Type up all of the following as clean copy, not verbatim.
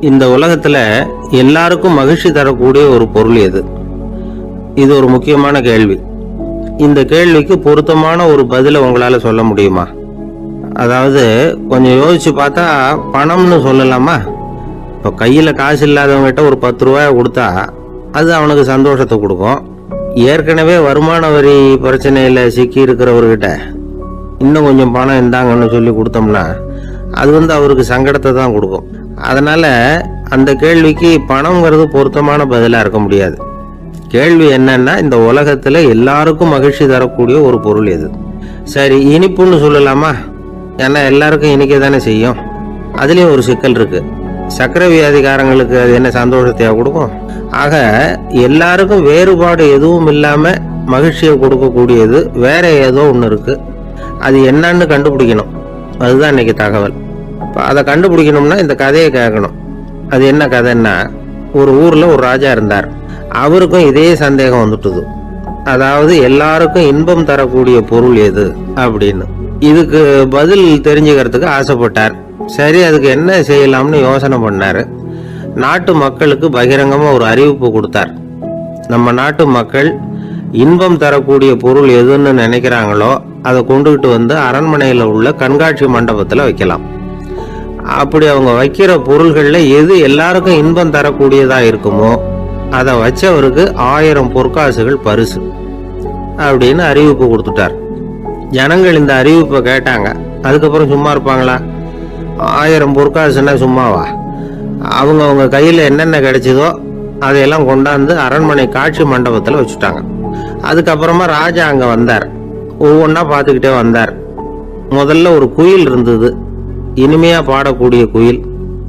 இந்த உலகத்துல எல்லாருக்கும் மகிழ்ச்சி தரக்கூடிய ஒரு பொருள் எது? இது ஒரு முக்கியமான கேள்வி. இந்த கேள்விக்கு பொருத்தமான ஒரு பதிலை உங்களால சொல்ல முடியுமா? அதாவது கொஞ்சம் யோசிச்சு பார்த்தா பணம்னு சொல்லலாமா? இப்போ கையில காசு இல்லாதவங்ககிட்ட ஒரு 10 ரூபாய் கொடுத்தா அது அவனுக்கு சந்தோஷத்தை கொடுக்கும். ஏற்கனவே வருமான வரி பிரச்சனையில சிக்கி இருக்கிறவர்கிட்ட இன்னும் கொஞ்சம் பணம் இருந்தாங்கன்னு சொல்லி கொடுத்தோம்னா அது அவருக்கு சங்கடத்தை தான் கொடுக்கும். அதனால அந்த கேள்விக்கு பணம்ங்கிறது பொருத்தமான பதிலா இருக்க முடியாது. கேள்வி என்னன்னா, இந்த உலகத்துல எல்லாருக்கும் மகிழ்ச்சி தரக்கூடிய ஒரு பொருள் எது? சரி, இனிப்புன்னு சொல்லலாமா? ஏன்னா எல்லாருக்கும் இனிக்க தானே செய்யும். அதுலயும் ஒரு சிக்கல் இருக்கு. சர்க்கரை வியாதிகாரங்களுக்கு அது என்ன சந்தோஷத்தையா கொடுக்கும்? ஆக எல்லாருக்கும் வேறுபாடு எதுவும் இல்லாம மகிழ்ச்சியை கொடுக்கக்கூடியது வேற ஏதோ ஒன்று இருக்கு. அது என்னன்னு கண்டுபிடிக்கணும். அதுதான் இன்னைக்கு தகவல். அதை கண்டுபிடிக்கணும்னா இந்த கதையை கேட்கணும். அது என்ன கதைன்னா, ஒரு ஊர்ல ஒரு ராஜா இருந்தார். அவருக்கும் இதே சந்தேகம் வந்துட்டுது. அதாவது எல்லாருக்கும் இன்பம் தரக்கூடிய பொருள் எது அப்படின்னு. இதுக்கு பதில் தெரிஞ்சுக்கிறதுக்கு ஆசைப்பட்டார். சரி, அதுக்கு என்ன செய்யலாம்னு யோசனை பண்ணாரு. நாட்டு மக்களுக்கு பகிரங்கமா ஒரு அறிவிப்பு கொடுத்தார். நம்ம நாட்டு மக்கள் இன்பம் தரக்கூடிய பொருள் எதுன்னு நினைக்கிறாங்களோ அதை கொண்டுகிட்டு வந்து அரண்மனையில் உள்ள கண்காட்சி மண்டபத்தில் வைக்கலாம். அப்படி அவங்க வைக்கிற பொருள்கள்ல எது எல்லாருக்கும் இன்பம் தரக்கூடியதா இருக்குமோ அதை வச்சவருக்கு 1000 பொற்காசுகள் பரிசு அப்படின்னு அறிவிப்பு கொடுத்துட்டார். ஜனங்கள் இந்த அறிவிப்பை கேட்டாங்க. அதுக்கப்புறம் சும்மா இருப்பாங்களா? 1000 பொற்காசுன்னா சும்மாவா? அவங்க கையில் என்னென்ன கிடைச்சதோ அதையெல்லாம் கொண்டாந்து அரண்மனை காட்சி மண்டபத்தில் வச்சுட்டாங்க. அதுக்கப்புறமா ராஜா அங்கே வந்தார். ஒவ்வொன்றா பார்த்துக்கிட்டே வந்தார். முதல்ல ஒரு குயில் இருந்தது, இனிமையா பாடக்கூடிய குயில்.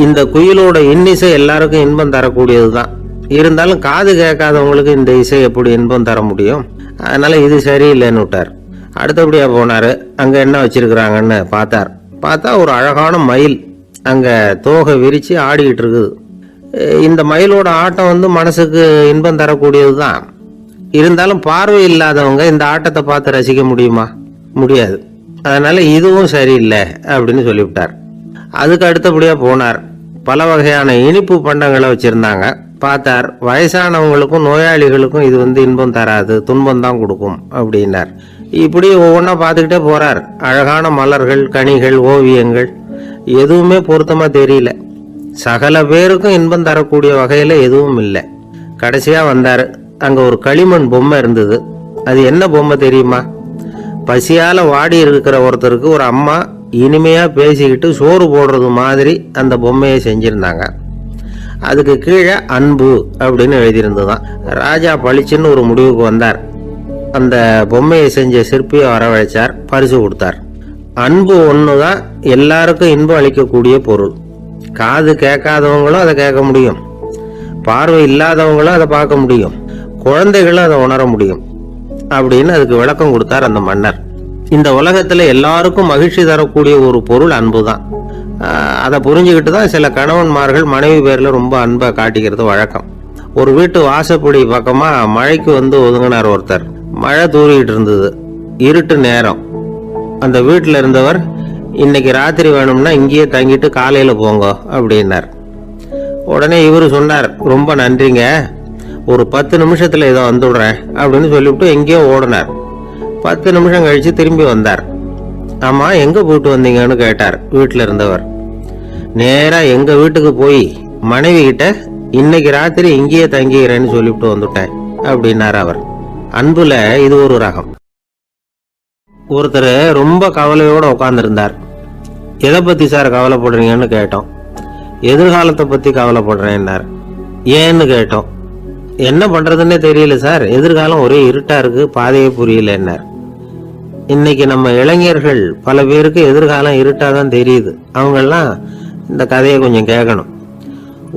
இந்த குயிலோட இன்னிசை எல்லாருக்கும் இன்பம் தரக்கூடியது தான். இருந்தாலும் காது கேட்காதவங்களுக்கு இந்த இசை எப்படி இன்பம் தர முடியும்? அதனால இது சரியில்லைன்னு விட்டார். அடுத்தபடியா போனாரு. அங்க என்ன வச்சிருக்கிறாங்கன்னு பார்த்தா ஒரு அழகான மயில் அங்க தோகை விரிச்சு ஆடிக்கிட்டு இருக்குது. இந்த மயிலோட ஆட்டம் மனசுக்கு இன்பம் தரக்கூடியது தான். இருந்தாலும் பார்வை இல்லாதவங்க இந்த ஆட்டத்தை பார்த்து ரசிக்க முடியுமா? முடியாது. அதனால இதுவும் சரியில்லை அப்படின்னு சொல்லிவிட்டார். அதுக்கு அடுத்தபடியா போனார். பல வகையான இனிப்பு பண்டங்களை வச்சிருந்தாங்க. பார்த்தார், வயசானவங்களுக்கும் நோயாளிகளுக்கும் இது இன்பம் தராது, துன்பம் தான் கொடுக்கும் அப்படின்னார். இப்படி ஒவ்வொன்றா பார்த்துக்கிட்டே போறார். அழகான மலர்கள், கனிகள், ஓவியங்கள் எதுவுமே பொருத்தமா தெரியல. சகல பேருக்கும் இன்பம் தரக்கூடிய வகையில எதுவும் இல்லை. கடைசியா வந்தாரு. அங்க ஒரு களிமண் பொம்மை இருந்தது. அது என்ன பொம்மை தெரியுமா? பசியால வாடி இருக்கிற ஒருத்தருக்கு ஒரு அம்மா இனிமையா பேசிக்கிட்டு சோறு போடுறது மாதிரி அந்த பொம்மையை செஞ்சிருந்தாங்க. அதுக்கு கீழே அன்பு அப்படின்னு எழுதியிருந்ததுதான். ராஜா பளிச்சுன்னு ஒரு முடிவுக்கு வந்தார். அந்த பொம்மையை செஞ்ச சிற்பியை வரவழைச்சார், பரிசு கொடுத்தார். அன்பு ஒண்ணுதான் எல்லாருக்கும் இன்பம் அளிக்கக்கூடிய பொருள். காது கேட்காதவங்களும் அதை கேட்க முடியும், பார்வை இல்லாதவங்களும் அதை பார்க்க முடியும், குழந்தைகளும் அதை உணர முடியும் அப்படின்னு அதுக்கு விளக்கம் கொடுத்தார் அந்த மன்னர். இந்த உலகத்துல எல்லாருக்கும் மகிழ்ச்சி தரக்கூடிய ஒரு பொருள் அன்பு தான். அதை புரிஞ்சுக்கிட்டு தான் சில கணவன்மார்கள் மனைவி பேர்ல ரொம்ப அன்பை காட்டிக்கிறது வழக்கம். ஒரு வீட்டு வாசப்படி பக்கமா மழைக்கு ஒதுங்கினார் ஒருத்தர். மழை தூரிக்கிட்டு இருந்தது, இருட்டு நேரம். அந்த வீட்டுல இருந்தவர், இன்னைக்கு ராத்திரி வேணும்னா இங்கேயே தங்கிட்டு காலையில போங்க அப்படின்னார். உடனே இவரு சொன்னார், ரொம்ப நன்றிங்க, ஒரு 10 நிமிஷத்துல இதை வந்துடுறேன் அப்படின்னு சொல்லிவிட்டு எங்கேயோ ஓடினார். 10 நிமிஷம் கழிச்சு திரும்பி வந்தார். ஆமா, எங்க போயிட்டு வந்தீங்கன்னு கேட்டார் வீட்டுல இருந்தவர். நேரா எங்க வீட்டுக்கு போய் மனைவி கிட்ட இன்னைக்கு ராத்திரி இங்கேயே தங்கிக்கிறேன்னு சொல்லிவிட்டு வந்துட்டேன் அப்படின்னார் அவர். அன்புல இது ஒரு ரகம். ஒருத்தர் ரொம்ப கவலையோட உட்கார்ந்துருந்தார். எதை பத்தி சார் கவலைப்படுறீங்கன்னு கேட்டோம். எதிர்காலத்தை பத்தி கவலைப்படுறேன்னார். ஏன்னு கேட்டோம். என்ன பண்றதுன்னே தெரியல சார், எதிர்காலம் ஒரே இருட்டா இருக்கு, பாதையே புரியலன்னார். இன்னைக்கு நம்ம இளைஞர்கள் பல பேருக்கு எதிர்காலம் இருட்டா தான் தெரியுது. அவங்கெல்லாம் இந்த கதையை கொஞ்சம் கேட்கணும்.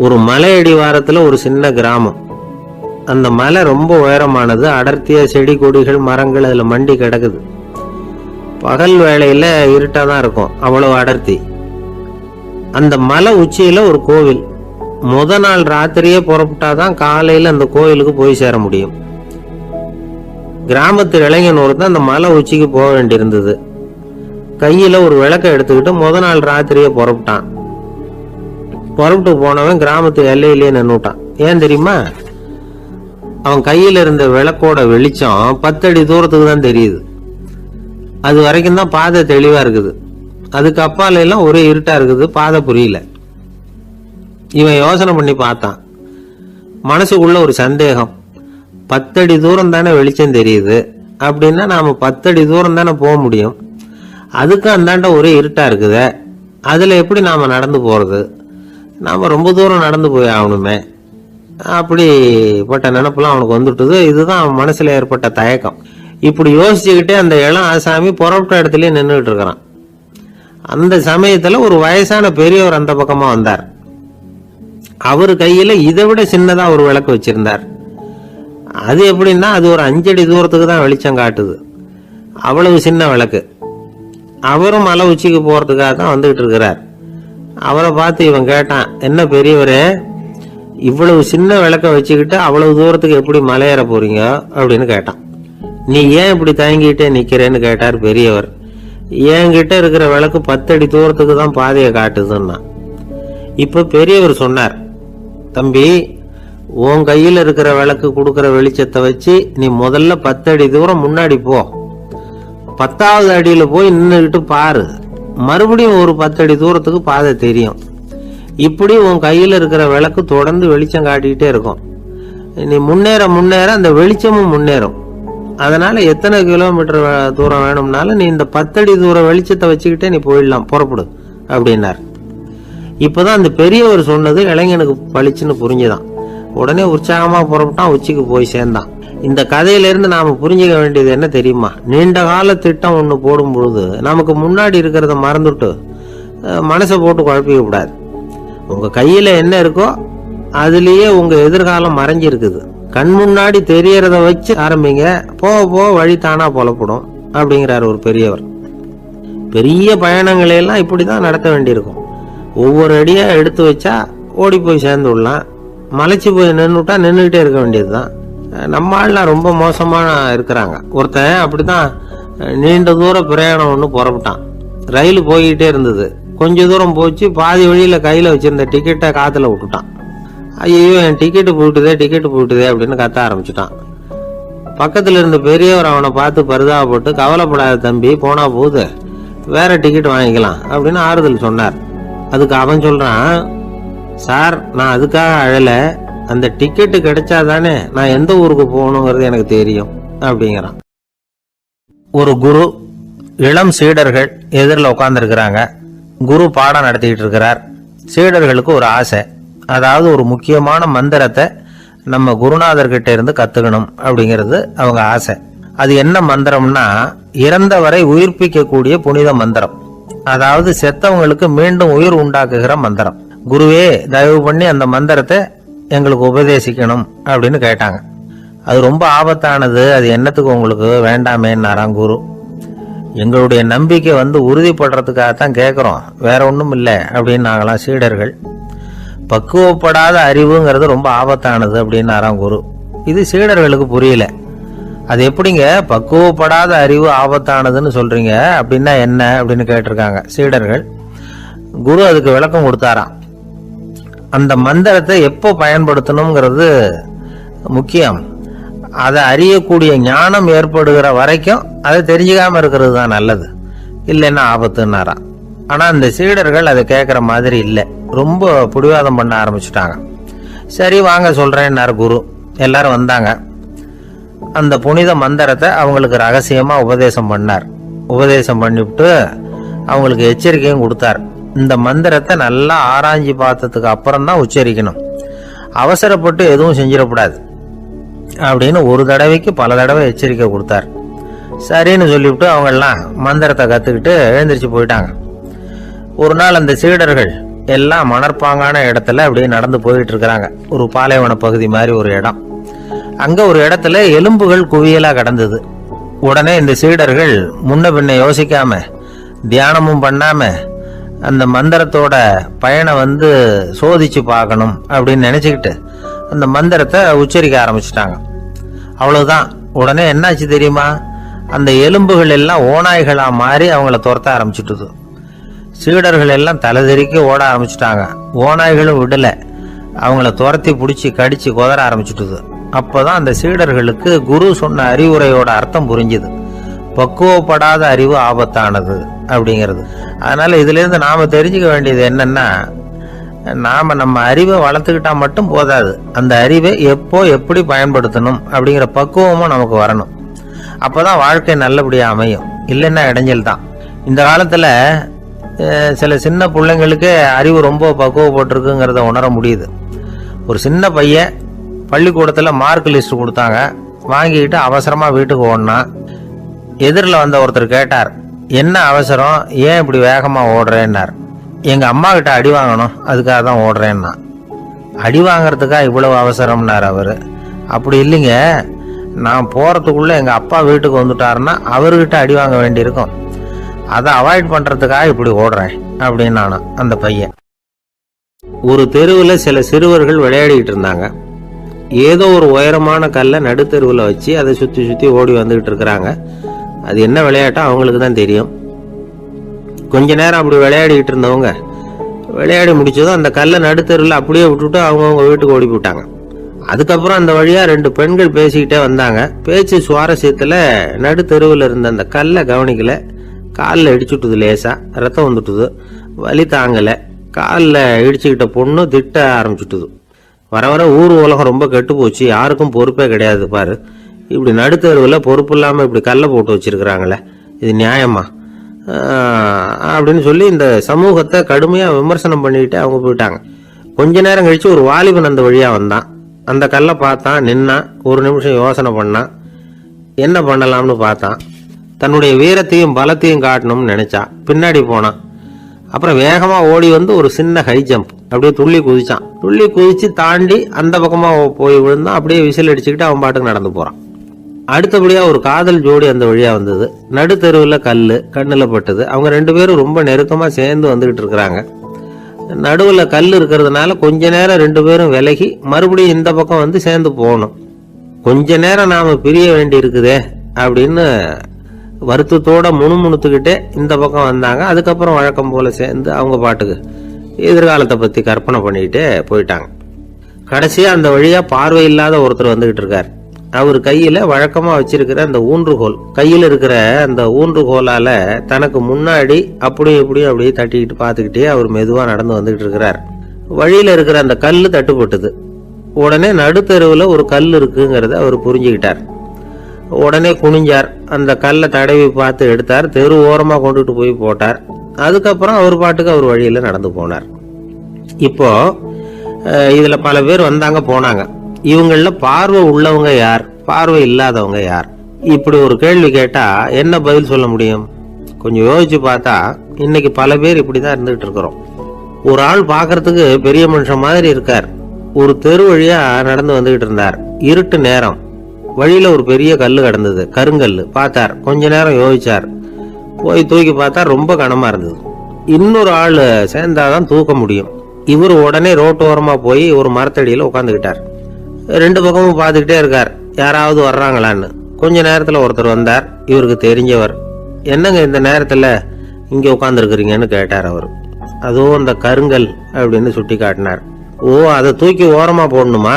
ஒரு மலை அடிவாரத்துல ஒரு சின்ன கிராமம். அந்த மலை ரொம்ப உயரமானது. அடர்த்தியா செடி கொடிகள் மரங்கள் அதுல மண்டி கிடக்குது. பகல் வேளையில இருட்டா தான் இருக்கும், அவ்வளவு அடர்த்தி. அந்த மலை உச்சியில ஒரு கோவில். முத நாள் ராத்திரியே புறப்பட்டாதான் காலையில அந்த கோயிலுக்கு போய் சேர முடியும். கிராமத்து இளைஞன் ஒருத்தன் அந்த மலை உச்சிக்கு போக வேண்டியிருந்தது. கையில ஒரு விளக்க எடுத்துக்கிட்டு முத நாள் ராத்திரியே புறப்பட்டான். புறப்பட்டு போனவன் கிராமத்து எல்லையிலேயே நின்னுட்டான். ஏன் தெரியுமா? அவன் கையில இருந்த விளக்கோட வெளிச்சம் 10 அடி தூரத்துக்கு தான் தெரியுது. அது வரைக்கும் தான் பாதை தெளிவா இருக்குது. அதுக்கு அப்பால எல்லாம் ஒரே இருட்டா இருக்குது, பாதை புரியல. இவன் யோசனை பண்ணி பார்த்தான். மனசுக்குள்ள ஒரு சந்தேகம். 10 அடி தூரம் தானே வெளிச்சம் தெரியுது, அப்படின்னா நாம 10 அடி தூரம் தானே போக முடியும். அதுக்கும் அந்தாண்ட ஒரே இருட்டா இருக்குது, அதுல எப்படி நாம நடந்து போறது? நாம ரொம்ப தூரம் நடந்து போய் ஆகணுமே. அப்படிப்பட்ட நினைப்புலாம் அவனுக்கு வந்துட்டுது. இதுதான் அவன் மனசுல ஏற்பட்ட தயக்கம். இப்படி யோசிச்சுக்கிட்டே அந்த இளம் ஆசாமி புறப்பட்ட இடத்துலயே நின்றுட்டு இருக்கிறான். அந்த சமயத்துல ஒரு வயசான பெரியவர் அந்த பக்கமா வந்தார். அவரு கையில இதை விட சின்னதா ஒரு விளக்கு வச்சிருந்தார். அது எப்படின்னா அது ஒரு 5 அடி தூரத்துக்கு தான் வெளிச்சம் காட்டுது. அவ்வளவு சின்ன விளக்கு. அவரும் மலை உச்சிக்கு போறதுக்காக தான் வந்துகிட்டு இருக்கிறார். அவரை பார்த்து இவன் கேட்டான், என்ன பெரியவரே, இவ்வளவு சின்ன விளக்க வச்சுக்கிட்டு அவ்வளவு தூரத்துக்கு எப்படி மலையேற போறீங்க அப்படின்னு கேட்டான். நீ ஏன் இப்படி தயங்கிட்டே நிக்கிறேன்னு கேட்டார் பெரியவர். என்கிட்ட இருக்கிற விளக்கு 10 அடி தூரத்துக்கு தான் பாதையை காட்டுதுன்னா. இப்ப பெரியவர் சொன்னார், தம்பி, உன் கையில இருக்கிற விளக்கு கொடுக்கற வெளிச்சத்தை வச்சு நீ முதல்ல 10 அடி தூரம் முன்னாடி போ. 10வது அடியில போய் நின்றுகிட்டு பாரு, மறுபடியும் ஒரு 10 அடி தூரத்துக்கு பாதை தெரியும். இப்படி உன் கையில இருக்கிற விளக்கு தொடர்ந்து வெளிச்சம் காட்டிக்கிட்டே இருக்கும். நீ முன்னேற முன்னேற அந்த வெளிச்சமும் முன்னேறும். அதனால எத்தனை கிலோமீட்டர் தூரம் வேணும்னாலும் நீ இந்த 10 அடி தூரம் வெளிச்சத்தை வச்சுக்கிட்டே நீ போயிடலாம், புறப்படு அப்படின்னார். இப்பதான் அந்த பெரியவர் சொன்னது இளைஞனுக்கு பளிச்சுன்னு புரிஞ்சுதான். உடனே உற்சாகமா புறப்பட்டான், உச்சிக்கு போய் சேர்ந்தான். இந்த கதையிலிருந்து நாம புரிஞ்சுக்க வேண்டியது என்ன தெரியுமா? நீண்ட கால திட்டம் ஒண்ணு போடும் பொழுது நமக்கு முன்னாடி இருக்கிறத மறந்துட்டு மனசை போட்டு குழப்பிக்க கூடாது. உங்க கையில என்ன இருக்கோ அதுலயே உங்க எதிர்காலம் மறைஞ்சிருக்குது. கண் முன்னாடி தெரியறத வச்சு ஆரம்பிங்க, போக போக வழி தானா புலப்படும் அப்படிங்கிறார் ஒரு பெரியவர். பெரிய பயணங்களை எல்லாம் இப்படிதான் நடத்த வேண்டியிருக்கும். ஒவ்வொரு அடியா எடுத்து வச்சா ஓடி போய் சேர்ந்து விடலாம். மலைச்சு போய் நின்றுட்டா நின்றுகிட்டே இருக்க வேண்டியதுதான். நம்ம ஆள்லாம் ரொம்ப மோசமா இருக்கிறாங்க. ஒருத்தன் அப்படிதான் நீண்ட தூர பிரயாணம் ஒன்று புறப்பட்டான். ரயில் போய்கிட்டே இருந்தது. கொஞ்ச தூரம் போச்சு, பாதி வழியில கையில வச்சிருந்த டிக்கெட்டை காத்துல விட்டுட்டான். ஐயோ, என் டிக்கெட்டு போயிட்டுதே அப்படின்னு கத்த ஆரம்பிச்சுட்டான். பக்கத்துல இருந்த பெரியவர் அவனை பார்த்து பரிதாபப்பட்டு, கவலைப்படாத தம்பி, போனா போகுது, வேற டிக்கெட் வாங்கிக்கலாம் அப்படின்னு ஆறுதல் சொன்னார். அதுக்கு அவன் சொல்றான், சார், நான் அதுக்காக அழல, அந்த டிக்கெட்டு கிடைச்சாதானே நான் எந்த ஊருக்கு போகணுங்கிறது எனக்கு தெரியும் அப்படிங்கிறான். ஒரு குரு, இளம் சீடர்கள் எதிரில் உட்கார்ந்துருக்கிறாங்க. குரு பாடம் நடத்திக்கிட்டு இருக்கிறார். சீடர்களுக்கு ஒரு ஆசை, அதாவது ஒரு முக்கியமான மந்திரத்தை நம்ம குருநாதர்கிட்ட இருந்து கத்துக்கணும் அப்படிங்கிறது அவங்க ஆசை. அது என்ன மந்திரம்னா, இறந்தவரை உயிர்ப்பிக்கக்கூடிய புனித மந்திரம். அதாவது செத்தவங்களுக்கு மீண்டும் உயிர் உண்டாக்குகிற மந்திரம். குருவே, தயவு பண்ணி அந்த மந்திரத்தை எங்களுக்கு உபதேசிக்கணும் அப்படின்னு கேட்டாங்க. அது ரொம்ப ஆபத்தானது, அது என்னத்துக்கு உங்களுக்கு வேண்டாமேன்னாராம் குரு. எங்களுடைய நம்பிக்கை உறுதிப்படுறதுக்காகத்தான் கேட்கிறோம், வேற ஒன்றும் இல்லை அப்படின்னு நாங்களாம் சீடர்கள். பக்குவப்படாத அறிவுங்கிறது ரொம்ப ஆபத்தானது அப்படின்னாராம் குரு. இது சீடர்களுக்கு புரியல. அது எப்படிங்க பக்குவப்படாத அறிவு ஆபத்தானதுன்னு சொல்றீங்க, அப்படின்னா என்ன அப்படின்னு கேட்டிருக்காங்க சீடர்கள். குரு அதுக்கு விளக்கம் கொடுத்தாராம். அந்த மந்திரத்தை எப்போ பயன்படுத்தணுங்கிறது முக்கியம். அதை அறியக்கூடிய ஞானம் ஏற்படுகிற வரைக்கும் அதை தெரிஞ்சுக்காம இருக்கிறது தான் நல்லது, இல்லைன்னா ஆபத்துன்னாராம். ஆனா அந்த சீடர்கள் அதை கேட்கற மாதிரி இல்லை, ரொம்ப பிடிவாதம் பண்ண ஆரம்பிச்சுட்டாங்க. சரி வாங்க சொல்றேன்னாரு குரு. எல்லாரும் வந்தாங்க. அந்த புனித மந்திரத்தை அவங்களுக்கு ரகசியமா உபதேசம் பண்ணார். உபதேசம் பண்ணிவிட்டு அவங்களுக்கு எச்சரிக்கையும் கொடுத்தார். இந்த மந்திரத்தை நல்லா ஆராய்ச்சி பார்த்ததுக்கு அப்புறம் தான் உச்சரிக்கணும், அவசரப்பட்டு எதுவும் செஞ்சிடக்கூடாது அப்படின்னு ஒரு தடவைக்கு பல தடவை எச்சரிக்கை கொடுத்தார். சரின்னு சொல்லிவிட்டு அவங்க எல்லாம் மந்திரத்தை கத்துக்கிட்டு எழுந்திரிச்சு போயிட்டாங்க. ஒரு நாள் அந்த சீடர்கள் எல்லாம் மணற்பாங்கான இடத்துல அப்படியே நடந்து போயிட்டு இருக்கிறாங்க. ஒரு பாலைவன பகுதி மாதிரி ஒரு இடம். அங்க ஒரு இடத்துல எலும்புகள் குவியலா கிடந்தது. உடனே இந்த சீடர்கள் முன்ன பின்ன யோசிக்காம, தியானமும் பண்ணாம, அந்த மந்திரத்தோட பயனை சோதிச்சு பார்க்கணும் அப்படின்னு நினைச்சுக்கிட்டு அந்த மந்திரத்தை உச்சரிக்க ஆரம்பிச்சுட்டாங்க. அவ்வளவுதான். உடனே என்னாச்சு தெரியுமா? அந்த எலும்புகள் எல்லாம் ஓநாய்களா மாறி அவங்கள துரத்த ஆரம்பிச்சுட்டுது. சீடர்கள் எல்லாம் தலைதெறிக்க ஓட ஆரம்பிச்சுட்டாங்க. ஓநாய்களும் விடல, அவங்கள துரத்தி பிடிச்சி கடிச்சு குதற ஆரம்பிச்சுட்டுது. அப்போதான் அந்த சீடர்களுக்கு குரு சொன்ன அறிவுரையோட அர்த்தம் புரிஞ்சுது. பக்குவப்படாத அறிவு ஆபத்தானது அப்படிங்கிறது. அதனால இதுல இருந்து நாம தெரிஞ்சுக்க வேண்டியது என்னன்னா, நாம நம்ம அறிவை வளர்த்துக்கிட்டா மட்டும் போதாது, அந்த அறிவை எப்போ எப்படி பயன்படுத்தணும் அப்படிங்கிற பக்குவமும் நமக்கு வரணும். அப்போதான் வாழ்க்கை நல்லபடியா அமையும். இல்லைன்னா இடைஞ்சல் தான். இந்த காலத்துல சில சின்ன பிள்ளைங்களுக்கே அறிவு ரொம்ப பக்குவப்பட்டிருக்குங்கிறத உணர முடியுது. ஒரு சின்ன பையன் பள்ளிக்கூடத்தில் மார்க் லிஸ்ட் கொடுத்தாங்க, வாங்கிக்கிட்டு அவசரமாக வீட்டுக்கு ஓடினான். எதிரில் வந்த ஒருத்தர் கேட்டார், என்ன அவசரம், ஏன் இப்படி வேகமாக ஓடுறேன்னார். எங்கள் அம்மா கிட்ட அடி வாங்கணும், அதுக்காக தான் ஓடுறேன்னா. அடி வாங்கிறதுக்காக இவ்வளவு அவசரம்னார் அவர். அப்படி இல்லைங்க, நான் போகிறதுக்குள்ளே எங்கள் அப்பா வீட்டுக்கு வந்துட்டாருன்னா அவர்கிட்ட அடி வாங்க வேண்டியிருக்கும், அதை அவாய்ட் பண்ணுறதுக்காக இப்படி ஓடுறேன் அப்படின்னு நானும். அந்த பையன் ஒரு தெருவில் சில சிறுவர்கள் விளையாடிக்கிட்டு இருந்தாங்க. ஏதோ ஒரு உயரமான கல்லை நடுத்தெருவில் வச்சு அதை சுற்றி சுற்றி ஓடி வந்துக்கிட்டு இருக்கிறாங்க. அது என்ன விளையாட்டோ அவங்களுக்கு தான் தெரியும். கொஞ்ச நேரம் அப்படி விளையாடிக்கிட்டு இருந்தவங்க விளையாடி முடிச்சதும் அந்த கல்லை நடுத்தெருவில் அப்படியே விட்டுட்டு அவங்கவுங்க வீட்டுக்கு ஓடி போட்டாங்க. அதுக்கப்புறம் அந்த வழியாக 2 பெண்கள் பேசிக்கிட்டே வந்தாங்க. பேச்சு சுவாரஸ்யத்தில் நடுத்தெருவில் இருந்த அந்த கல்லை கவனிக்கல, காலில் இடிச்சுட்டுது, லேசா ரத்தம் வந்துட்டுது, வலி தாங்கலை. காலில் இடிச்சுக்கிட்ட பொண்ணு திட்ட ஆரம்பிச்சுட்டுது. வர வர ஊர் உலகம் ரொம்ப கெட்டு போச்சு, யாருக்கும் பொறுப்பே கிடையாது பாரு, இப்படி நடுத்தெருவில் பொறுப்பு இல்லாமல் இப்படி கல்லை போட்டு வச்சிருக்கிறாங்களே, இது நியாயமா அப்படின்னு சொல்லி இந்த சமூகத்தை கடுமையாக விமர்சனம் பண்ணிக்கிட்டு அவங்க போயிட்டாங்க. கொஞ்ச நேரம் கழிச்சு ஒரு வாலிபன் அந்த வழியாக வந்தான். அந்த கல்லை பார்த்தான், நின்னான், ஒரு நிமிஷம் யோசனை பண்ணான், என்ன பண்ணலாம்னு பார்த்தான். தன்னுடைய வீரத்தையும் பலத்தையும் காட்டணும்னு நினைச்சான். பின்னாடி போனான். அப்புறம் வேகமாக ஓடி வந்து ஒரு சின்ன ஹை ஜம்ப் அப்படியே துள்ளி குதிச்சான். துள்ளி குதிச்சு தாண்டி அந்த பக்கமாக போய் விழுந்தான். அப்படியே விசில் அடிச்சுக்கிட்டு அவன் பாட்டுக்கு நடந்து போகிறான். அடுத்தபடியாக ஒரு காதல் ஜோடி அந்த வழியாக வந்தது. நடுத்தெருவில் கல் கண்ணில் பட்டது. அவங்க 2 பேரும் ரொம்ப நெருக்கமாக சேர்ந்து வந்துக்கிட்டு இருக்கிறாங்க. நடுவில் கல் இருக்கிறதுனால கொஞ்ச நேரம் 2 பேரும் விலகி மறுபடியும் இந்த பக்கம் வந்து சேர்ந்து போகணும். கொஞ்ச நேரம் நாம் பிரிய வேண்டி இருக்குதே அப்படின்னு வருத்தத்தோட முணுமுணுத்துக்கிட்டே இந்த பக்கம் வந்தாங்க. அதுக்கப்புறம் வழக்கம் போல சேர்ந்து அவங்க பாட்டுக்கு எதிர்காலத்தை பற்றி கற்பனை பண்ணிக்கிட்டே போயிட்டாங்க. கடைசியாக அந்த வழியாக பார்வை இல்லாத ஒருத்தர் வந்துக்கிட்டு இருக்கார். அவர் கையில் வழக்கமாக வச்சிருக்கிற அந்த ஊன்றுகோல், கையில் இருக்கிற அந்த ஊன்றுகோலால் தனக்கு முன்னாடி அப்படியே தட்டிக்கிட்டு பார்த்துக்கிட்டே அவர் மெதுவாக நடந்து வந்துக்கிட்டு இருக்கிறார். வழியில் இருக்கிற அந்த கல் தட்டுப்பட்டுது. உடனே நடுத்தெருவில் ஒரு கல் இருக்குங்கிறத அவர் புரிஞ்சுக்கிட்டார். உடனே குனிஞ்சார், அந்த கல்லை தடவி பார்த்து எடுத்தார், தெரு ஓரமாக கொண்டுட்டு போய் போட்டார். அதுக்கப்புறம் அவர் பாட்டுக்கு அவர் வழியில் நடந்து போனார். இப்போ இதில் பல பேர் வந்தாங்க போனாங்க. இவங்களில் பார்வை உள்ளவங்க யார், பார்வை இல்லாதவங்க யார்? இப்படி ஒரு கேள்வி கேட்டால் என்ன பதில் சொல்ல முடியும்? கொஞ்சம் யோசிச்சு பார்த்தா இன்னைக்கு பல பேர் இப்படி தான் இருந்துகிட்டு இருக்கிறோம். ஒரு ஆள் பார்க்கறதுக்கு பெரிய மனுஷன் மாதிரி இருக்கார். ஒரு தெரு வழியாக நடந்து வந்துகிட்டு இருந்தார். இருட்டு நேரம். வழியில ஒரு பெரிய கல்லு கிடந்தது, கருங்கல்லு. பார்த்தார், கொஞ்ச நேரம் யோசிச்சார். போய் தூக்கி பார்த்தா ரொம்ப கனமா இருந்தது. இன்னொரு ஆள் சேர்ந்தாதான் தூக்க முடியும். இவர் உடனே ரோட்டோரமா போய் ஒரு மரத்தடியில உட்காந்துக்கிட்டார். 2 பக்கமும் பார்த்துக்கிட்டே இருக்கார், யாராவது வர்றாங்களான்னு. கொஞ்ச நேரத்துல ஒருத்தர் வந்தார், இவருக்கு தெரிஞ்சவர். என்னங்க இந்த நேரத்துல இங்க உட்காந்துருக்குறீங்கன்னு கேட்டார் அவர். அதுவும் அந்த கருங்கல் அப்படின்னு சுட்டி காட்டினார். ஓ, அதை தூக்கி ஓரமா போடணுமா,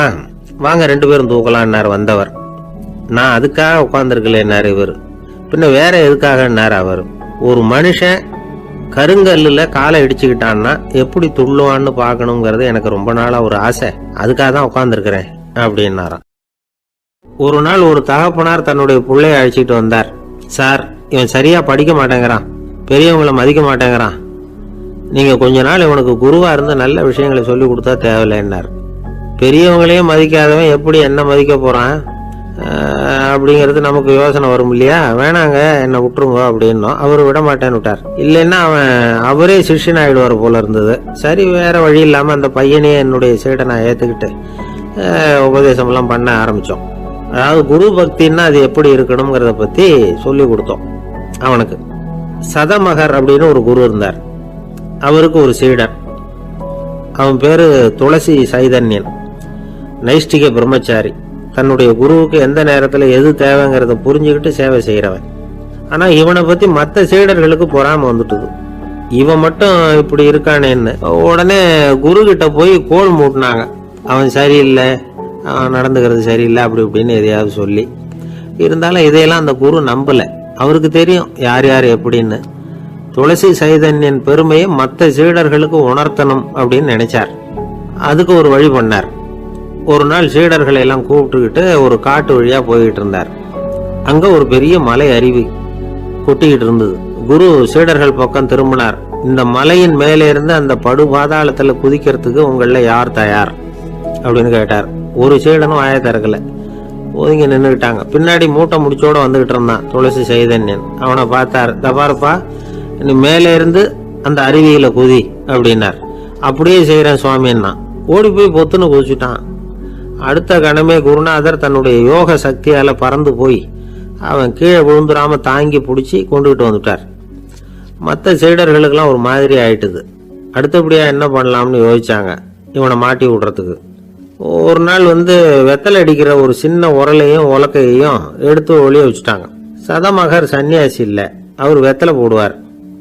வாங்க 2 பேரும் தூக்கலான்னார் வந்தவர். நான் அதுக்காக உட்காந்துருக்கலன்னாரு இவர். பின்ன வேற எதுக்காகன்னார் அவர். ஒரு மனுஷன் கருங்கல்லுல காலை இடிச்சுக்கிட்டான்னா எப்படி துள்ளுவான்னு பார்க்கணுங்கிறது எனக்கு ரொம்ப நாளா ஒரு ஆசை, அதுக்காக தான் உட்காந்துருக்கிறேன் அப்படின்னாராம். ஒரு நாள் ஒரு தகப்பனார் தன்னுடைய பிள்ளைய அழைச்சிட்டு வந்தார். சார், இவன் சரியா படிக்க மாட்டேங்கிறான், பெரியவங்களை மதிக்க மாட்டேங்கிறான், நீங்க கொஞ்ச நாள் இவனுக்கு குருவா இருந்து நல்ல விஷயங்களை சொல்லி கொடுத்தா தேவையில்லைன்னார். பெரியவங்களையும் மதிக்காதவன் எப்படி என்ன மதிக்க போறான் அப்படிங்கிறது நமக்கு யோசனை வரும் இல்லையா? வேணாங்க, என்னை விட்டுருங்க அப்படின்னோம். அவர் விட மாட்டேன்னு விட்டார். இல்லைன்னா அவரே சிஷ்யன் ஆயிடுவார் போல இருந்தது. சரி, வேற வழி இல்லாம அந்த பையனையே என்னுடைய சீடனை ஏத்துக்கிட்டு உபதேசம்லாம் பண்ண ஆரம்பிச்சோம். அதாவது குரு பக்தின்னா அது எப்படி இருக்கணுங்கிறத பத்தி சொல்லி கொடுத்தோம் அவனுக்கு. சதமகர் அப்படின்னு ஒரு குரு இருந்தார். அவருக்கு ஒரு சீடன். அவன் பேரு துளசி சைதன்யன், நைஷ்டிக பிரம்மச்சாரி. தன்னுடைய குருவுக்கு எந்த நேரத்தில் எது தேவைங்கிறத புரிஞ்சுக்கிட்டு சேவை செய்கிறவன். ஆனால் இவனை பற்றி மற்ற சீடர்களுக்கு பொறாம வந்துட்டுது. இவன் மட்டும் இப்படி இருக்கானேன்னு உடனே குரு கிட்ட போய் கோல் மூட்டினாங்க. அவன் சரியில்லை, அவன் நடந்துக்கிறது சரியில்லை, அப்படி இப்படின்னு எதையாவது சொல்லி. இருந்தாலும் இதையெல்லாம் அந்த குரு நம்பல. அவருக்கு தெரியும் யார் யார் எப்படின்னு. துளசி சைதன்யன் பெருமையை மற்ற சீடர்களுக்கு உணர்த்தணும் அப்படின்னு நினைச்சார். அதுக்கு ஒரு வழி பண்ணார். ஒரு நாள் சீடர்களை எல்லாம் கூப்பிட்டுக்கிட்டு ஒரு காட்டு வழியா போய்கிட்டு இருந்தார். அங்க ஒரு பெரிய மலை அருவி கொட்டிக்கிட்டு இருந்தது. குரு சீடர்கள் பக்கம் திரும்பினார். இந்த மலையின் மேலே இருந்து அந்த படு பாதாளத்துல குதிக்கிறதுக்கு உங்கள யார் தயார் அப்படின்னு கேட்டார். ஒரு சீடனும் வாய திறக்கல, ஒதுங்கி நின்றுக்கிட்டாங்க. பின்னாடி மூட்டை முடிச்சோட வந்துகிட்டு இருந்தான் துளசி சைதன்யன். அவனை பார்த்தார். தபாருப்பா, நீ மேலே இருந்து அந்த அருவியில குதி அப்படின்னார். அப்படியே செய்யறேன் சுவாமின்னா ஓடி போய் பொத்துன்னு குதிச்சுட்டான். அடுத்த கணமே குருநாதர் தன்னுடைய யோக சக்தியால பறந்து போய் அவன் கீழே விழுந்துடாம தாங்கி பிடிச்சி கொண்டுகிட்டு வந்துட்டார். மற்ற சீடர்களுக்கெல்லாம் ஒரு மாதிரி ஆயிட்டுது. அடுத்தபடியா என்ன பண்ணலாம்னு யோசிச்சாங்க இவனை மாட்டி விடுறதுக்கு. ஒரு நாள் வெத்தலை அடிக்கிற ஒரு சின்ன உரலையும் உலக்கையையும் எடுத்து ஒளிய வச்சுட்டாங்க. சதமகர் சன்னியாசி இல்லை, அவர் வெத்தலை போடுவார்.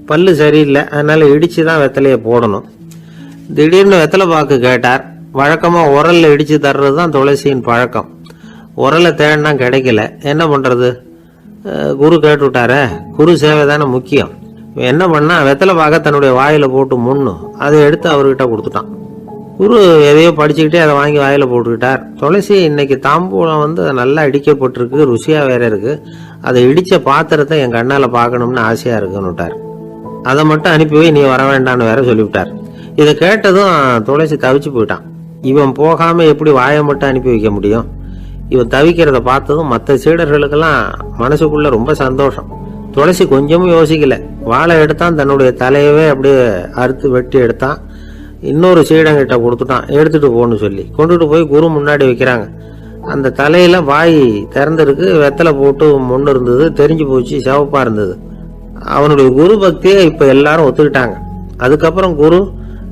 பல்லு சரியில்லை, அதனால இடிச்சுதான் வெத்தலையை போடணும். திடீர்னு வெத்தலை பாக்கு கேட்டார். வழக்கமா உரல்ல இடிச்சு தர்றது தான் துளசியின் பழக்கம். உரலை தேடினா கிடைக்கல, என்ன பண்றது? குரு கேட்டு விட்டார. குரு சேவை தானே முக்கியம். என்ன பண்ணா வெத்தலை பாக்க தன்னுடைய வாயில போட்டு முன்னும் அதை எடுத்து அவர்கிட்ட கொடுத்துட்டான். குரு எதையோ படிச்சுக்கிட்டே அதை வாங்கி வாயில போட்டுக்கிட்டார். துளசி இன்னைக்கு தாம்பூலம் நல்லா இடிக்கப்பட்டிருக்கு, ருசியா வேற இருக்கு, அதை இடிச்ச பாத்திரத்தை என் கண்ணால பாக்கணும்னு ஆசையா இருக்குன்னு விட்டார். அதை மட்டும் அனுப்பி போய் நீ வர வேண்டான்னு வேற சொல்லிவிட்டார். இதை கேட்டதும் துளசி தவிச்சு போயிட்டான். இவன் போகாம எப்படி வாயை மட்டும் அனுப்பி வைக்க முடியும்? இவன் தவிக்கிறத பார்த்ததும் மற்ற சீடர்களுக்கெல்லாம் மனசுக்குள்ள ரொம்ப சந்தோஷம். துளசி கொஞ்சமும் யோசிக்கல. வாழை எடுத்தான், தன்னுடைய தலையவே அப்படியே அறுத்து வெட்டி எடுத்தான். இன்னொரு சீடங்கிட்ட கொடுத்துட்டான், எடுத்துட்டு போன்னு சொல்லி. கொண்டுட்டு போய் குரு முன்னாடி வைக்கிறாங்க. அந்த தலையில வாய் திறந்திருக்கு, வெத்தலை போட்டு முன்னு இருந்தது, தெரிஞ்சு போச்சு, சிவப்பா இருந்தது. அவனுடைய குரு பக்தியை இப்ப எல்லாரும் ஒத்துக்கிட்டாங்க. அதுக்கப்புறம் குரு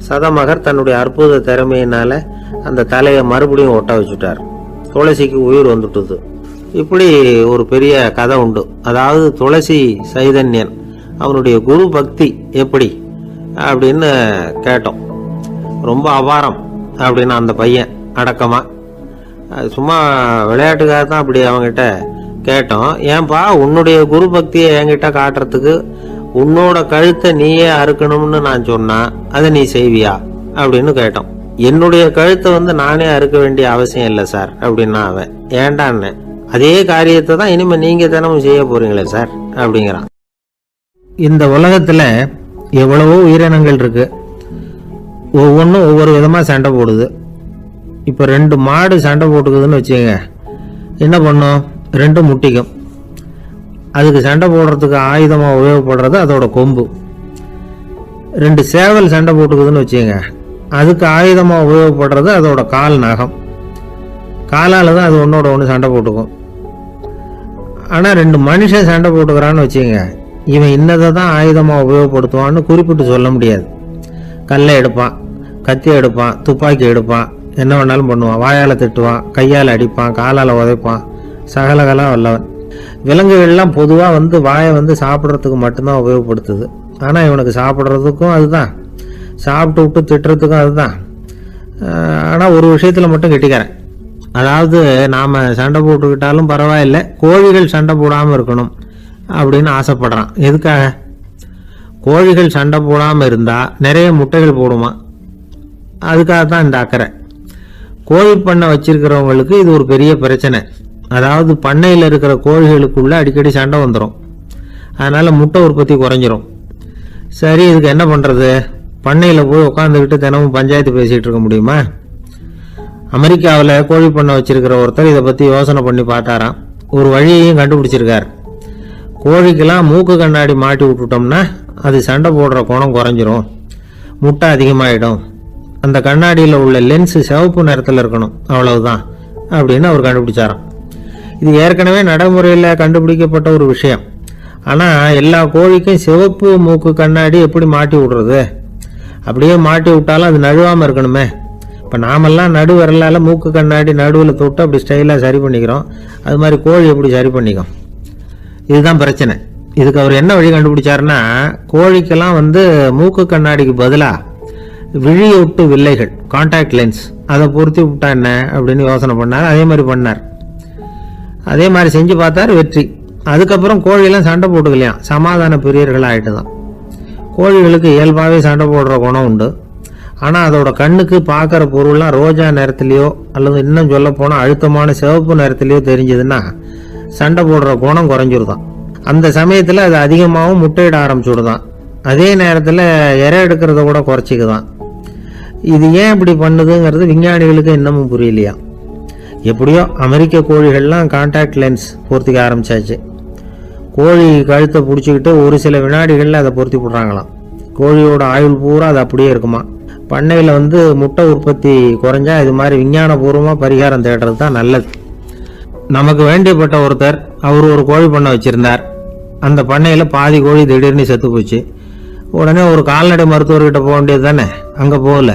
சதமகர் தன்னுடைய அற்புத திறமையினால அந்த தலையை மறுபடியும் ஒட்ட வச்சுட்டார். துளசிக்கு உயிர் வந்துட்டுது. இப்படி ஒரு பெரிய கதை உண்டு. அதாவது துளசி சைதன்யன் அவனுடைய குரு பக்தி எப்படி அப்படின்னு கேட்டோம். ரொம்ப அபாரம் அப்படின்னு அந்த பையன் அடக்கமா, சும்மா விளையாட்டுக்காக தான் அப்படி அவங்கிட்ட கேட்டோம். ஏன்பா உன்னுடைய குரு பக்தியை என்கிட்ட காட்டுறதுக்கு உன்னோட கழுத்தை நீயே அறுக்கணும்னு நான் சொன்னா அதை நீ செய்வியா அப்படின்னு கேட்டோம். என்னுடைய கழுத்தை நானே அறுக்க வேண்டிய அவசியம் இல்லை சார் அப்படின்னா அவன். ஏண்டான்னு, அதே காரியத்தை தான் இனிமே நீங்க தினமும் செய்ய போறீங்களே சார் அப்படிங்கிறான். இந்த உலகத்துல எவ்வளவோ உயிரினங்கள் இருக்கு, ஒவ்வொன்றும் ஒவ்வொரு விதமா சண்டை போடுது. இப்ப 2 மாடு சண்டை போட்டுக்குதுன்னு வச்சுங்க, என்ன பண்ணும்? 2 முட்டிக்கும். அதுக்கு சண்டை போடுறதுக்கு ஆயுதமா உபயோகப்படுறது அதோட கொம்பு. 2 சேவல் சண்டை போட்டுக்குதுன்னு வச்சுங்க, அதுக்கு ஆயுதமா உபயோகப்படுறது அதோட கால் நகம். காலால தான் அது ஒன்னோட ஒன்று சண்டை போட்டுக்கும். ஆனா 2 மனுஷன் சண்டை போட்டுக்கிறான்னு வச்சுங்க, இவன் இன்னதை தான் ஆயுதமா உபயோகப்படுத்துவான்னு குறிப்பிட்டு சொல்ல முடியாது. கல்லை எடுப்பான், கத்தி எடுப்பான், துப்பாக்கி எடுப்பான், என்ன வேணாலும் பண்ணுவான். வாயால திட்டுவான், கையால் அடிப்பான், காலால உதைப்பான், சகலகலா வல்லவன். விலங்குகள்லாம் பொதுவா வாயை சாப்பிட்றதுக்கு மட்டும்தான் உபயோகப்படுத்துது. ஆனா இவனுக்கு சாப்பிட்றதுக்கும் அதுதான், சாப்பிட்டு விட்டு திட்டுறதுக்கும் அதுதான். ஆனா ஒரு விஷயத்துல மட்டும் கெட்டிக்கிறேன். அதாவது நாம சண்டை போட்டுக்கிட்டாலும் பரவாயில்ல, கோழிகள் சண்டை போடாம இருக்கணும் அப்படின்னு ஆசைப்படுறான். எதுக்காக? கோழிகள் சண்டை போடாம இருந்தா நிறைய முட்டைகள் போடுமா, அதுக்காக தான் இந்த அக்கறை. கோழி பண்ணை வச்சிருக்கிறவங்களுக்கு இது ஒரு பெரிய பிரச்சனை. அதாவது பண்ணையில் இருக்கிற கோழிகளுக்குள்ள அடிக்கடி சண்டை வந்துடும், அதனால முட்டை உற்பத்தி குறைஞ்சிரும். சரி, இதுக்கு என்ன பண்றது? பண்ணையில் போய் உட்காந்துக்கிட்டு தினமும் பஞ்சாயத்து பேசிட்டு இருக்க முடியுமா? அமெரிக்காவில் கோழி பண்ணை வச்சிருக்கிற ஒருத்தர் இதை பத்தி யோசனை பண்ணி பார்த்தாராம். ஒரு வழியையும் கண்டுபிடிச்சிருக்கார். கோழிக்கெல்லாம் மூக்கு கண்ணாடி மாட்டி விட்டுட்டோம்னா அது சண்டை போடுற குணம் குறைஞ்சிரும், முட்டை அதிகமாயிடும். அந்த கண்ணாடியில் உள்ள லென்ஸ் சிவப்பு நிறத்தில் இருக்கணும், அவ்வளவுதான் அப்படின்னு அவர் கண்டுபிடிச்சாராம். இது ஏற்கனவே நடைமுறையில் கண்டுபிடிக்கப்பட்ட ஒரு விஷயம். ஆனா எல்லா கோழிக்கும் சிவப்பு மூக்கு கண்ணாடி எப்படி மாட்டி விடுறது? அப்படியே மாட்டி விட்டாலும் அது நழுவாம இருக்கணுமே. இப்ப நாமெல்லாம் நடு விரலால மூக்கு கண்ணாடி நடுவில் தொட்டு அப்படி ஸ்டைலா சரி பண்ணிக்கிறோம், அது மாதிரி கோழி எப்படி சரி பண்ணிக்கும்? இதுதான் பிரச்சனை. இதுக்கு அவர் என்ன வழி கண்டுபிடிச்சாருன்னா, கோழிக்கெல்லாம் மூக்கு கண்ணாடிக்கு பதிலாக விழியொட்டு வில்லைகள், கான்டாக்ட் லென்ஸ், அதை பொருத்தி விட்டா என்ன அப்படின்னு யோசனை பண்ணார். அதே மாதிரி பண்ணார். அதே மாதிரி செஞ்சு பார்த்தார், வெற்றி. அதுக்கப்புறம் கோழியெல்லாம் சண்டை போட்டுக்கலையாம், சமாதான பிரியர்கள் ஆகிட்டு தான். கோழிகளுக்கு இயல்பாகவே சண்டை போடுற குணம் உண்டு. ஆனால் அதோட கண்ணுக்கு பார்க்குற பொருள்லாம் ரோஜா நிறத்துலையோ அல்லது இன்னும் சொல்ல போனால் அழுத்தமான சிவப்பு நிறத்துலையோ தெரிஞ்சதுன்னா சண்டை போடுற குணம் குறைஞ்சிருதான். அந்த சமயத்தில் அது அதிகமாகவும் முட்டையிட ஆரம்பிச்சுடுதான். அதே நேரத்தில் இறை எடுக்கிறத கூட குறைச்சிக்குதான். இது ஏன் இப்படி பண்ணுதுங்கிறது விஞ்ஞானிகளுக்கு இன்னமும் புரியலையா. எப்படியோ அமெரிக்க கோழிகள்லாம் கான்டாக்ட் லென்ஸ் பொருத்திக்க ஆரம்பிச்சாச்சு. கோழி கழுத்தை பிடிச்சிக்கிட்டு ஒரு சில வினாடிகளில் அதை பொருத்தி போடுறாங்களாம். கோழியோட ஆயுள் பூரா அது அப்படியே இருக்குமா. பண்ணையில் முட்டை உற்பத்தி குறைஞ்சா இது மாதிரி விஞ்ஞானபூர்வமாக பரிகாரம் தேடுறது தான் நல்லது. நமக்கு வேண்டியப்பட்ட ஒருத்தர், அவர் ஒரு கோழி பண்ணை வச்சுருந்தார். அந்த பண்ணையில் பாதி கோழி திடீர்னு செத்து போச்சு. உடனே ஒரு கால்நடை மருத்துவர்கிட்ட போக வேண்டியது தானே. அங்கே போகல.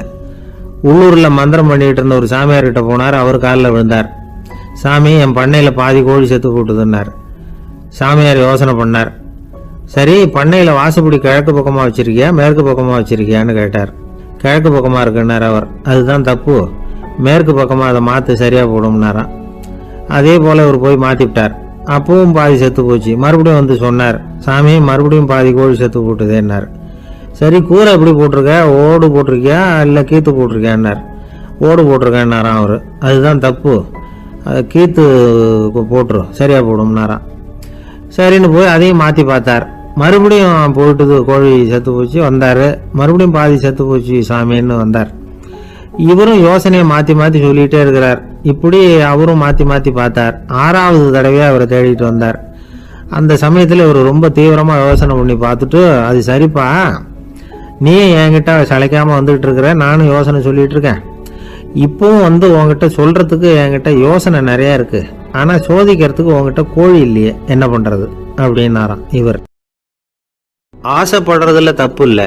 உள்ளூரில் மந்திரம் பண்ணிகிட்டு இருந்த ஒரு சாமியார்கிட்ட போனார். அவர் காலில் விழுந்தார். சாமி, என் பண்ணையில் பாதி கோழி செத்து போட்டுதுன்னார். சாமியார் யோசனை பண்ணார். சரி, பண்ணையில் வாசப்படி கிழக்கு பக்கமாக வச்சுருக்கியா மேற்கு பக்கமாக வச்சுருக்கியான்னு கேட்டார். கிழக்கு பக்கமாக இருக்குன்னார் அவர். அதுதான் தப்பு, மேற்கு பக்கமாக அதை மாற்று, சரியாக போடும்னாராம். அதே போல் அவர் போய் மாற்றிவிட்டார். அப்பவும் பாதி செத்து போச்சு. மறுபடியும் சொன்னார், சாமி மறுபடியும் பாதி கோழி செத்து போட்டுதேன்னார். சரி, கூரை எப்படி போட்டிருக்க, ஓடு போட்டிருக்கியா இல்லை கீத்து போட்டிருக்கியான்னார். ஓடு போட்டிருக்கேன்னாராம் அவர். அதுதான் தப்பு, கீத்து போட்டுரு, சரியாக போடும்னாராம். சரின்னு போய் அதையும் மாற்றி பார்த்தார். மறுபடியும் போயிட்டுது, கோழி செத்து போச்சு. வந்தார். மறுபடியும் பாதி செத்து போச்சு சாமின்னு வந்தார். இவரும் யோசனையை மாற்றி மாற்றி சொல்லிகிட்டே இருக்கிறார். இப்படி அவரும் மாற்றி மாற்றி பார்த்தார். 6வது தடவையாக அவரை தேடிட்டு வந்தார். அந்த சமயத்தில் இவர் ரொம்ப தீவிரமாக யோசனை பண்ணி பார்த்துட்டு, அது சரிப்பா, நீ என்கிட்ட சளைக்காமல் வந்துகிட்டு இருக்கிற, நானும் யோசனை சொல்லிகிட்டு இருக்கேன். இப்போவும் உங்ககிட்ட சொல்கிறதுக்கு என்கிட்ட யோசனை நிறையா இருக்குது. ஆனால் சோதிக்கிறதுக்கு உங்ககிட்ட கோழி இல்லையே, என்ன பண்ணுறது அப்படின்னாராம் இவர். ஆசைப்படுறதுல தப்பு இல்லை.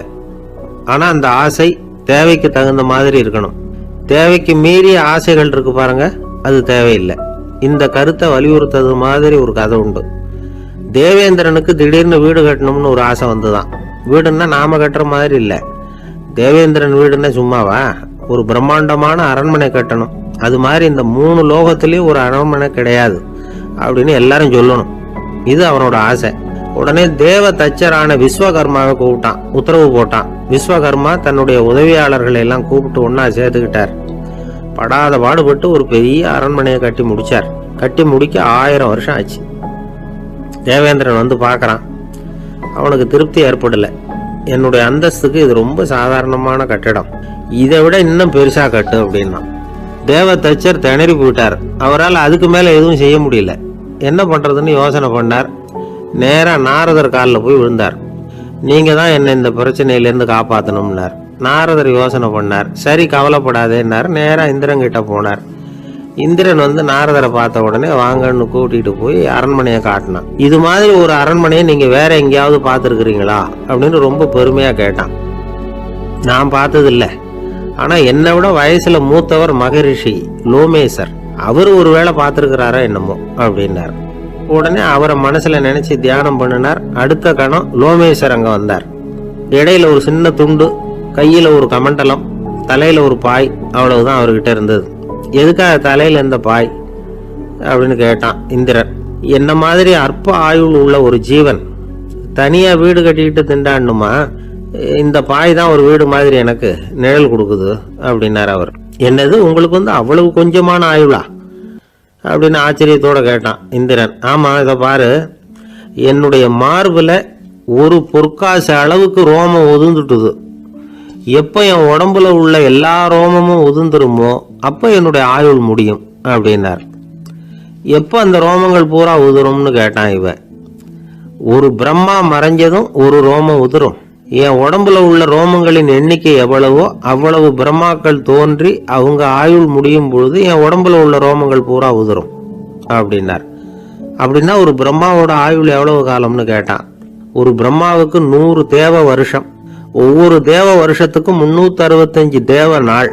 ஆனால் அந்த ஆசை தேவைக்கு தகுந்த மாதிரி இருக்கணும். தேவைக்கு மீறிய ஆசைகள் இருக்கு பாருங்க, அது தேவையில்லை. இந்த கருத்தை வலியுறுத்தது மாதிரி ஒரு கதை உண்டு. தேவேந்திரனுக்கு திடீர்னு வீடு கட்டணும்னு ஒரு ஆசை வந்துதான். வீடுன்னா நாம கட்டுற மாதிரி இல்லை. தேவேந்திரன் வீடுன்னா சும்மாவா, ஒரு பிரம்மாண்டமான அரண்மனை கட்டணும். அது மாதிரி இந்த 3 லோகத்திலையும் ஒரு அரண்மனை கிடையாது அப்படின்னு எல்லாரும் சொல்லணும். இது அவனோட ஆசை. உடனே தேவ தச்சரான விஸ்வகர்மாவை கூப்பிட்டான், உத்தரவு போட்டான். விஸ்வகர்மா தன்னுடைய உதவியாளர்களை எல்லாம் கூப்பிட்டு ஒன்னா சேர்த்துக்கிட்டார். படாத பாடுபட்டு ஒரு பெரிய அரண்மனையை கட்டி முடிச்சார். கட்டி முடிக்க 1000 வருஷம் ஆச்சு. தேவேந்திரன் பார்க்கறான். அவனுக்கு திருப்தி ஏற்படல. என்னுடைய அந்தஸ்துக்கு இது ரொம்ப சாதாரணமான கட்டிடம், இதை விட இன்னும் பெருசா கட்டு அப்படின்னா. தேவ தச்சர் திணறி போயிட்டார். அவரால் அதுக்கு மேல எதுவும் செய்ய முடியல. என்ன பண்றதுன்னு யோசனை பண்ணார். நேரா நாரதர் காலில் போய் விழுந்தார். நீங்க தான் என்னை இந்த பிரச்சனையிலேருந்து காப்பாற்றணும்னார். நாரதர் யோசனை பண்ணார். சரி, கவலைப்படாதேன்னார். நேரா இந்திரன் கிட்ட போனார். இந்திரன் நாரதரை பார்த்த உடனே வாங்கன்னு கூட்டிட்டு போய் அரண்மனையை காட்டினான். இது மாதிரி ஒரு அரண்மனையை நீங்க வேற எங்கேயாவது பார்த்துருக்குறீங்களா அப்படின்னு ரொம்ப பெருமையா கேட்டான். நான் பார்த்தது இல்லை, ஆனா என்னை விட வயசுல மூத்தவர் மகரிஷி லோமேசர், அவர் ஒருவேளை பார்த்துருக்கிறாரா என்னமோ அப்படின்னார். உடனே அவரை மனசுல நினைச்சு தியானம் பண்ணினார். அடுத்த கணம் லோமேஸ்வர் அங்க வந்தார். இடையில ஒரு சின்ன துண்டு, கையில ஒரு கமண்டலம், தலையில ஒரு பாய், அவ்வளவுதான் அவர்கிட்ட இருந்தது. எதுக்காக தலையில இந்த பாய் அப்படின்னு கேட்டான் இந்திரன். என்ன மாதிரி அற்ப ஆயுள் உள்ள ஒரு ஜீவன் தனியா வீடு கட்டிக்கிட்டு திண்டாடணுமா? இந்த பாய் தான் ஒரு வீடு மாதிரி எனக்கு நிழல் கொடுக்குது அப்படின்னார் அவர். என்னது, உங்களுக்கு அவ்வளவு கொஞ்சமான ஆயுளா அப்படின்னு ஆச்சரியத்தோட கேட்டான் இந்திரன். ஆமா, இதை பாரு, என்னுடைய மார்புல ஒரு பொற்காசு அளவுக்கு ரோமம் உதிர்ந்துட்டுது. எப்ப என் உடம்புல உள்ள எல்லா ரோமமும் உதிர்ந்துருமோ அப்ப என்னுடைய ஆயுள் முடியும் அப்படின்னார். எப்ப அந்த ரோமங்கள் பூரா உதிரும்னு கேட்டான் இவன். ஒரு பிரம்மா மறைஞ்சதும் ஒரு ரோமம் உதிரும். என் உடம்புல உள்ள ரோமங்களின் எண்ணிக்கை எவ்வளவோ அவ்வளவு பிரம்மாக்கள் தோன்றி அவங்க ஆயுள் முடியும் பொழுது என் உடம்புல உள்ள ரோமங்கள் பூரா உதிரும் அப்படின்னார். அப்படின்னா ஒரு பிரம்மாவோட ஆயுள் எவ்வளவு காலம்னு கேட்டான். ஒரு பிரம்மாவுக்கு 100 தேவ வருஷம். ஒவ்வொரு தேவ வருஷத்துக்கும் 365 தேவ நாள்.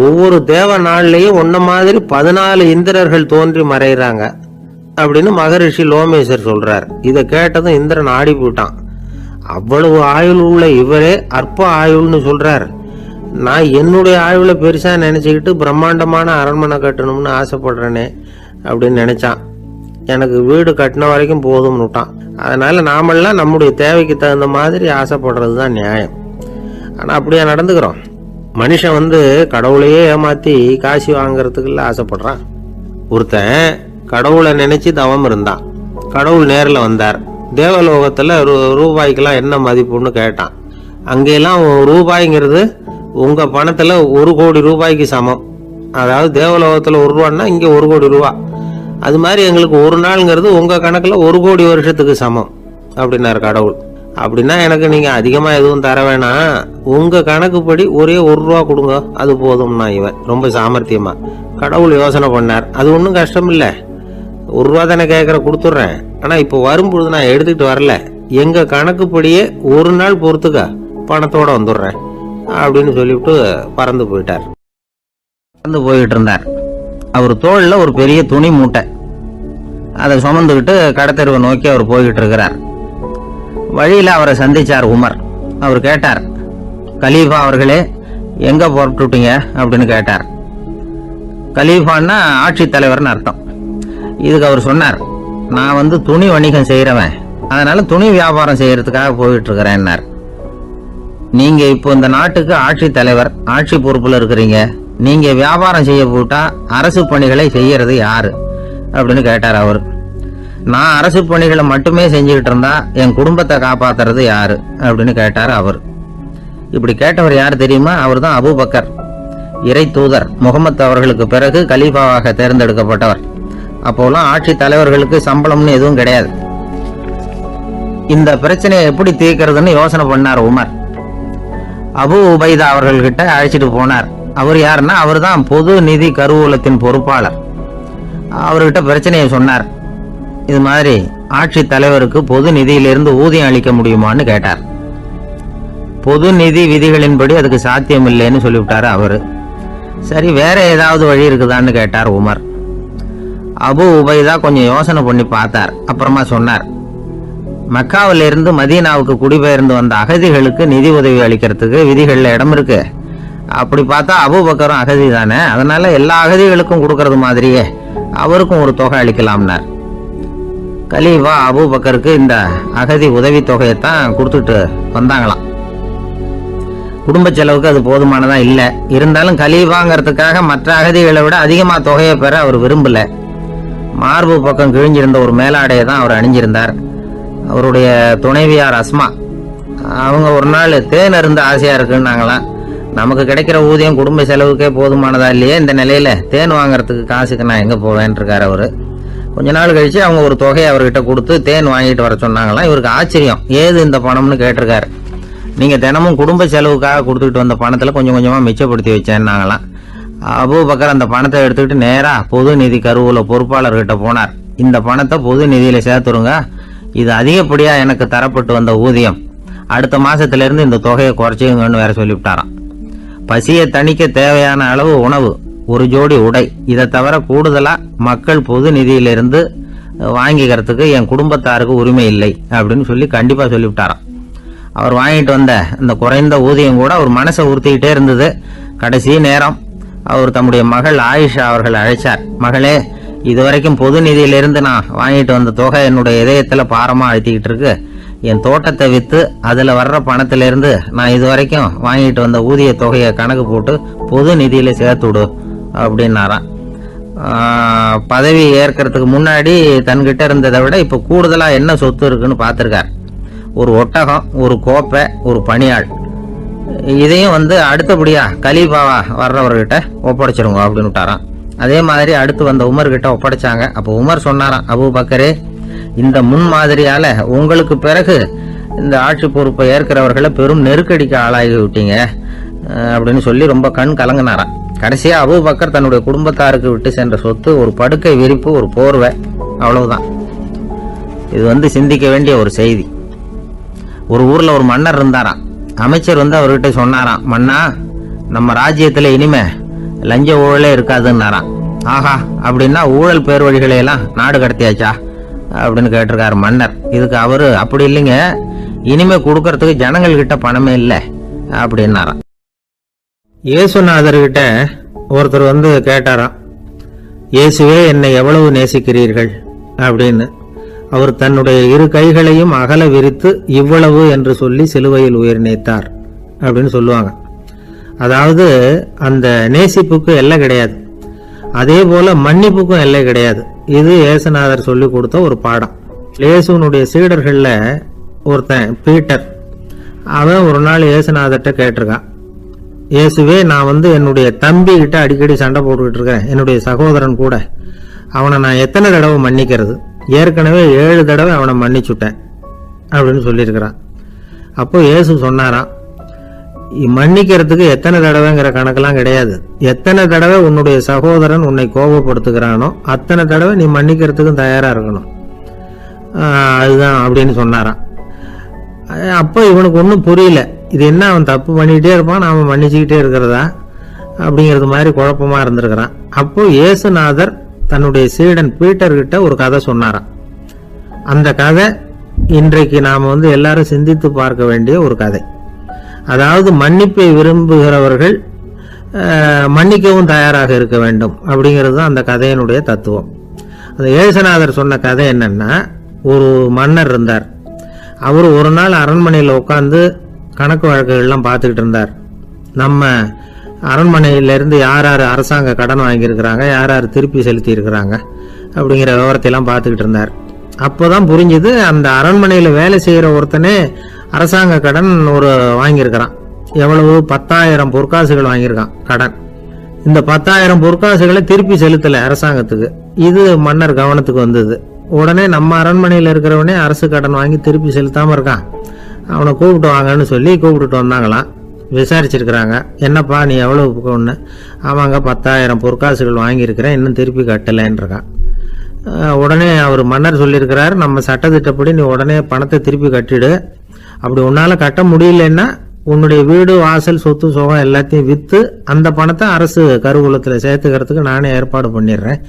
ஒவ்வொரு தேவ நாள்லயும் ஒன்ன மாதிரி 14 இந்திரர்கள் தோன்றி மறைகிறாங்க. அப்படின்னு மகரிஷி லோமேசர் சொல்றார். இதை கேட்டதும் இந்திரன் ஆடி போட்டான். அவ்வளவு ஆயுள் உள்ள இவரே அற்ப ஆயுள்னு சொல்றார். நான் என்னுடைய ஆயுளை பெருசா நினைச்சுக்கிட்டு பிரம்மாண்டமான அரண்மனை கட்டணும்னு ஆசைப்படுறேனே அப்படின்னு நினைச்சான். எனக்கு வீடு கட்டின வரைக்கும் போதும்னு விட்டான். அதனால நாமெல்லாம் நம்முடைய தேவைக்கு தகுந்த மாதிரி ஆசைப்படுறது தான் நியாயம். ஆனா அப்படியே நடந்துக்கிறோம். மனுஷன் கடவுளையே ஏமாத்தி காசு வாங்கறதுக்குள்ள ஆசைப்படுறான். ஒருத்தன் கடவுளை நினைச்சு தவம் இருந்தான். கடவுள் நேரில் வந்தார். தேவலோகத்துல ரூபாய்க்கெல்லாம் என்ன மதிப்புன்னு கேட்டான். அங்கெல்லாம் ரூபாய்ங்கிறது உங்க பணத்துல 1 கோடி ரூபாய்க்கு சமம். அதாவது தேவலோகத்துல 1 ரூபான்னா இங்க 1 கோடி ரூபா. அது மாதிரி எங்களுக்கு ஒரு நாள்ங்கிறது உங்க கணக்குல 1 கோடி வருஷத்துக்கு சமம் அப்படின்னாரு கடவுள். அப்படின்னா எனக்கு நீங்க அதிகமா எதுவும் தர வேணாம், உங்க கணக்குப்படி ஒரே 1 ரூபா கொடுங்க, அது போதும்னா இவன் ரொம்ப சாமர்த்தியமா. கடவுள் யோசனை பண்ணார். அது ஒன்றும் கஷ்டம் இல்லை, 1 ரூபா தானே கேட்குற, கொடுத்துட்றேன். ஆனா இப்போ வரும்பொழுது நான் எடுத்துக்கிட்டு வரல, எங்க கணக்குப்படியே 1 நாள் பொறுத்துக்க பணத்தோட வந்துடுறேன் அப்படின்னு சொல்லிவிட்டு பறந்து போயிட்டார். பறந்து போயிட்டு இருந்தார். அவர் தோளில் ஒரு பெரிய துணி மூட்டை, அதை சுமந்துக்கிட்டு கடத்தெருவை நோக்கி அவர் போய்கிட்டு இருக்கிறார். வழியில் அவரை சந்திச்சார் உமர். அவர் கேட்டார், கலீஃபா அவர்களே எங்க புறப்பட்டுட்டீங்க அப்படின்னு கேட்டார். கலீஃபான்னா ஆட்சி தலைவர்னு அர்த்தம். இதுக்கு அவர் சொன்னார், நான் துணி வணிகம் செய்யறவன், அதனால துணி வியாபாரம் செய்யறதுக்காக போயிட்டு இருக்கிறேன்னார். நீங்க இப்போ இந்த நாட்டுக்கு ஆட்சி தலைவர், ஆட்சி பொறுப்புல இருக்கிறீங்க, நீங்க வியாபாரம் செய்ய போட்டா அரசு பணிகளை செய்யறது யாரு அப்படின்னு கேட்டார் அவர். நான் அரசு பணிகளை மட்டுமே செஞ்சுக்கிட்டு இருந்தா என் குடும்பத்தை காப்பாத்துறது யாரு அப்படின்னு கேட்டார் அவர். இப்படி கேட்டவர் யார் தெரியுமா? அவர் தான் அபூபக்கர், இறை தூதர் முகமது அவர்களுக்கு பிறகு கலீஃபாவாக தேர்ந்தெடுக்கப்பட்டவர். அப்போலாம் ஆட்சி தலைவர்களுக்கு சம்பளம்னு எதுவும் கிடையாது. இந்த பிரச்சனையை எப்படி தீர்க்கிறதுன்னு யோசனை பண்ணார் உமர். அபு உபைதா அவர்கள்கிட்ட அழைச்சிட்டு போனார். அவர் யாருன்னா, அவர் தான் பொது நிதி கருவூலத்தின் பொறுப்பாளர். அவர்கிட்ட பிரச்சனையை சொன்னார். இது மாதிரி ஆட்சி தலைவருக்கு பொது நிதியிலிருந்து ஊதியம் அளிக்க முடியுமான்னு கேட்டார். பொது நிதி விதிகளின்படி அதுக்கு சாத்தியம் இல்லைன்னு சொல்லிவிட்டாரு அவரு. சரி, வேற ஏதாவது வழி இருக்குதான்னு கேட்டார் உமர். அபு உபைதா கொஞ்சம் யோசனை பண்ணி பார்த்தார். அப்புறமா சொன்னார், மக்காவிலிருந்து மதீனாவுக்கு குடிபெயர்ந்து வந்த அகதிகளுக்கு நிதி உதவி அளிக்கிறதுக்கு விதிகள்ல இடம் இருக்கு. அப்படி பார்த்தா அபூபக்கரும் அகதி தானே, அதனால எல்லா அகதிகளுக்கும் கொடுக்கறது மாதிரியே அவருக்கும் ஒரு தொகை அளிக்கலாம்னார். கலீஃபா அபூபக்கருக்கு இந்த அகதி உதவி தொகையைத்தான் கொடுத்துட்டு வந்தாங்களாம். குடும்ப செலவுக்கு அது போதுமானதா இல்ல. இருந்தாலும் கலீஃபாங்கிறதுக்காக மற்ற அகதிகளை விட அதிகமா தொகையை பெற அவர் விரும்பல. மார்பு பக்கம் கிழிஞ்சிருந்த ஒரு மேலாடையை தான் அவர் அணிஞ்சிருந்தார். அவருடைய துணைவியார் அஸ்மா, அவங்க ஒரு நாள் தேன் அருந்த ஆசையா இருக்குன்னாங்களாம். நமக்கு கிடைக்கிற ஊதியம் குடும்ப செலவுக்கே போதுமானதா இல்லையே, இந்த நிலையில தேன் வாங்கறதுக்கு காசுக்கு நான் எங்க போவேன் இருக்காரு அவரு. கொஞ்ச நாள் கழிச்சு அவங்க ஒரு தொகையை அவர்கிட்ட கொடுத்து தேன் வாங்கிட்டு வர சொன்னாங்களாம். இவருக்கு ஆச்சரியம், ஏது இந்த பணம்னு கேட்டிருக்காரு. நீங்க தினமும் குடும்ப செலவுக்காக கொடுத்துக்கிட்டு வந்த பணத்துல கொஞ்சம் கொஞ்சமா மிச்சப்படுத்தி வச்சேன்னாங்களாம். அபூபக்கர் அந்த பணத்தை எடுத்துக்கிட்டு நேரா பொது நிதி கருவூல பொறுப்பாளர்கிட்ட போனார். இந்த பணத்தை பொது நிதியில சேர்த்துருங்க, இது அதிகப்படியா எனக்கு தரப்பட்டு வந்த ஊதியம், அடுத்த மாசத்துல இருந்து இந்த தொகையை குறைச்சுங்கன்னு வேற சொல்லிவிட்டாராம். பசியை தணிக்க தேவையான அளவு உணவு, ஒரு ஜோடி உடை, இதை தவிர கூடுதலா மக்கள் பொது நிதியிலிருந்து வாங்கிக்கிறதுக்கு என் குடும்பத்தாருக்கு உரிமை இல்லை அப்படின்னு சொல்லி கண்டிப்பா சொல்லிவிட்டாராம். அவர் வாங்கிட்டு வந்த இந்த குறைந்த ஊதியம் கூட அவர் மனசை உறுத்திக்கிட்டே இருந்தது. கடைசி நேரம் அவர் தம்முடைய மகள் ஆயிஷா அவர்கள் அழைச்சார். மகளே, இதுவரைக்கும் பொது நிதியிலிருந்து நான் வாங்கிட்டு வந்த தொகை என்னுடைய இதயத்துல பாரமா அழுத்திக்கிட்டு இருக்கு. என் தோட்டத்தை வித்து அதுல வர்ற பணத்திலிருந்து நான் இதுவரைக்கும் வாங்கிட்டு வந்த ஊதிய தொகையை கணக்கு போட்டு பொது நிதியில சேர்த்து விடு அப்படின்னாராம். பதவி ஏற்கிறதுக்கு முன்னாடி தன்கிட்ட இருந்ததை விட இப்ப கூடுதலா என்ன சொத்து இருக்குன்னு பார்த்திருக்கார். ஒரு ஒட்டகம், ஒரு கோப்பை, ஒரு பணியாள், இதையும் அடுத்தபடியா கலீஃபாவா வர்றவர்கிட்ட ஒப்படைச்சிருங்க அப்படின்னு விட்டாராம். அதே மாதிரி அடுத்து வந்த உமர் கிட்ட ஒப்படைச்சாங்க. அப்போ உமர் சொன்னாராம், அபூபக்கரே, இந்த முன்மாதிரியால உங்களுக்கு பிறகு இந்த ஆட்சி பொறுப்பை ஏற்கிறவர்களை பெரும் நெருக்கடிக்கு ஆளாகி விட்டீங்க அப்படின்னு சொல்லி ரொம்ப கண் கலங்கினாராம். கடைசியா அபூபக்கர் தன்னுடைய குடும்பத்தாருக்கு விட்டு சென்ற சொத்து ஒரு படுக்கை விரிப்பு, ஒரு போர்வை, அவ்வளவுதான். இது சிந்திக்க வேண்டிய ஒரு செய்தி. ஒரு ஊர்ல ஒரு மன்னர் இருந்தாராம். அமைச்சர் அவர்கிட்ட சொன்னாராம், மன்னா, நம்ம ராஜ்யத்துல இனிமே லஞ்ச ஊழலே இருக்காதுன்னாராம். ஆஹா, அப்படின்னா ஊழல் பேர் வழிகளையெல்லாம் நாடு கடத்தியாச்சா அப்படின்னு கேட்டிருக்காரு மன்னர். இதுக்கு அவரு, அப்படி இல்லைங்க, இனிமே கொடுக்கறதுக்கு ஜனங்கள் கிட்ட பணமே இல்லை அப்படின்னாராம். இயேசுநாதர்கிட்ட ஒருத்தர் வந்து கேட்டாராம், இயேசுவே என்னை எவ்வளவு நேசிக்கிறீர்கள் அப்படின்னு. அவர் தன்னுடைய இரு கைகளையும் அகல விரித்து இவ்வளவு என்று சொல்லி சிலுவையில் உயிர் நீத்தார் அப்படின்னு சொல்லுவாங்க. அதாவது அந்த நேசிப்புக்கு எல்லை கிடையாது, அதே போல மன்னிப்புக்கும் எல்லை கிடையாது. இது இயேசுநாதர் சொல்லி கொடுத்த ஒரு பாடம். இயேசுனுடைய சீடர்கள்ல ஒருத்தன் பீட்டர், அவன் ஒரு நாள் இயேசுநாதர்கிட்ட கேட்டிருக்கான், இயேசுவே நான் வந்து என்னுடைய தம்பி கிட்ட அடிக்கடி சண்டை போட்டுக்கிட்டு இருக்கேன், என்னுடைய சகோதரன் கூட, அவனை நான் எத்தனை தடவை மன்னிக்கிறது? ஏற்கனவே 7 தடவை அவனை மன்னிச்சுட்டேன் அப்படின்னு சொல்லியிருக்கிறான். அப்போ இயேசு சொன்னாராம், மன்னிக்கிறதுக்கு எத்தனை தடவைங்கிற கணக்கெல்லாம் கிடையாது. எத்தனை தடவை உன்னுடைய சகோதரன் உன்னை கோபப்படுத்துகிறானோ அத்தனை தடவை நீ மன்னிக்கிறதுக்கும் தயாரா இருக்கணும், அதுதான் அப்படின்னு சொன்னாராம். அப்போ இவனுக்கு ஒன்றும் புரியல, இது என்ன அவன் தப்பு பண்ணிக்கிட்டே இருப்பான், நாம மன்னிச்சுக்கிட்டே இருக்கிறதா அப்படிங்கிறது மாதிரி குழப்பமா இருந்திருக்கிறான். அப்போ இயேசுநாதர் தன்னுடைய சீடன் பீட்டர் கிட்ட ஒரு கதை சொன்னாராம். அந்த கதை இன்றைக்கு நாம வந்து எல்லாரும் சிந்தித்து பார்க்க வேண்டிய ஒரு கதை. அதாவது மன்னிப்பை விரும்புகிறவர்கள் மன்னிக்கவும் தயாராக இருக்க வேண்டும் அப்படிங்கிறது தான் அந்த கதையினுடைய தத்துவம். அந்த இயேசுநாதர் சொன்ன கதை என்னன்னா, ஒரு மன்னர் இருந்தார். அவர் ஒரு நாள் அரண்மனையில் உட்காந்து கணக்கு வழக்குகள்லாம் பார்த்துக்கிட்டு இருந்தார். நம்ம அரண்மனையிலிருந்து யார் யார் அரசாங்க கடன் வாங்கியிருக்கிறாங்க, யார் யார் திருப்பி செலுத்தி இருக்கிறாங்க அப்படிங்கிற விவரத்தையெல்லாம் பார்த்துக்கிட்டு இருந்தார். அப்போதான் புரிஞ்சுது, அந்த அரண்மனையில் வேலை செய்கிற ஒருத்தனே அரசாங்க கடன் ஒரு வாங்கியிருக்கிறான். எவ்வளவு? 10,000 பொற்காசுகள் வாங்கியிருக்கான் கடன். இந்த 10,000 பொற்காசுகளை திருப்பி செலுத்தலை அரசாங்கத்துக்கு. இது மன்னர் கவனத்துக்கு வந்தது. உடனே நம்ம அரண்மனையில் இருக்கிறவனே அரசு கடன் வாங்கி திருப்பி செலுத்தாமல் இருக்கான், அவனை கூப்பிட்டு வாங்கன்னு சொல்லி கூப்பிட்டுட்டு வந்தாங்களாம். விசாரிச்சிருக்கிறாங்க, என்னப்பா நீ எவ்வளவு ஒன்று? ஆமாங்க 10,000 பொற்காசுகள் வாங்கியிருக்கிறேன், இன்னும் திருப்பி கட்டலைன்னு இருக்கான். உடனே அவர் மன்னர் சொல்லியிருக்கிறார், நம்ம சட்டத்திட்டப்படி நீ உடனே பணத்தை திருப்பி கட்டிடு. அப்படி உன்னால கட்ட முடியலன்னா உன்னுடைய வீடு வாசல் சொத்து சுகம் எல்லாத்தையும் விற்று அந்த பணத்தை அரசு கருவூலத்தில் சேர்த்துக்கிறதுக்கு நானே ஏற்பாடு பண்ணிடுறேன்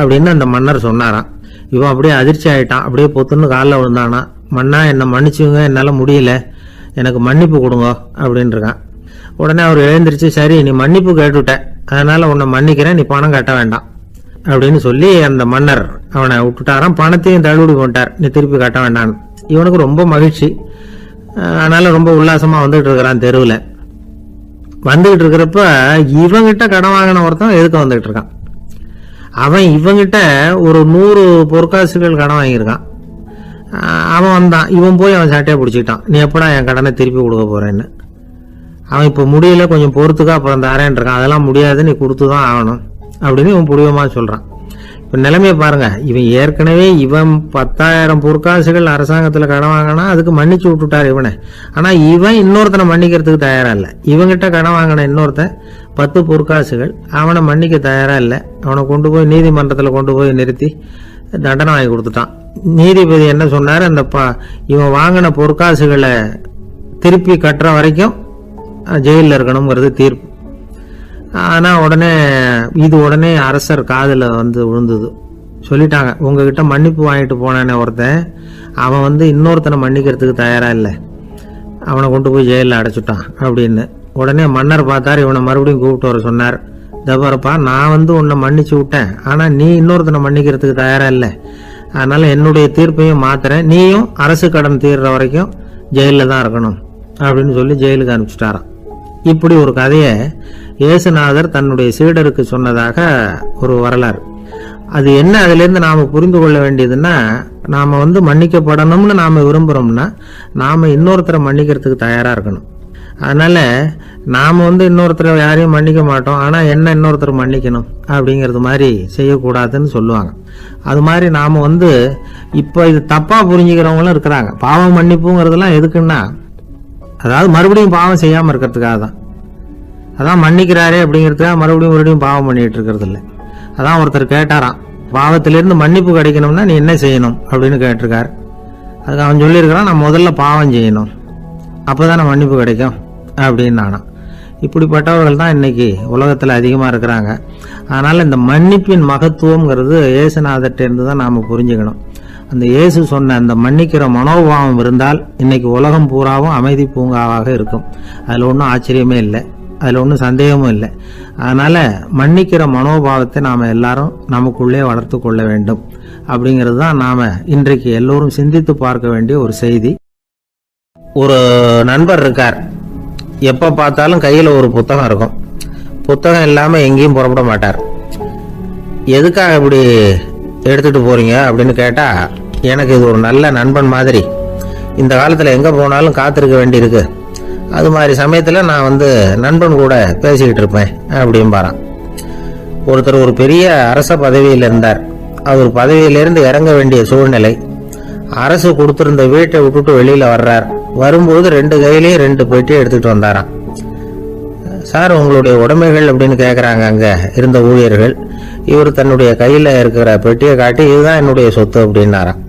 அப்படின்னு அந்த மன்னர் சொன்னாராம். இவன் அப்படியே அதிர்ச்சி ஆயிட்டான், அப்படியே பொத்துன்னு காலில் விழுந்தானா, மன்னா என்னை மன்னிச்சுங்க, என்னால் முடியல, எனக்கு மன்னிப்பு கொடுங்க அப்படின்னு இருக்கான். உடனே அவர் எழுந்திரிச்சு, சரி நீ மன்னிப்பு கேட்டுவிட்ட, அதனால உன்னை மன்னிக்கிறேன், நீ பணம் கட்ட வேண்டாம் அப்படின்னு சொல்லி அந்த மன்னர் அவனை விட்டுட்டாராம். பணத்தையும் தள்ளுபடி பண்ணிட்டார், நீ திருப்பி கட்ட வேண்டான்னு. இவனுக்கு ரொம்ப மகிழ்ச்சி, அதனால ரொம்ப உல்லாசமா வந்துட்டு இருக்கிறான். தெருவில் வந்துகிட்டு இருக்கிறப்ப இவங்கிட்ட கடன் வாங்கின ஒருத்தன் எதுக்கு வந்துகிட்டு இருக்கான். அவன் இவங்கிட்ட ஒரு 100 பொற்காசுகள் கடன் வாங்கியிருக்கான். அவன் வந்தான், இவன் போய் அவன் சட்டையை பிடிச்சிக்கிட்டான், நீ எப்படா என் கடனை திருப்பி கொடுக்க போறேன்னு. அவன் இப்போ முடியல, கொஞ்சம் பொறுத்துக்கா, அப்புறம் தரேன் இருக்கான். அதெல்லாம் முடியாது, நீ கொடுத்து தான் ஆகணும் அப்படின்னு இவன் புடிவமா சொல்றான். இப்போ நிலைமையை பாருங்க, இவன் ஏற்கனவே இவன் 10,000 பொற்காசுகள் அரசாங்கத்தில் கடன் வாங்கினா அதுக்கு மன்னிச்சு விட்டுட்டார் இவனை. ஆனால் இவன் இன்னொருத்தனை மன்னிக்கிறதுக்கு தயாரா இல்லை. இவங்கிட்ட கடன் வாங்கின இன்னொருத்தன் 10 பொற்காசுகள், அவனை மன்னிக்க தயாரா இல்லை. அவனை கொண்டு போய் நீதிமன்றத்தில் கொண்டு போய் நிறுத்தி தண்டனை வாங்கி கொடுத்துட்டான். நீதிபதி என்ன சொன்னார், அந்த இவன் வாங்கின பொற்காசுகளை திருப்பி கட்டுற வரைக்கும் ஜெயிலில் இருக்கணுங்கிறது தீர்ப்பு. ஆனால் உடனே அரசர் காதில் வந்து விழுந்தது. சொல்லிட்டாங்க, உங்ககிட்ட மன்னிப்பு வாங்கிட்டு போனானே ஒருத்தன், அவன் வந்து இன்னொருத்தனை மன்னிக்கிறதுக்கு தயாரா இல்லை, அவனை கொண்டு போய் ஜெயிலில் அடைச்சிட்டான் அப்படின்னு. உடனே மன்னர் பார்த்தார், இவனை மறுபடியும் கூப்பிட்டு வர சொன்னார். தபரப்பா, நான் வந்து உன்னை மன்னிச்சு விட்டேன், ஆனால் நீ இன்னொருத்தனை மன்னிக்கிறதுக்கு தயாரா இல்லை, அதனால என்னுடைய தீர்ப்பையும் மாத்துறேன், நீயும் அரசு கடன் தீர்ற வரைக்கும் ஜெயிலில் தான் இருக்கணும் அப்படின்னு சொல்லி ஜெயிலுக்கு அனுப்பிச்சிட்டாராம். இப்படி ஒரு கதையை இயேசுநாதர் தன்னுடைய சீடருக்கு சொன்னதாக ஒரு வரலாறு. அது என்ன, அதிலிருந்து நாம புரிந்து கொள்ள வேண்டியதுன்னா, நாம வந்து மன்னிக்கப்படணும்னு நாம விரும்புறோம்னா நாம இன்னொருத்தரை மன்னிக்கிறதுக்கு தயாரா இருக்கணும். அதனால நாம வந்து இன்னொருத்தரை யாரையும் மன்னிக்க மாட்டோம், ஆனா என்ன இன்னொருத்தர் மன்னிக்கணும் அப்படிங்கிறது மாதிரி செய்யக்கூடாதுன்னு சொல்லுவாங்க. அது மாதிரி நாம வந்து இப்போ இது தப்பா புரிஞ்சுக்கிறவங்களும் இருக்கிறாங்க. பாவம் மன்னிப்புங்கிறதுலாம் எதுக்குன்னா, அதாவது மறுபடியும் பாவம் செய்யாம இருக்கிறதுக்காக தான். அதான் மன்னிக்கிறாரே அப்படிங்கிறதுக்காக மறுபடியும் பாவம் பண்ணிட்டு இருக்கிறது இல்லை. அதான் ஒருத்தர் கேட்டாராம், பாவத்திலிருந்து மன்னிப்பு கிடைக்கணும்னா நீ என்ன செய்யணும் அப்படின்னு கேட்டிருக்காரு. அதுக்கு அவன் சொல்லியிருக்கிறான், நான் முதல்ல பாவம் செய்யணும், அப்போதானே மன்னிப்பு கிடைக்கும் அப்படின்னு நானா. இப்படிப்பட்டவர்கள் தான் இன்னைக்கு உலகத்தில் அதிகமாக இருக்கிறாங்க. அதனால் இந்த மன்னிப்பின் மகத்துவங்கிறது இயேசுநாதர்கிட்டேருந்து தான் நாம் புரிஞ்சுக்கணும். அந்த இயேசு சொன்ன அந்த மன்னிக்கிற மனோபாவம் இருந்தால் இன்னைக்கு உலகம் பூராவும் அமைதி பூங்காவாக இருக்கும். அதில் ஒன்றும் ஆச்சரியமே இல்லை, அதில் ஒன்றும் சந்தேகமும் இல்லை. அதனால் மன்னிக்கிற மனோபாவத்தை நாம் எல்லாரும் நமக்குள்ளே வளர்த்து கொள்ள வேண்டும் அப்படிங்கிறது தான் நாம் இன்றைக்கு எல்லோரும் சிந்தித்து பார்க்க வேண்டிய ஒரு செய்தி. ஒரு நண்பர் இருக்கார், எப்போ பார்த்தாலும் கையில் ஒரு புத்தகம் இருக்கும். புத்தகம் இல்லாமல் எங்கேயும் புறப்பட மாட்டார். எதுக்காக இப்படி எடுத்துகிட்டு போகிறீங்க அப்படின்னு கேட்டால், எனக்கு இது ஒரு நல்ல நண்பன் மாதிரி, இந்த காலத்தில் எங்கே போனாலும் காத்திருக்க வேண்டியிருக்கு, அது மாதிரி சமயத்தில் நான் நண்பன் கூட பேசிக்கிட்டு இருப்பேன் அப்படின்பாரான். ஒருத்தர் ஒரு பெரிய அரச பதவியில் இருந்தார். அவர் பதவியிலிருந்து இறங்க வேண்டிய சூழ்நிலை. அரசு கொடுத்துருந்த வீட்டை விட்டுட்டு வெளியில் வர்றார். வரும்போது 2 கையிலையும் 2 பெட்டியை எடுத்துகிட்டு வந்தாராம். சார், உங்களுடைய உடைமைகள் அப்படின்னு கேட்குறாங்க அங்கே இருந்த ஊழியர்கள். இவர் தன்னுடைய கையில் இருக்கிற பெட்டியை காட்டி, இதுதான் என்னுடைய சொத்து அப்படின்னாராம்.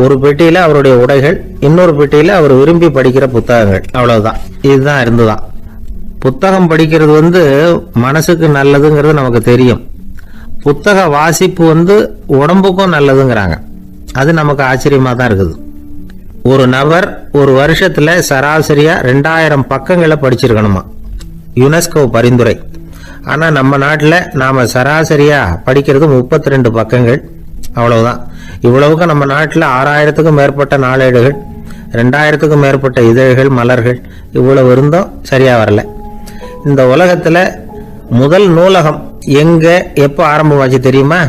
ஒரு பெட்டியில் அவருடைய உடைகள், இன்னொரு பெட்டியில் அவர் விரும்பி படிக்கிற புத்தகங்கள். அவ்வளவுதான், இதுதான் இருந்துதான். புத்தகம் படிக்கிறது மனசுக்கு நல்லதுங்கிறது நமக்கு தெரியும். புத்தக வாசிப்பு உடம்புக்கும் நல்லதுங்கிறாங்க. அது நமக்கு ஆச்சரியமாக தான் இருக்குது. ஒரு நபர் ஒரு வருஷத்துல சராசரியா 2000 பக்கங்களை படிச்சிருக்கணுமா, யுனெஸ்கோ பரிந்துரை. ஆனா நம்ம நாட்டில் நாம சராசரியா படிக்கிறது 32 பக்கங்கள். அவ்வளவுதான். இவ்வளவுக்கு நம்ம நாட்டில் 6000த்துக்கும் மேற்பட்ட நாளேடுகள், 2000த்துக்கும் மேற்பட்ட இதழ்கள், மலர்கள், இவ்வளவு இருந்தும் சரியா வரல. இந்த உலகத்துல முதல் நூலகம் எங்க எப்போ ஆரம்பமாச்சு தெரியுமா?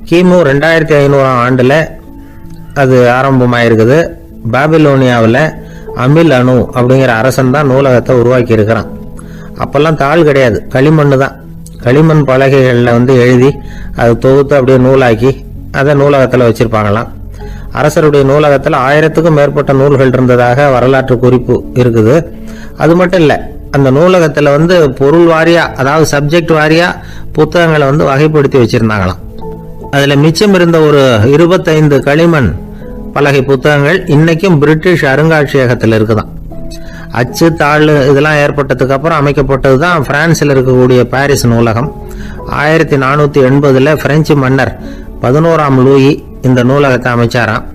கிமு 2500 ஆண்டுல அது ஆரம்பமாயிருக்குது. பாபிலோனியாவில் அமில் அணு அப்படிங்கிற அரசன் தான் நூலகத்தை உருவாக்கி இருக்கிறான். அப்பெல்லாம் தாள் கிடையாது, களிமண் தான். களிமண் பலகைகளில் எழுதி அதை தொகுத்து அப்படியே நூலாக்கி அதை நூலகத்தில் வச்சிருப்பாங்களாம். அரசருடைய நூலகத்தில் 1000த்துக்கும் மேற்பட்ட நூல்கள் இருந்ததாக வரலாற்று குறிப்பு இருக்குது. அது மட்டும் இல்லை, அந்த நூலகத்தில் பொருள் வாரியா, அதாவது சப்ஜெக்ட் வாரியா புத்தகங்களை வகைப்படுத்தி வச்சிருந்தாங்களாம். அதில் மிச்சம் இருந்த ஒரு 25 களிமண் பலகை புத்தகங்கள் இன்னைக்கும் பிரிட்டிஷ் அருங்காட்சியகத்தில் இருக்குதான். அச்சு தாள் இதெல்லாம் ஏற்பட்டதுக்கு அப்புறம் அமைக்கப்பட்டது தான் பிரான்சில் இருக்கக்கூடிய பாரிஸ் நூலகம். 1480 பிரெஞ்சு மன்னர் 11ஆம் லூயி இந்த நூலகத்தை அமைச்சாராம்.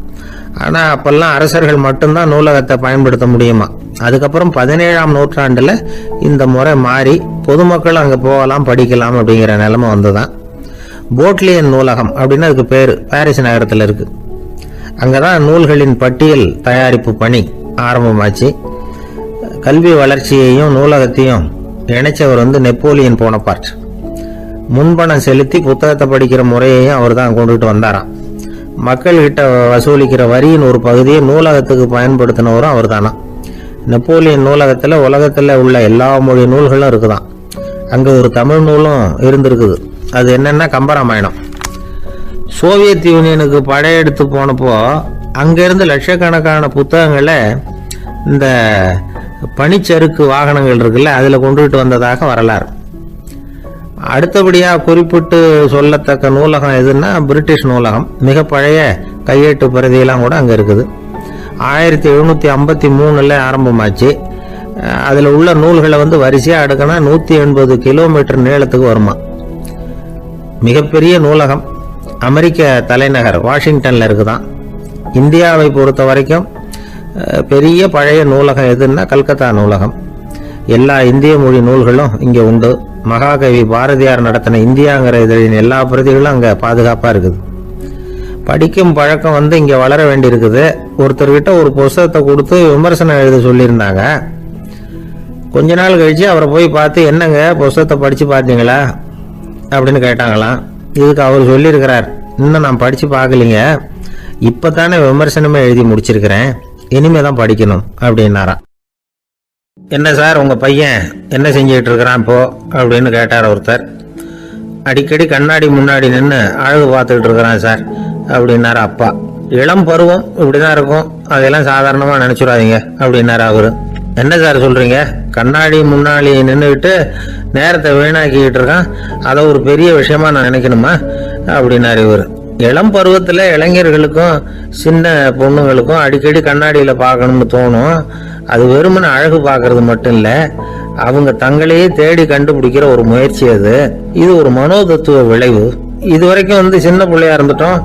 ஆனால் அப்பெல்லாம் அரசர்கள் மட்டும்தான் நூலகத்தை பயன்படுத்த முடியுமா. அதுக்கப்புறம் 17ஆம் நூற்றாண்டில் இந்த முறை மாறி பொதுமக்கள் அங்கே போகலாம், படிக்கலாம் அப்படிங்கிற நிலைமை வந்துதான். போட்லியன் நூலகம் அப்படின்னு அதுக்கு பேர், பாரிஸ் நகரத்தில் இருக்கு. அங்கதான் நூல்களின் பட்டியல் தயாரிப்பு பணி ஆரம்பமாச்சு. கல்வி வளர்ச்சியையும் நூலகத்தையும் இணைச்சவர் நெப்போலியன் போனபார்ட். முன்பணம் செலுத்தி புத்தகத்தை படிக்கிற முறையையும் அவர் தான் கொண்டுட்டு வந்தாராம். மக்கள்கிட்ட வசூலிக்கிற வரியின் ஒரு பகுதியை நூலகத்துக்கு பயன்படுத்தினவரும் அவர் தானா. நெப்போலியன் நூலகத்தில் உலகத்தில் உள்ள எல்லா மொழி நூல்களும் இருக்குதான். அங்கே ஒரு தமிழ் நூலும் இருந்திருக்குது. அது என்னன்னா கம்பராமாயணம். சோவியத் யூனியனுக்கு படையெடுத்து போனப்போ அங்கேருந்து லட்சக்கணக்கான புத்தகங்களை இந்த பனிச்சறுக்கு வாகனங்கள் இருக்குல்ல, அதில் கொண்டுகிட்டு வந்ததாக வரலாறு. அடுத்தபடியாக குறிப்பிட்டு சொல்லத்தக்க நூலகம் எதுன்னா பிரிட்டிஷ் நூலகம். மிக பழைய கையெட்டு பிரதியெல்லாம் கூட அங்கே இருக்குது. 1753 ஆரம்பமாச்சு. அதில் உள்ள நூல்களை வரிசையாக அடுக்கினா 180 கிலோமீட்டர் நீளத்துக்கு வருமா. மிகப்பெரிய நூலகம் அமெரிக்க தலைநகர் வாஷிங்டனில் இருக்குதான். இந்தியாவை பொறுத்த வரைக்கும் பெரிய பழைய நூலகம் எதுன்னா கல்கத்தா நூலகம். எல்லா இந்திய மொழி நூல்களும் இங்கே உண்டு. மகாகவி பாரதியார் நடத்தின இந்தியாங்கிற இதழின் எல்லா பிரதிகளும் அங்கே பாதுகாப்பாக இருக்குது. படிக்கும் பழக்கம் இங்கே வளர வேண்டி இருக்குது. ஒருத்தர்கிட்ட ஒரு புஸ்தகத்தை கொடுத்து விமர்சனம் எழுத சொல்லியிருந்தாங்க. கொஞ்ச நாள் கழிச்சு அவரை போய் பார்த்து, என்னங்க புஸ்தகத்தை படித்து பார்த்தீங்களா அப்படின்னு கேட்டாங்களாம். இதுக்கு அவர் சொல்லியிருக்கிறார், இன்னும் நான் படித்து பார்க்கலிங்க, இப்போ தானே விமர்சனமே எழுதி முடிச்சிருக்கிறேன், இனிமே தான் படிக்கணும் அப்படின்னாராம். என்ன சார் உங்கள் பையன் என்ன செஞ்சுக்கிட்டு இருக்கிறான் இப்போ அப்படின்னு கேட்டார் ஒருத்தர். அடிக்கடி கண்ணாடி முன்னாடி நின்று அழகு பார்த்துக்கிட்டு இருக்கிறான் சார் அப்படின்னாரு அப்பா. இளம் பருவம் இப்படிதான் இருக்கும், அதெல்லாம் சாதாரணமாக நினச்சிடாதீங்க அப்படின்னாரு அவரு. என்ன சார் சொல்கிறீங்க, கண்ணாடி முன்னாடி நின்றுக்கிட்டு நேரத்தை வீணாக்கிக்கிட்டு இருக்கான், அதை ஒரு பெரிய விஷயமா நான் நினைக்கணுமா அப்படின்னாரு இவர். இளம் பருவத்தில் இளைஞர்களுக்கும் சின்ன பொண்ணுங்களுக்கும் அடிக்கடி கண்ணாடியில் பார்க்கணும்னு தோணும். அது வெறுமனே அழகு பார்க்கறது மட்டும் இல்லை, அவங்க தங்களையே தேடி கண்டுபிடிக்கிற ஒரு முயற்சி அது. இது ஒரு மனோதத்துவ விளைவு. இது வரைக்கும் சின்ன பிள்ளையா இருந்துட்டோம்,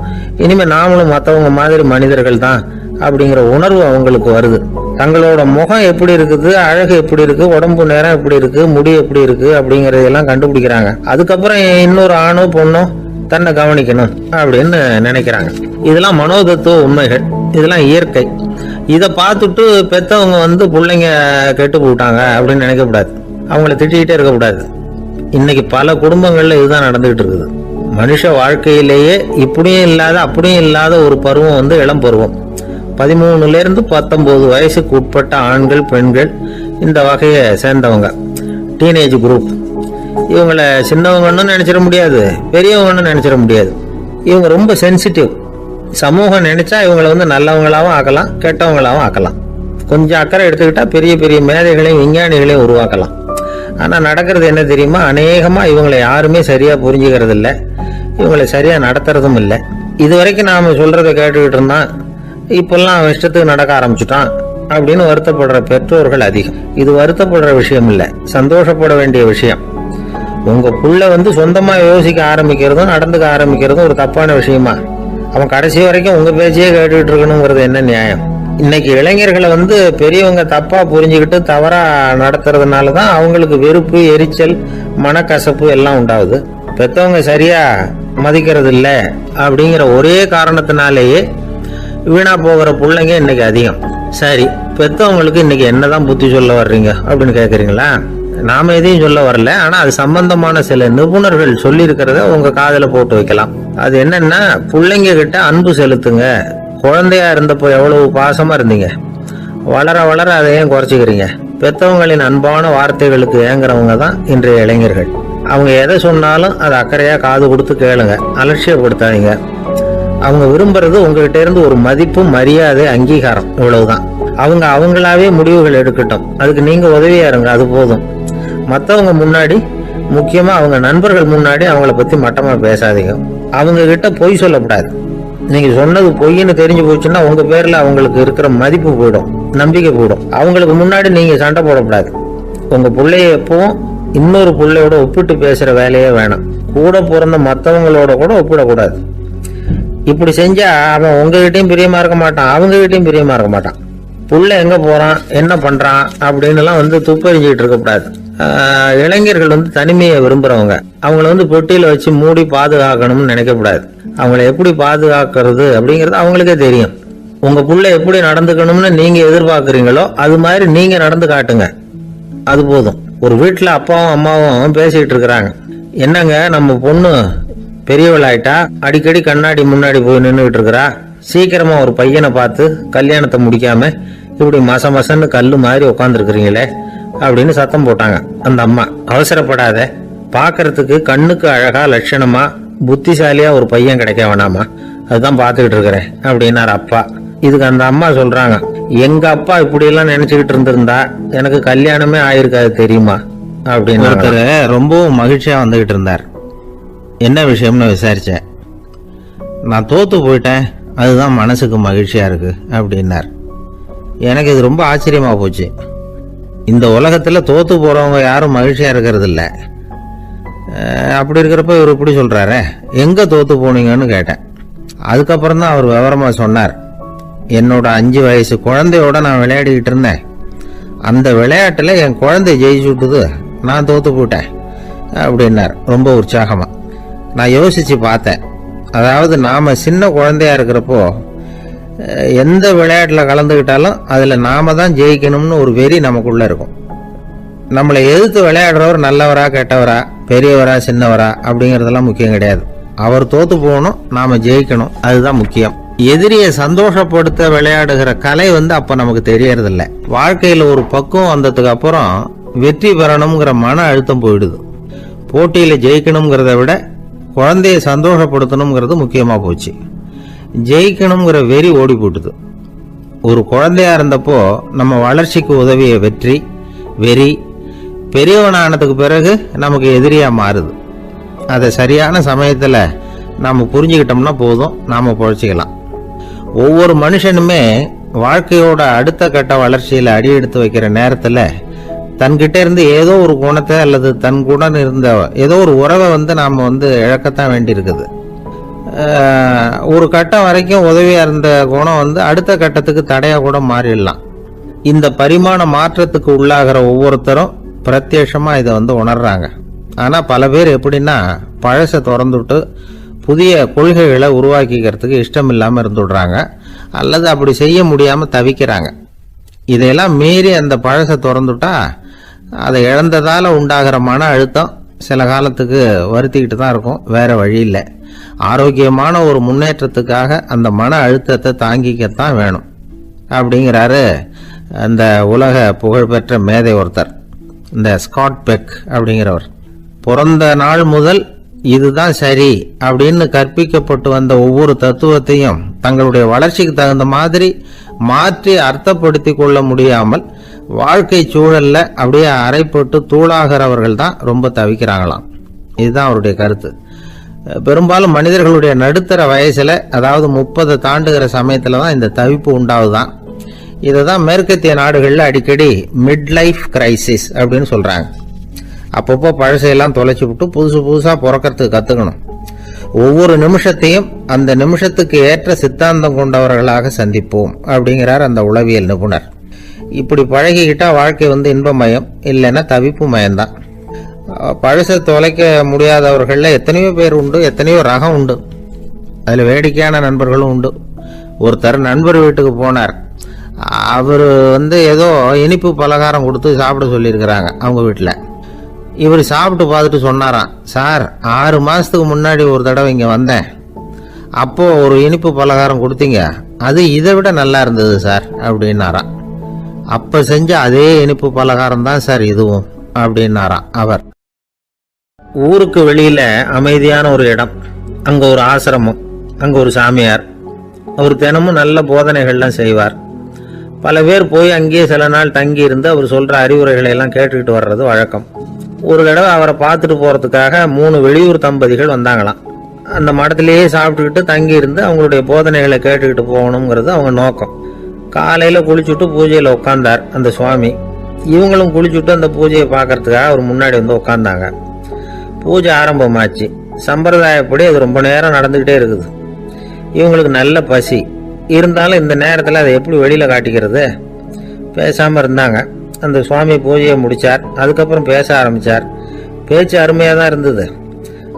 இனிமே நாமளும் மற்றவங்க மாதிரி மனிதர்கள் தான் அப்படிங்கிற உணர்வு அவங்களுக்கு வருது. தங்களோட முகம் எப்படி இருக்குது, அழகு எப்படி இருக்கு, உடம்பு நேரம் எப்படி இருக்கு, முடி எப்படி இருக்கு அப்படிங்கறதெல்லாம் கண்டுபிடிக்கிறாங்க. அதுக்கப்புறம் இன்னொரு ஆணோ பொண்ணோ தன்னை கவனிக்கணும் அப்படின்னு நினைக்கிறாங்க. இதெல்லாம் மனோதத்துவ உண்மைகள், இதெல்லாம் இயற்கை. இதை பார்த்துட்டு பெத்தவங்க பிள்ளைங்க கெட்டு போட்டாங்க அப்படின்னு நினைக்கக்கூடாது, அவங்கள திட்டிக்கிட்டே இருக்கக்கூடாது. இன்னைக்கு பல குடும்பங்கள்ல இதுதான் நடந்துகிட்டு இருக்குது. மனுஷ வாழ்க்கையிலேயே இப்படியும் இல்லாத அப்படியும் இல்லாத ஒரு பருவம் இளம் பருவம். 13 to 19 வயசுக்கு உட்பட்ட ஆண்கள் பெண்கள் இந்த வகையை சேர்ந்தவங்க, டீனேஜ் குரூப். இவங்களை சின்னவங்கன்னு நினைச்சிட முடியாது, பெரியவங்கன்னு நினைச்சிட முடியாது. இவங்க ரொம்ப சென்சிட்டிவ். சமூகம் நினைச்சா இவங்களை நல்லவங்களாவும் ஆக்கலாம், கெட்டவங்களாவும் ஆக்கலாம். கொஞ்சம் அக்கறை எடுத்துக்கிட்டா பெரிய பெரிய மேதைகளையும் விஞ்ஞானிகளையும் உருவாக்கலாம். ஆனா நடக்கிறது என்ன தெரியுமா, அநேகமா இவங்களை யாருமே சரியா புரிஞ்சுக்கிறது இல்லை, இவங்களை சரியா நடத்துறதும் இல்லை. இது வரைக்கும் நாம சொல்றதை கேட்டுக்கிட்டு இருந்தான், இப்பெல்லாம் அவன் இஷ்டத்துக்கு நடக்க ஆரம்பிச்சுட்டான் அப்படின்னு வருத்தப்படுற பெற்றோர்கள் அதிகம். இது வருத்தப்படுற விஷயம் இல்லை, சந்தோஷப்பட வேண்டிய விஷயம். உங்க புள்ள சொந்தமா யோசிக்க ஆரம்பிக்கிறதும் நடந்துக்க ஆரம்பிக்கிறதும் ஒரு தப்பான விஷயமா? அவன் கடைசி வரைக்கும் உங்க பேச்சையே கேட்டுக்கிட்டு இருக்கணுங்கிறது என்ன நியாயம்? இன்னைக்கு இளைஞர்களை பெரியவங்க தப்பா புரிஞ்சுக்கிட்டு தவறா நடத்துறதுனாலதான் அவங்களுக்கு வெறுப்பு, எரிச்சல், மனக்கசப்பு எல்லாம் உண்டாகுது. பெத்தவங்க சரியா மதிக்கிறது இல்ல அப்படிங்கிற ஒரே காரணத்தினாலேயே வீணா போகிற பிள்ளைங்க இன்னைக்கு அதிகம். சரி, பெத்தவங்களுக்கு இன்னைக்கு என்னதான் புத்தி சொல்ல வர்றீங்க அப்படின்னு கேக்குறீங்களா? நாம எதையும் சொல்ல வரல, ஆனா அது சம்பந்தமான சில நிபுணர்கள் சொல்லி இருக்கிறத உங்க காதுல போட்டு வைக்கலாம். அது என்னன்னா, பிள்ளைங்க கிட்ட அன்பு செலுத்துங்க. குழந்தையா இருந்தப்போ எவ்வளவு பாசமா இருந்தீங்க, வளர வளர அதை ஏன் குறைச்சிக்கிறீங்க? பெத்தவங்களின் அன்பான வார்த்தைகளுக்கு ஏங்குறவங்க தான் இன்றைய இளைஞர்கள். அவங்க எதை சொன்னாலும் அதை அக்கறையா காது கொடுத்து கேளுங்க, அலட்சியப்படுத்தாதீங்க. அவங்க விரும்புறது உங்ககிட்ட இருந்து ஒரு மதிப்பு, மரியாதை, அங்கீகாரம், இவ்வளவுதான். அவங்க அவங்களாவே முடிவுகள் எடுக்கட்டும், அதுக்கு நீங்க உதவியா இருங்க, அது போதும். மற்றவங்க முன்னாடி, முக்கியமா அவங்க நண்பர்கள் முன்னாடி அவங்கள பத்தி மட்டமா பேசாதீங்க. அவங்க கிட்ட பொய் சொல்லக்கூடாது. நீங்க சொன்னது பொய்ன்னு தெரிஞ்சு போச்சுன்னா உங்க பேர்ல அவங்களுக்கு இருக்கிற மதிப்பு போயிடும், நம்பிக்கை போயிடும். அவங்களுக்கு முன்னாடி நீங்க சண்டை போடக்கூடாது. உங்க பிள்ளைய எப்பவும் இன்னொரு பிள்ளையோட ஒப்பிட்டு பேசுற வேலையே வேணாம். கூட பிறந்த மற்றவங்களோட கூட ஒப்பிடக்கூடாது. இப்படி செஞ்சா அவன் உங்ககிட்டயும் பிரியமா இருக்க மாட்டான், அவங்க கிட்டயும் பிரியமா இருக்க மாட்டான். புள்ள எங்க போறான், என்ன பண்றான் அப்படின்னு எல்லாம் துப்பறிஞ்சிட்டு இருக்கக்கூடாது. இளைஞர்கள் தனிமையை விரும்புறவங்க. அவங்கள பெட்டியில வச்சு மூடி பாதுகாக்கணும்னு நினைக்கக்கூடாது. அவங்கள எப்படி பாதுகாக்கிறது அப்படிங்கறது அவங்களுக்கே தெரியும். உங்க புள்ள எப்படி நடந்துக்கணும்னு நீங்க எதிர்பார்க்கறீங்களோ அது மாதிரி நீங்க நடந்து காட்டுங்க, அது போதும். ஒரு வீட்டுல அப்பாவும் அம்மாவும் பேசிட்டு இருக்கிறாங்க. என்னங்க, நம்ம பொண்ணு பெரியவளாயிட்டா, அடிக்கடி கண்ணாடி முன்னாடி போய் நின்றுகிட்டு இருக்கிறா, சீக்கிரமா ஒரு பையனை பார்த்து கல்யாணத்தை முடிக்காம இப்படி மசன்னு கல்லு மாதிரி உட்காந்துருக்கிறீங்களே அப்படின்னு சத்தம் போட்டாங்க. அந்த அம்மா, அவசரப்படாத, பாக்குறதுக்கு கண்ணுக்கு அழகா லட்சணமா புத்திசாலியா ஒரு பையன் கிடைக்க வேணாமா, அதுதான் பாத்துக்கிட்டு இருக்கிறேன் அப்படின்னாரு அப்பா. இதுக்கு அந்த அம்மா சொல்றாங்க, எங்க அப்பா இப்படி எல்லாம் நினைச்சுக்கிட்டு இருந்திருந்தா எனக்கு கல்யாணமே ஆயிருக்காது தெரியுமா அப்படின்னு. ஒருத்தர் ரொம்பவும் மகிழ்ச்சியா வந்துகிட்டு இருந்தார். என்ன விஷயம்னு விசாரிச்சேன். நான் தோத்து போயிட்டேன், அதுதான் மனசுக்கு மகிழ்ச்சியா இருக்கு அப்படின்னார். எனக்கு இது ரொம்ப ஆச்சரியமா போச்சு. இந்த உலகத்துல தோத்து போறவங்க யாரும் மகிழ்ச்சியா இருக்கிறது இல்ல. அப்படி இருக்கிறப்ப இவர் இப்படி சொல்றாரு, எங்க தோத்து போனீங்கன்னு கேட்டேன். அதுக்கப்புறம் தான் அவர் விவரமா சொன்னார். என்னோட 5 வயசு குழந்தையோட நான் விளையாடிக்கிட்டு இருந்தேன். அந்த விளையாட்டுல என் குழந்தை ஜெயிச்சு விட்டுது, நான் தோத்து போட்டேன் அப்படின்னார் ரொம்ப உற்சாகமா. நான் யோசிச்சு பார்த்தேன். அதாவது நாம சின்ன குழந்தையா இருக்கிறப்போ எந்த விளையாட்டுல கலந்துக்கிட்டாலும் அதுல நாம தான் ஜெயிக்கணும்னு ஒரு வெறி நமக்குள்ள இருக்கும். நம்மளை எதிர்த்து விளையாடுறவர் நல்லவரா கெட்டவரா, பெரியவரா சின்னவரா அப்படிங்கறதெல்லாம் முக்கியம் கிடையாது. அவர் தோத்து போகணும், நாம ஜெயிக்கணும், அதுதான் முக்கியம். எதிரியை சந்தோஷப்படுத்த விளையாடுகிற கலை அப்ப நமக்கு தெரியறதில்ல. வாழ்க்கையில ஒரு பக்குவம் வந்ததுக்கு அப்புறம் வெற்றி பெறணுங்கிற மன அழுத்தம் போயிடுது. போட்டியில ஜெயிக்கணுங்கிறத விட குழந்தைய சந்தோஷப்படுத்தணுங்கிறது முக்கியமா போச்சு. ஜெயிக்கணுங்கிற வெறி ஓடி போட்டுது. ஒரு குழந்தையா இருந்தப்போ நம்ம வளர்ச்சிக்கு உதவிய வெறி பெரியவனானதுக்கு பிறகு நமக்கு எதிரியா மாறுது. அதை சரியான சமயத்துல நாம புரிஞ்சுக்கிட்டோம்னா போதும், நாம பொழைச்சிக்கலாம். ஒவ்வொரு மனுஷனுமே வாழ்க்கையோட அடுத்த கட்ட வளர்ச்சியில அடி எடுத்து வைக்கிற நேரத்துல தன்கிட்ட இருந்து ஏதோ ஒரு குணத்தை அல்லது தன் கூட இருந்த ஏதோ ஒரு உறவை நாம் இழக்கத்தான் வேண்டியிருக்குது. ஒரு கட்டம் வரைக்கும் உதவியா இருந்த குணம் அடுத்த கட்டத்துக்கு தடையா கூட மாறிடலாம். இந்த பரிமாண மாற்றத்துக்கு உள்ளாகிற ஒவ்வொருத்தரும் பிரத்யட்சமா இதை உணர்றாங்க. ஆனா பல பேர் எப்படின்னா பழசை திறந்துட்டு புதிய கொள்கைகளை உருவாக்கிக்கிறதுக்கு இஷ்டம் இல்லாம இருந்துடுறாங்க, அல்லது அப்படி செய்ய முடியாம தவிக்கிறாங்க. இதையெல்லாம் மீறி அந்த பழசை திறந்துட்டா அதை இழந்ததால உண்டாகிற மன அழுத்தம் சில காலத்துக்கு வருத்திக்கிட்டு தான் இருக்கும், வேற வழி இல்லை. ஆரோக்கியமான ஒரு முன்னேற்றத்துக்காக அந்த மன அழுத்தத்தை தாங்கிக்கத்தான் வேணும் அப்படிங்கிறாரு அந்த உலக புகழ்பெற்ற மேதை ஒருத்தர், இந்த ஸ்காட் பெக் அப்படிங்கிறவர். பிறந்த நாள் முதல் இதுதான் சரி அப்படின்னு கற்பிக்கப்பட்டு வந்த ஒவ்வொரு தத்துவத்தையும் தங்களுடைய வளர்ச்சிக்கு தகுந்த மாதிரி மாற்றி அர்த்தப்படுத்தி கொள்ள முடியாமல் வாழ்க்கை சூழல்ல அப்படியே அரைப்பட்டு தூளாகிறவர்கள் தான் ரொம்ப தவிக்கிறாங்களாம். இதுதான் அவருடைய கருத்து. பெரும்பாலும் மனிதர்களுடைய நடுத்தர வயசுல, அதாவது 30 தாண்டுகிற சமயத்துல தான் இந்த தவிப்பு உண்டாவதுதான். இதை தான் மேற்கத்திய நாடுகளில் அடிக்கடி மிட் லைஃப் கிரைசிஸ் அப்படின்னு சொல்றாங்க. அப்பப்போ பழசையெல்லாம் தொலைச்சி விட்டு புதுசு புதுசா பிறக்கிறதுக்கு கத்துக்கணும். ஒவ்வொரு நிமிஷத்தையும் அந்த நிமிஷத்துக்கு ஏற்ற சித்தாந்தம் கொண்டவர்களாக சந்திப்போம் அப்படிங்கிறார் அந்த உளவியல் நிபுணர். இப்படி பழகிக்கிட்டா வாழ்க்கை இன்பமயம், இல்லைன்னா தவிப்பு மயம்தான். பழசை தொலைக்க முடியாதவர்கள்ல எத்தனையோ பேர் உண்டு, எத்தனையோ ரகம் உண்டு. அதுல வேடிக்கையான நண்பர்களும் உண்டு. ஒருத்தர் நண்பர் வீட்டுக்கு போனார். அவர் ஏதோ இனிப்பு பலகாரம் கொடுத்து சாப்பிட சொல்லியிருக்கிறாங்க அவங்க வீட்டில். இவர் சாப்பிட்டு பார்த்துட்டு சொன்னாராம், சார் 6 மாசத்துக்கு முன்னாடி ஒரு தடவை இங்கே வந்தேன், அப்போ ஒரு இனிப்பு பலகாரம் கொடுத்தீங்க, அது இதை விட நல்லா இருந்தது சார் அப்படின்னாராம். அப்ப செஞ்ச அதே இனிப்பு பலகாரம் தான் சார் இதுவும் அப்படின்னாராம் அவர். ஊருக்கு வெளியில அமைதியான ஒரு இடம், அங்க ஒரு ஆசிரமம், அங்க ஒரு சாமியார். அவர் தினமும் நல்ல போதனைகள்லாம் செய்வார். பல பேர் போய் அங்கேயே சில நாள் தங்கி இருந்து அவர் சொல்ற அறிவுரைகளை எல்லாம் கேட்டுக்கிட்டு வர்றது வழக்கம். ஒரு தடவை அவரை பார்த்துட்டு போறதுக்காக 3 வெளியூர் தம்பதிகள் வந்தாங்களாம். அந்த மடத்திலேயே சாப்பிட்டுக்கிட்டு தங்கி இருந்து அவங்களுடைய போதனைகளை கேட்டுக்கிட்டு போகணுங்கிறது அவங்க நோக்கம். காலையில குளிச்சுட்டு பூஜையில உட்கார்ந்தார் அந்த சுவாமி. இவங்களும் குளிச்சுட்டு அந்த பூஜையை பார்க்கறதுக்காக அவர் முன்னாடி உட்கார்ந்தாங்க. பூஜை ஆரம்பமாச்சு. சம்பிரதாயப்படி அது ரொம்ப நேரம் நடந்துகிட்டே இருக்குது. இவங்களுக்கு நல்ல பசி இருந்தாலும் இந்த நேரத்தில் அதை எப்படி வெளியில காட்டிக்கிறது? பேசாம இருந்தாங்க. அந்த சுவாமி பூஜையை முடிச்சார். அதுக்கப்புறம் பேச ஆரம்பிச்சார். பேச்சு அருமையாக தான் இருந்தது,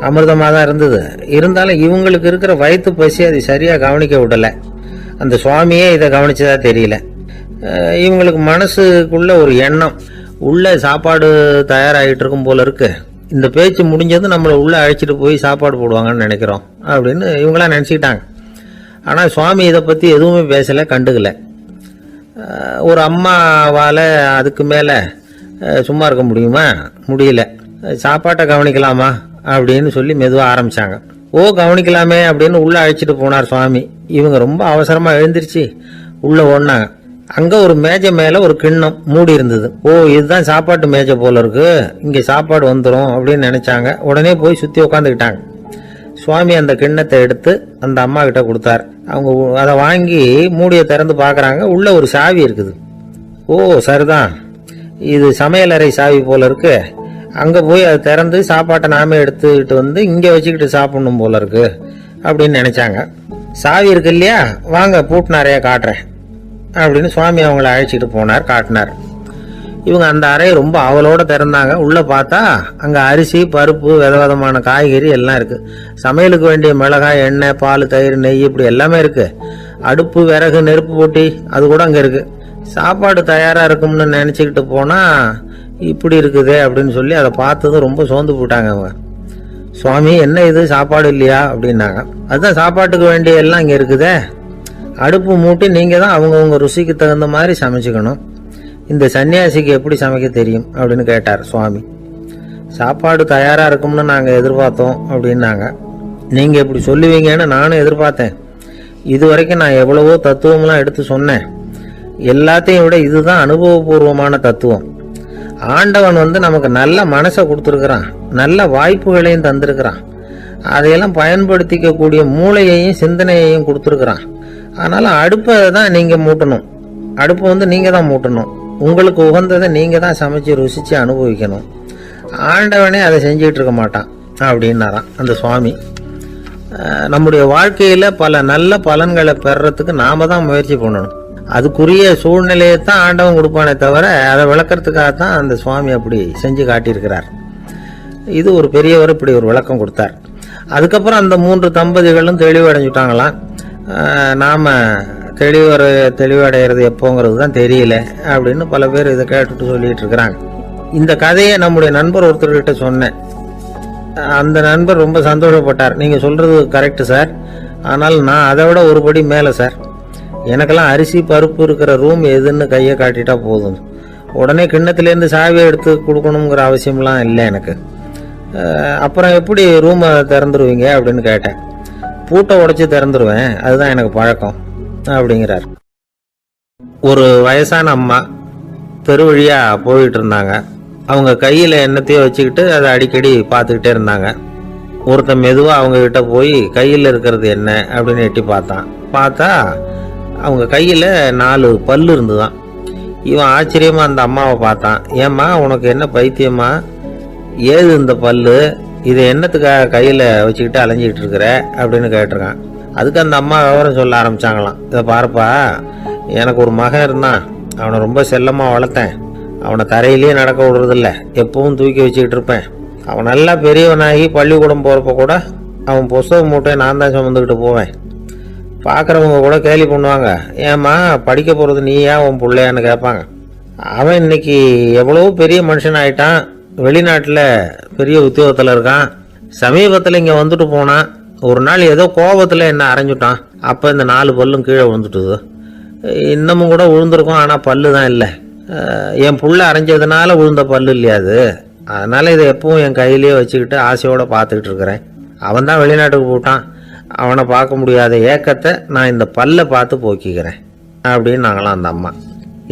அமிர்தமாக தான் இருந்தது. இருந்தாலும் இவங்களுக்கு இருக்கிற வயிற்று பசி அதை சரியாக கவனிக்க விடலை. அந்த சுவாமியே இதை கவனிச்சதா தெரியல. இவங்களுக்கு மனசுக்குள்ள ஒரு எண்ணம், உள்ள சாப்பாடு தயாராகிட்டு இருக்கும் போல இருக்கு, இந்த பேச்சு முடிஞ்சது நம்மளை உள்ள அழைச்சிட்டு போய் சாப்பாடு போடுவாங்கன்னு நினைக்கிறோம் அப்படின்னு இவங்களாம் நினச்சிக்கிட்டாங்க. ஆனால் சுவாமி இதை பற்றி எதுவுமே பேசலை, கண்டுக்கல. ஒரு அம்மாவால் அதுக்கு மேலே சும்மா இருக்க முடியுமா? முடியல. சாப்பாட்டை கவனிக்கலாமா அப்படின்னு சொல்லி மெதுவாக ஆரம்பித்தாங்க. ஓ கவனிக்கலாமே அப்படின்னு உள்ளே அழைச்சிட்டு போனார் சுவாமி. இவங்க ரொம்ப அவசரமாக எழுந்திருச்சு உள்ளே ஓடினாங்க. அங்கே ஒரு மேஜை மேலே ஒரு கிண்ணம் மூடி இருந்தது. ஓ இதுதான் சாப்பாட்டு மேஜை போல இருக்கு, இங்கே சாப்பாடு வந்துடும் அப்படின்னு நினச்சாங்க. உடனே போய் சுற்றி உட்காந்துக்கிட்டாங்க. சுவாமி அந்த கிண்ணத்தை எடுத்து அந்த அம்மா கிட்ட கொடுத்தார். அவங்க அதை வாங்கி மூடியை திறந்து பார்க்குறாங்க. உள்ள ஒரு சாவி இருக்குது. ஓ சரிதான், இது சமையலறை சாவி போல இருக்கு, அங்கே போய் அதை திறந்து சாப்பாட்டை நாமே எடுத்துக்கிட்டு இங்கே வச்சுக்கிட்டு சாப்பிடணும் போல இருக்கு அப்படின்னு நினைச்சாங்க. சாவி இருக்கு இல்லையா, வாங்க பூட்டு நிறைய காட்டுறேன் அப்படின்னு சுவாமி அவங்கள அழைச்சிட்டு போனார், காட்டினார். இவங்க அந்த அறையை ரொம்ப அவளோட திறந்தாங்க. உள்ள பார்த்தா அங்க அரிசி, பருப்பு, விதவிதமான காய்கறி எல்லாம் இருக்கு. சமையலுக்கு வேண்டிய மிளகாய், எண்ணெய், பால், தயிர், நெய் இப்படி எல்லாமே இருக்கு. அடுப்பு, விறகு, நெருப்பு போட்டி அது கூட அங்க இருக்கு. சாப்பாடு தயாரா இருக்கும்னு நினைச்சுக்கிட்டு போனா இப்படி இருக்குதே அப்படின்னு சொல்லி அதை பார்த்ததும் ரொம்ப சோர்ந்து போட்டாங்க அவங்க. சுவாமி என்ன இது சாப்பாடு இல்லையா அப்படின்னாங்க. அதுதான் சாப்பாட்டுக்கு வேண்டிய எல்லாம் இங்க இருக்குதே, அடுப்பு மூட்டி நீங்க தான் அவங்கவுங்க ருசிக்கு தகுந்த மாதிரி சமைச்சுக்கணும். இந்த சன்னியாசிக்கு எப்படி சமைக்க தெரியும் அப்படின்னு கேட்டார் சுவாமி. சாப்பாடு தயாரா இருக்கும்னு நாங்க எதிர்பார்த்தோம் அப்படின்னாங்க. நீங்க இப்படி சொல்லுவீங்கன்னு நானும் எதிர்பார்த்தேன். இது வரைக்கும் நான் எவ்வளவோ தத்துவம்லாம் எடுத்து சொன்னேன். எல்லாத்தையும் விட இதுதான் அனுபவபூர்வமான தத்துவம். ஆண்டவன் நமக்கு நல்ல மனசை கொடுத்துருக்கிறான், நல்ல வாய்ப்புகளையும் தந்திருக்கிறான், அதையெல்லாம் பயன்படுத்திக்க கூடிய மூளையையும் சிந்தனையையும் கொடுத்துருக்கிறான். அதனால அடுப்பை தான் நீங்க மூட்டணும், அடுப்பு நீங்க தான் மூட்டணும். உங்களுக்கு உகந்ததை நீங்கள் தான் சமைச்சு ருசித்து அனுபவிக்கணும். ஆண்டவனே அதை செஞ்சிகிட்டு இருக்க மாட்டான் அப்படின்னாராம் அந்த சுவாமி. நம்முடைய வாழ்க்கையில் பல நல்ல பலன்களை பெறறதுக்கு நாம் தான் முயற்சி பண்ணணும். அதுக்குரிய சூழ்நிலையை தான் ஆண்டவன் கொடுப்பானே தவிர அதை விளக்கறதுக்காக தான் அந்த சுவாமி அப்படி செஞ்சு காட்டியிருக்கிறார். இது ஒரு பெரியவர் இப்படி ஒரு விளக்கம் கொடுத்தார். அதுக்கப்புறம் அந்த 3 தம்பதிகளும் தெளிவடைஞ்சுட்டாங்களாம். நாம் தெளிவடைகிறது எப்போங்கிறது தான் தெரியல அப்படின்னு பல பேர் இதை கேட்டுட்டு சொல்லிட்டு இருக்கிறாங்க. இந்த கதையை நம்முடைய நண்பர் ஒருத்தர்கிட்ட சொன்னேன். அந்த நண்பர் ரொம்ப சந்தோஷப்பட்டார். நீங்கள் சொல்கிறது கரெக்டு சார், ஆனால் நான் அதை விட ஒரு படி மேலே சார். எனக்கெல்லாம் அரிசி பருப்பு இருக்கிற ரூம் எதுன்னு கையை காட்டிட்டா போதும், உடனே கிண்ணத்துலேருந்து சாவியை எடுத்து கொடுக்கணுங்கிற அவசியம்லாம் இல்லை எனக்கு. அப்புறம் எப்படி ரூமை திறந்துருவீங்க அப்படின்னு கேட்டேன். பூட்டை உடைச்சி திறந்துருவேன், அதுதான் எனக்கு பழக்கம் அப்படிங்கிறார். ஒரு வயசான அம்மா தெரு வழியாக போயிட்டு இருந்தாங்க. அவங்க கையில் எண்ணத்தையோ வச்சுக்கிட்டு அதை அடிக்கடி பார்த்துக்கிட்டே இருந்தாங்க. ஒருத்தன் மெதுவாக அவங்கக்கிட்ட போய் கையில் இருக்கிறது என்ன அப்படின்னு எட்டி பார்த்தா அவங்க கையில் 4 பல்லு இருந்துதான். இவன் ஆச்சரியமாக அந்த அம்மாவை பார்த்தான். ஏம்மா உனக்கு என்ன பைத்தியமா, ஏது இந்த பல்லு, இதை என்னத்துக்காக கையில் வச்சுக்கிட்டு அலைஞ்சிக்கிட்டு இருக்கிற அப்படின்னு கேட்டிருக்கான். அதுக்கு அந்த அம்மா விவரம் சொல்ல ஆரம்பித்தாங்களாம். இதை பாருப்பா, எனக்கு ஒரு மகன் இருந்தான், அவனை ரொம்ப செல்லமாக வளர்த்தேன். அவனை தரையிலேயே நடக்க விடுறதில்ல, எப்பவும் தூக்கி வச்சுக்கிட்டு இருப்பேன். அவன் நல்லா பெரியவனாகி பள்ளிக்கூடம் போகிறப்ப கூட அவன் புஸ்தக மூட்டையை நான் தான் சுமந்துக்கிட்டு போவேன். பார்க்குறவங்க கூட கேலி பண்ணுவாங்க, ஏம்மா படிக்க போகிறது நீயா உன் பிள்ளையான்னு கேட்பாங்க. அவன் இன்னைக்கு எவ்வளோ பெரிய மனுஷன் ஆகிட்டான், வெளிநாட்டில் பெரிய உத்தியோகத்தில் இருக்கான். சமீபத்தில் இங்கே வந்துட்டு போனான். ஒரு நாள் ஏதோ கோபத்தில் என்ன அரைஞ்சுட்டான். அப்போ இந்த 4 பல்லும் கீழே விழுந்துட்டுது. இன்னமும் கூட விழுந்திருக்கும், ஆனால் பல்லு தான் இல்லை. என் புள்ள அரைஞ்சதுனால விழுந்த பல்லு இல்லையா அது, அதனால் இதை எப்பவும் என் கையிலேயே வச்சுக்கிட்டு ஆசையோடு பார்த்துக்கிட்டு இருக்கிறேன். அவன் தான் வெளிநாட்டுக்கு போட்டான், அவனை பார்க்க முடியாத ஏக்கத்தை நான் இந்த பல்லை பார்த்து போக்கிக்கிறேன் அப்படின்னு நாங்களாம் அந்த அம்மா.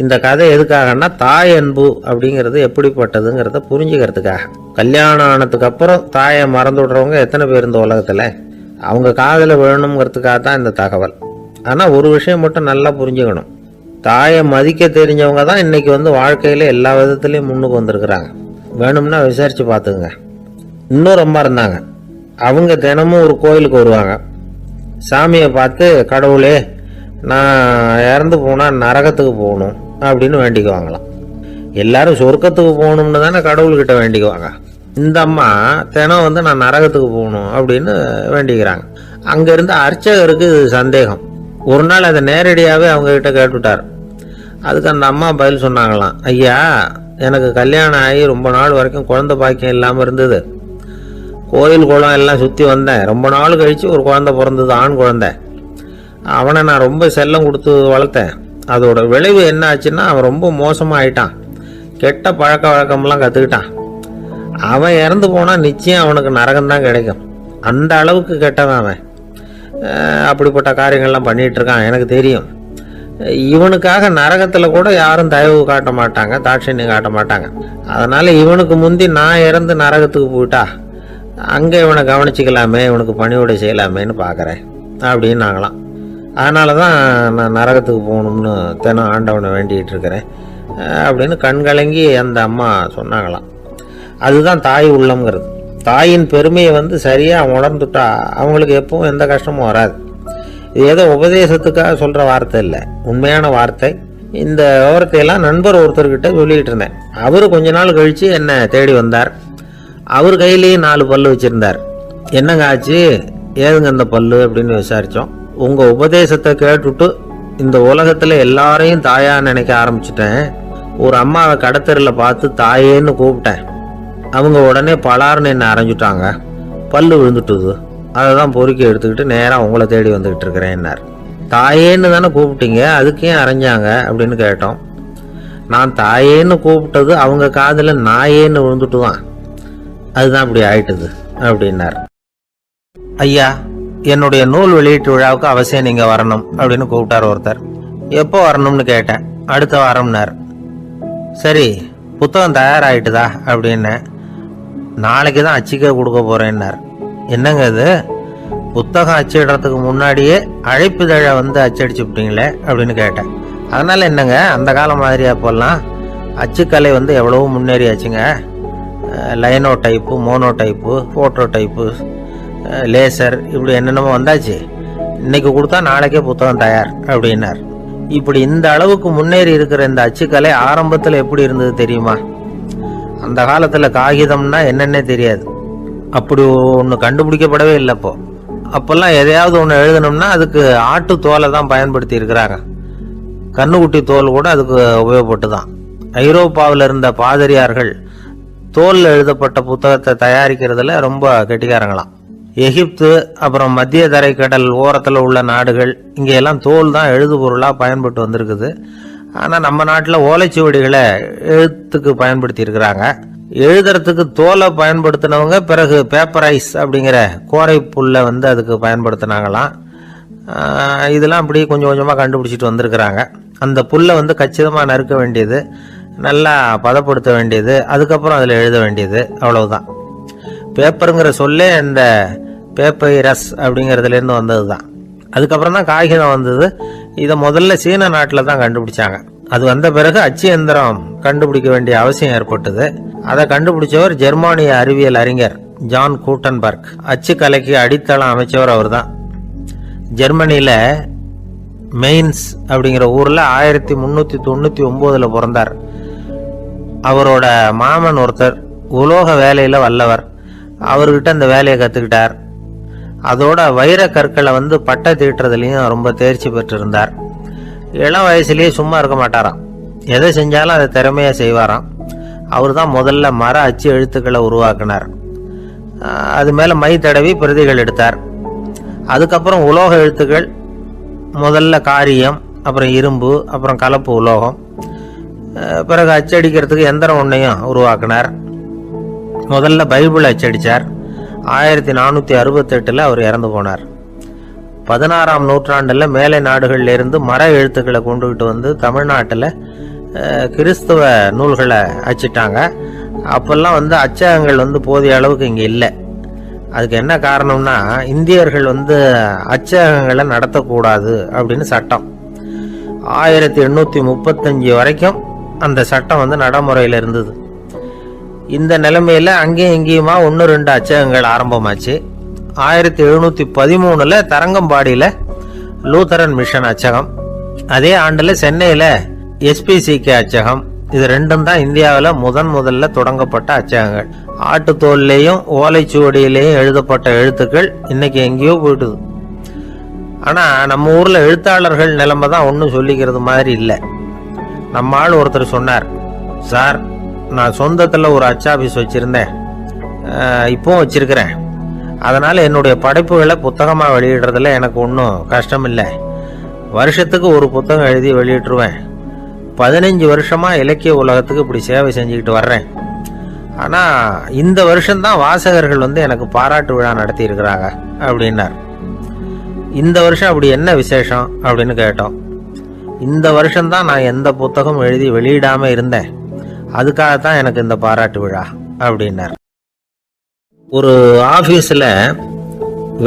இந்த கதை எதுக்காகன்னா, தாய் அன்பு அப்படிங்கிறது எப்படிப்பட்டதுங்கிறத புரிஞ்சுக்கிறதுக்காக. கல்யாணம் ஆனதுக்கு அப்புறம் தாயை மறந்து விடுறவங்க எத்தனை பேர் இந்த உலகத்தில், அவங்க காதில் விழணுங்கிறதுக்காக தான் இந்த தகவல். ஆனால் ஒரு விஷயம் மட்டும் நல்லா புரிஞ்சுக்கணும், தாயை மதிக்க தெரிஞ்சவங்க தான் இன்றைக்கி வாழ்க்கையில் எல்லா விதத்துலேயும் முன்னுக்கு வந்திருக்கிறாங்க. வேணும்னா விசாரித்து பார்த்துக்குங்க. இன்னொரு அம்மா இருந்தாங்க. அவங்க தினமும் ஒரு கோயிலுக்கு வருவாங்க. சாமியை பார்த்து, கடவுளே நான் இறந்து போனால் நரகத்துக்கு போகணும் அப்படின்னு வேண்டிக்குவாங்களாம். எல்லாரும் சொர்க்கத்துக்கு போகணும்னு தானே கடவுள்கிட்ட வேண்டிக்குவாங்க. இந்த அம்மா தினம் நான் நரகத்துக்கு போகணும் அப்படின்னு வேண்டிக்கிறாங்க. அங்கேருந்து அர்ச்சகருக்கு சந்தேகம். ஒரு நாள் அதை நேரடியாகவே அவங்கக்கிட்ட கேட்டுவிட்டார். அதுக்கு அந்த அம்மா பதில் சொன்னாங்களாம், ஐயா எனக்கு கல்யாணம் ஆகி ரொம்ப நாள் வரைக்கும் குழந்தை பாக்கியம் இல்லாமல் இருந்தது. கோயில் குளம் எல்லாம் சுற்றி வந்தேன். ரொம்ப நாள் கழித்து ஒரு குழந்தை பிறந்தது, ஆண் குழந்தை. அவனை நான் ரொம்ப செல்லம் கொடுத்து வளர்த்தேன். அதோட விளைவு என்ன ஆச்சுன்னா, அவன் ரொம்ப மோசமாக ஆயிட்டான். கெட்ட பழக்க வழக்கம்லாம் கற்றுக்கிட்டான். அவன் இறந்து போனால் நிச்சயம் அவனுக்கு நரகம்தான் கிடைக்கும். அந்த அளவுக்கு கெட்டவன் அவன். அப்படிப்பட்ட காரியங்கள்லாம் பண்ணிகிட்டு இருக்கான், எனக்கு தெரியும். இவனுக்காக நரகத்தில் கூட யாரும் தயவு காட்ட மாட்டாங்க, தாட்சண்யம் காட்ட மாட்டாங்க. அதனால் இவனுக்கு முந்தி நான் இறந்து நரகத்துக்கு போயிட்டா அங்கே இவனை கவனிச்சிக்கலாமே, இவனுக்கு பணிவிடை செய்யலாமேன்னு பார்க்குறேன் அப்படின்னு நாங்களாம். அதனால தான் நான் நரகத்துக்கு போகணும்னு தினம் ஆண்டவனை வேண்டிகிட்டு இருக்கிறேன் அப்படின்னு கண்கலங்கி அந்த அம்மா சொன்னாங்களாம். அதுதான் தாய் உள்ளம்ங்கிறது. தாயின் பெருமையை சரியாக உணர்ந்துட்டா அவங்களுக்கு எப்பவும் எந்த கஷ்டமும் வராது. இது ஏதோ உபதேசத்துக்காக சொல்கிற வார்த்தை இல்லை, உண்மையான வார்த்தை. இந்த விவரத்தையெல்லாம் நண்பர் ஒருத்தர்கிட்ட சொல்லிகிட்டு இருந்தேன். அவர் கொஞ்ச நாள் கழித்து என்னை தேடி வந்தார். அவர் கையிலேயே 4 பல்லு வச்சுருந்தார். என்னங்க ஆச்சு, ஏதுங்க அந்த பல்லு அப்படின்னு விசாரித்தோம். உங்கள் உபதேசத்தை கேட்டுட்டு இந்த உலகத்தில் எல்லாரையும் தாயாக நினைக்க ஆரம்பிச்சிட்டேன். ஒரு அம்மாவை கடத்தரில் பார்த்து தாயேன்னு கூப்பிட்டேன். அவங்க உடனே பலார்னு என்னை அரைஞ்சிட்டாங்க, பல்லு விழுந்துட்டுது. அதை தான் பொறுக்கி எடுத்துக்கிட்டு நேராக உங்களை தேடி வந்துக்கிட்டு இருக்கிறேன்னார். தாயேன்னு தானே கூப்பிட்டீங்க, அதுக்கே அரைஞ்சாங்க அப்படின்னு கேட்டோம். நான் தாயேன்னு கூப்பிட்டது அவங்க காதில் நாயேன்னு விழுந்துட்டு தான், அதுதான் இப்படி ஆயிட்டுது அப்படின்னார். ஐயா என்னுடைய நூல் வெளியீட்டு விழாவுக்கு அவசியம் நீங்கள் வரணும் அப்படின்னு கூப்பிட்டார் ஒருத்தர். எப்போ வரணும்னு கேட்டேன். அடுத்த வாரம்னார். சரி புத்தகம் தயாராகிட்டுதா அப்படின்னு. நாளைக்கு தான் அச்சிக்க கொடுக்க போகிறேன்னார். என்னங்க இது, புத்தகம் அச்சிடுறதுக்கு முன்னாடியே அழைப்புதழை அச்சடிச்சு விட்டீங்களே அப்படின்னு கேட்டேன். அதனால் என்னங்க அந்த காலம் மாதிரியா போடலாம், அச்சுக்கலை வந்து எவ்வளவோ முன்னேறியாச்சுங்க. Linotype, monotype, phototype, laser, இப்படி என்னென்னமோ வந்தாச்சு. இன்னைக்கு கொடுத்தா நாளைக்கே புத்தகம் தயார் அப்படின்னார். இப்படி இந்த அளவுக்கு முன்னேறி இருக்கிற இந்த அச்சுக்கலை ஆரம்பத்தில் எப்படி இருந்தது தெரியுமா? அந்த காலத்தில் காகிதம்னா என்னன்னே தெரியாது. அப்படி ஒன்று கண்டுபிடிக்கப்படவே இல்லை. அப்போல்லாம் எதையாவது ஒன்று எழுதணும்னா அதுக்கு ஆட்டு தோலை தான் பயன்படுத்தி இருக்கிறாங்க. கண்ணுக்குட்டி தோல் கூட அதுக்கு உபயோகப்பட்டு தான். ஐரோப்பாவில் இருந்த பாதிரியார்கள் தோலில் எழுதப்பட்ட புத்தகத்தை தயாரிக்கிறதுல ரொம்ப கெட்டிக்காரங்களாம். எகிப்து, அப்புறம் மத்திய தரைக்கடல் ஓரத்தில் உள்ள நாடுகள், இங்கெல்லாம் தோல் தான் எழுது பொருளாக பயன்பட்டு வந்திருக்குது. ஆனால் நம்ம நாட்டில் ஓலைச்சுவடிகளை எழுத்துக்கு பயன்படுத்தி இருக்கிறாங்க. எழுதுறதுக்கு தோலை பயன்படுத்தினவங்க பிறகு பேப்பரைஸ் அப்படிங்கிற கோரை புல்லை வந்து அதுக்கு பயன்படுத்தினாங்களாம். இதெல்லாம் அப்படி கொஞ்சம் கொஞ்சமாக கண்டுபிடிச்சிட்டு வந்திருக்கிறாங்க. அந்த புல்லை வந்து கச்சிதமாக நறுக்க வேண்டியது, நல்லா பதப்படுத்த வேண்டியது, அதுக்கப்புறம் அதில் எழுத வேண்டியது, அவ்வளவுதான். பேப்பருங்கிற சொல்லே இந்த பேப்பைரஸ் அப்படிங்கிறதுலேருந்து வந்தது தான். அதுக்கப்புறம் தான் காகிதம் வந்தது. இதை முதல்ல சீன நாட்டில் தான் கண்டுபிடிச்சாங்க. அது வந்த பிறகு அச்சு எந்திரம் கண்டுபிடிக்க வேண்டிய அவசியம் ஏற்பட்டது. அதை கண்டுபிடிச்சவர் ஜெர்மானிய அறிவியல் அறிஞர் ஜான் கூட்டன்பர்க். அச்சு கலைக்கு அடித்தளம் அமைச்சவர் அவர் தான். ஜெர்மனியில் மெயின்ஸ் அப்படிங்கிற ஊரில் 1399 பிறந்தார். அவரோட மாமன் ஒருத்தர் உலோக வேலையில் வல்லவர். அவர்கிட்ட அந்த வேலையை கற்றுக்கிட்டார். அதோட வைர கற்களை வந்து பட்டை தீட்டுறதுலையும் ரொம்ப தேர்ச்சி பெற்றிருந்தார். இளம் வயசுலேயே சும்மா இருக்க மாட்டாராம். எதை செஞ்சாலும் அதை திறமையாக செய்வாராம். அவர் தான் முதல்ல மர அச்சு எழுத்துக்களை உருவாக்கினார். அது மேலே மை தடவி பிரதிகள் எடுத்தார். அதுக்கப்புறம் உலோக எழுத்துக்கள், முதல்ல காரியம், அப்புறம் இரும்பு, அப்புறம் கலப்பு உலோகம். பிறகு அச்சடிக்கிறதுக்கு எந்திரம் ஒன்றையும் உருவாக்கினார். முதல்ல பைபிள் அச்சடித்தார். 1468 அவர் இறந்து போனார். 16ஆம் நூற்றாண்டில் மேலை நாடுகளிலிருந்து மர எழுத்துக்களை கொண்டுகிட்டு வந்து தமிழ்நாட்டில் கிறிஸ்தவ நூல்களை அச்சிட்டாங்க. அப்பெல்லாம் வந்து அச்சகங்கள் வந்து போதிய அளவுக்கு இங்கே இல்லை. அதுக்கு என்ன காரணம்னா, இந்தியர்கள் வந்து அச்சகங்களை நடத்தக்கூடாது அப்படின்னு சட்டம். 1835 வரைக்கும் அந்த சட்டம் வந்து நடைமுறையில் இருந்தது. இந்த நிலைமையில் அங்கேயும் இங்கேயுமா 1-2 அச்சகங்கள் ஆரம்பமாச்சு. 1713 தரங்கம்பாடியில் லூத்தரன் மிஷன் அச்சகம், அதே ஆண்டில் சென்னையில் SPCK அச்சகம். இது ரெண்டும் தான் இந்தியாவில் முதல்ல தொடங்கப்பட்ட அச்சகங்கள். ஆட்டுத்தோல்லையும் ஓலைச்சுவடியிலையும் எழுதப்பட்ட எழுத்துக்கள் இன்னைக்கு எங்கேயோ போயிட்டுது. ஆனால் நம்ம ஊரில் எழுத்தாளர்கள் நிலைமை தான் ஒன்றும் சொல்லிக்கிறது மாதிரி இல்லை. நம்ம ஆள் ஒருத்தர் சொன்னார், சார் நான் சொந்தத்தில் ஒரு அச்சாபீஸ் வச்சுருந்தேன், இப்போவும் வச்சிருக்கிறேன். அதனால் என்னுடைய படைப்புகளை புத்தகமாக வெளியிடுறதுல எனக்கு ஒன்றும் கஷ்டம் இல்லை. வருஷத்துக்கு ஒரு புத்தகம் எழுதி வெளியிட்டுருவேன். 15 வருஷமாக இலக்கிய உலகத்துக்கு இப்படி சேவை செஞ்சுக்கிட்டு வர்றேன். ஆனால் இந்த வருஷம்தான் வாசகர்கள் வந்து எனக்கு பாராட்டு விழா நடத்தி இருக்கிறாங்க அப்படின்னார். இந்த வருஷம் அப்படி என்ன விசேஷம் அப்படின்னு கேட்டோம். இந்த வருஷம்தான் நான் எந்த புத்தகம் எழுதி வெளியிடாமல் இருந்தேன், அதுக்காகத்தான் எனக்கு இந்த பாராட்டு விழா அப்படின்னார். ஒரு ஆஃபீஸில்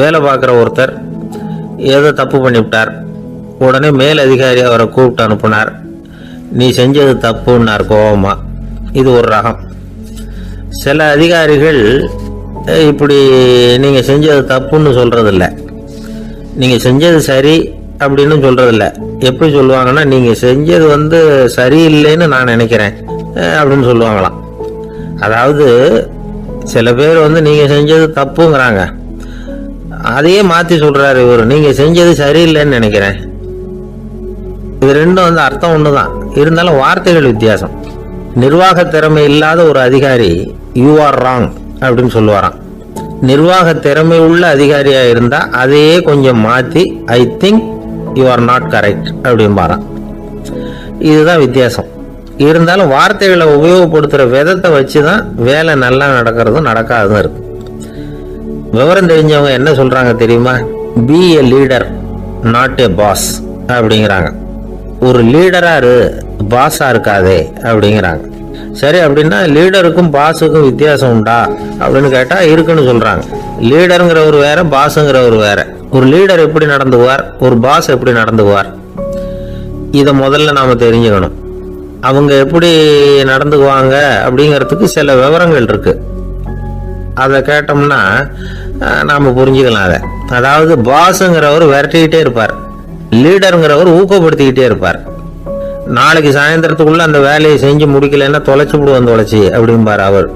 வேலை பார்க்குற ஒருத்தர் ஏதோ தப்பு பண்ணிவிட்டார். உடனே மேல் அதிகாரி அவரை கூப்பிட்டு அனுப்புனார். நீ செஞ்சது தப்புன்னார் கோபமா. இது ஒரு ரகம். சில அதிகாரிகள் இப்படி நீங்கள் செஞ்சது தப்புன்னு சொல்கிறதில்ல, நீங்கள் செஞ்சது சரி அப்படின்னு சொல்கிறதில்ல. எப்படி சொல்லுவாங்கன்னா, நீங்கள் செஞ்சது வந்து சரியில்லைன்னு நான் நினைக்கிறேன் அப்படின்னு சொல்லுவாங்களாம். அதாவது சில பேர் வந்து நீங்கள் செஞ்சது தப்புங்கிறாங்க, அதையே மாற்றி சொல்கிறாரு இவர், நீங்கள் செஞ்சது சரியில்லைன்னு நினைக்கிறேன். இது ரெண்டும் வந்து அர்த்தம் ஒன்று தான், இருந்தாலும் வார்த்தைகள் வித்தியாசம். நிர்வாக திறமை இல்லாத ஒரு அதிகாரி யூ ஆர் ராங் அப்படின்னு சொல்லுவாராம். நிர்வாக திறமை உள்ள அதிகாரியாக இருந்தால் அதையே கொஞ்சம் மாற்றி I think you are not correct அப்படின்பாராம். இதுதான் வித்தியாசம். இருந்தாலும் வார்த்தைகளை உபயோகப்படுத்துகிற விதத்தை வச்சு தான் வேலை நல்லா நடக்கிறதும் நடக்காததும் இருக்கு. விவரம் தெரிஞ்சவங்க என்ன சொல்கிறாங்க தெரியுமா? Be a leader not a boss அப்படிங்கிறாங்க. ஒரு லீடராக பாஸாக இருக்காதே அப்படிங்கிறாங்க. சரி, அப்படின்னா லீடருக்கும் பாஸுக்கும் வித்தியாசம் உண்டா அப்படின்னு கேட்டால் இருக்குன்னு சொல்கிறாங்க. லீடருங்கிறவர் வேற, பாஸுங்கிறவர் வேற. ஒரு லீடர் எப்படி நடந்துக்குவார், ஒரு பாஸ் எப்படி நடந்துக்குவார், இதை முதல்ல நாம் தெரிஞ்சுக்கணும். அவங்க எப்படி நடந்துக்குவாங்க அப்படிங்கிறதுக்கு சில விவரங்கள் இருக்கு. அதை கேட்டோம்னா நாம புரிஞ்சுக்கலாம். அதை அதாவது பாஸுங்கிறவர் விரட்டிக்கிட்டே இருப்பார், லீடருங்கிறவர் ஊக்கப்படுத்திக்கிட்டே இருப்பார். நாளைக்கு சாயந்தரத்துக்குள்ள அந்த வேலையை செஞ்சு முடிக்கலன்னா தொலைச்சு விடுவோம் தொலைச்சி அப்படிம்பார் அவர்.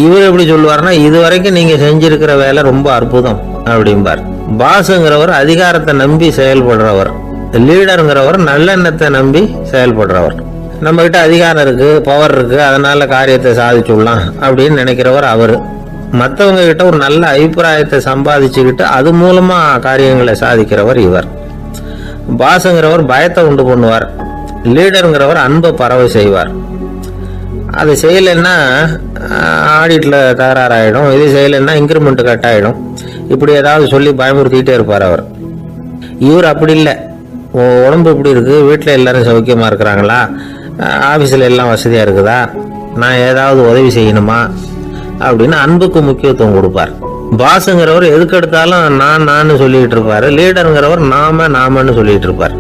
இவர் எப்படி சொல்லுவார்னா, இது வரைக்கும் நீங்க செஞ்சிருக்கிற வேலை ரொம்ப அற்புதம் அப்படிம்பார். பாஸுங்கிறவர் அதிகாரத்தை நம்பி செயல்படுறவர், லீடருங்கிறவர் நல்லெண்ணத்தை நம்பி செயல்படுறவர். நம்ம கிட்ட அதிகாரம் இருக்கு, பவர் இருக்கு, அதனால காரியத்தை சாதிச்சுடலாம் அப்படின்னு நினைக்கிறவர் அவரு. மற்றவங்க கிட்ட ஒரு நல்ல அபிப்பிராயத்தை சம்பாதிச்சுக்கிட்டு அது மூலமா காரியங்களை சாதிக்கிறவர் இவர். பாஸுங்கிறவர் பயத்தை உண்டு பண்ணுவார், லீடருங்கிறவர் அன்பை பரவ செய்வார். அது செய்யலைன்னா ஆடிட்டில் தகராறாயிடும், இது செய்யலைன்னா இன்க்ரிமெண்ட் கட் ஆகிடும், இப்படி ஏதாவது சொல்லி பயமுறுத்திக்கிட்டே இருப்பார் அவர். இவர் அப்படி இல்லை. உடம்பு இப்படி இருக்குது, வீட்டில் எல்லாரும் சௌக்கியமாக இருக்கிறாங்களா, ஆஃபீஸில் எல்லாம் வசதியாக இருக்குதா, நான் ஏதாவது உதவி செய்யணுமா அப்படின்னு அன்புக்கு முக்கியத்துவம் கொடுப்பார். பாஸுங்கிறவர் எதுக்கு எடுத்தாலும் நான் சொல்லிட்டு இருப்பார், லீடருங்கிறவர் நாமன்னு சொல்லிட்டு இருப்பார்.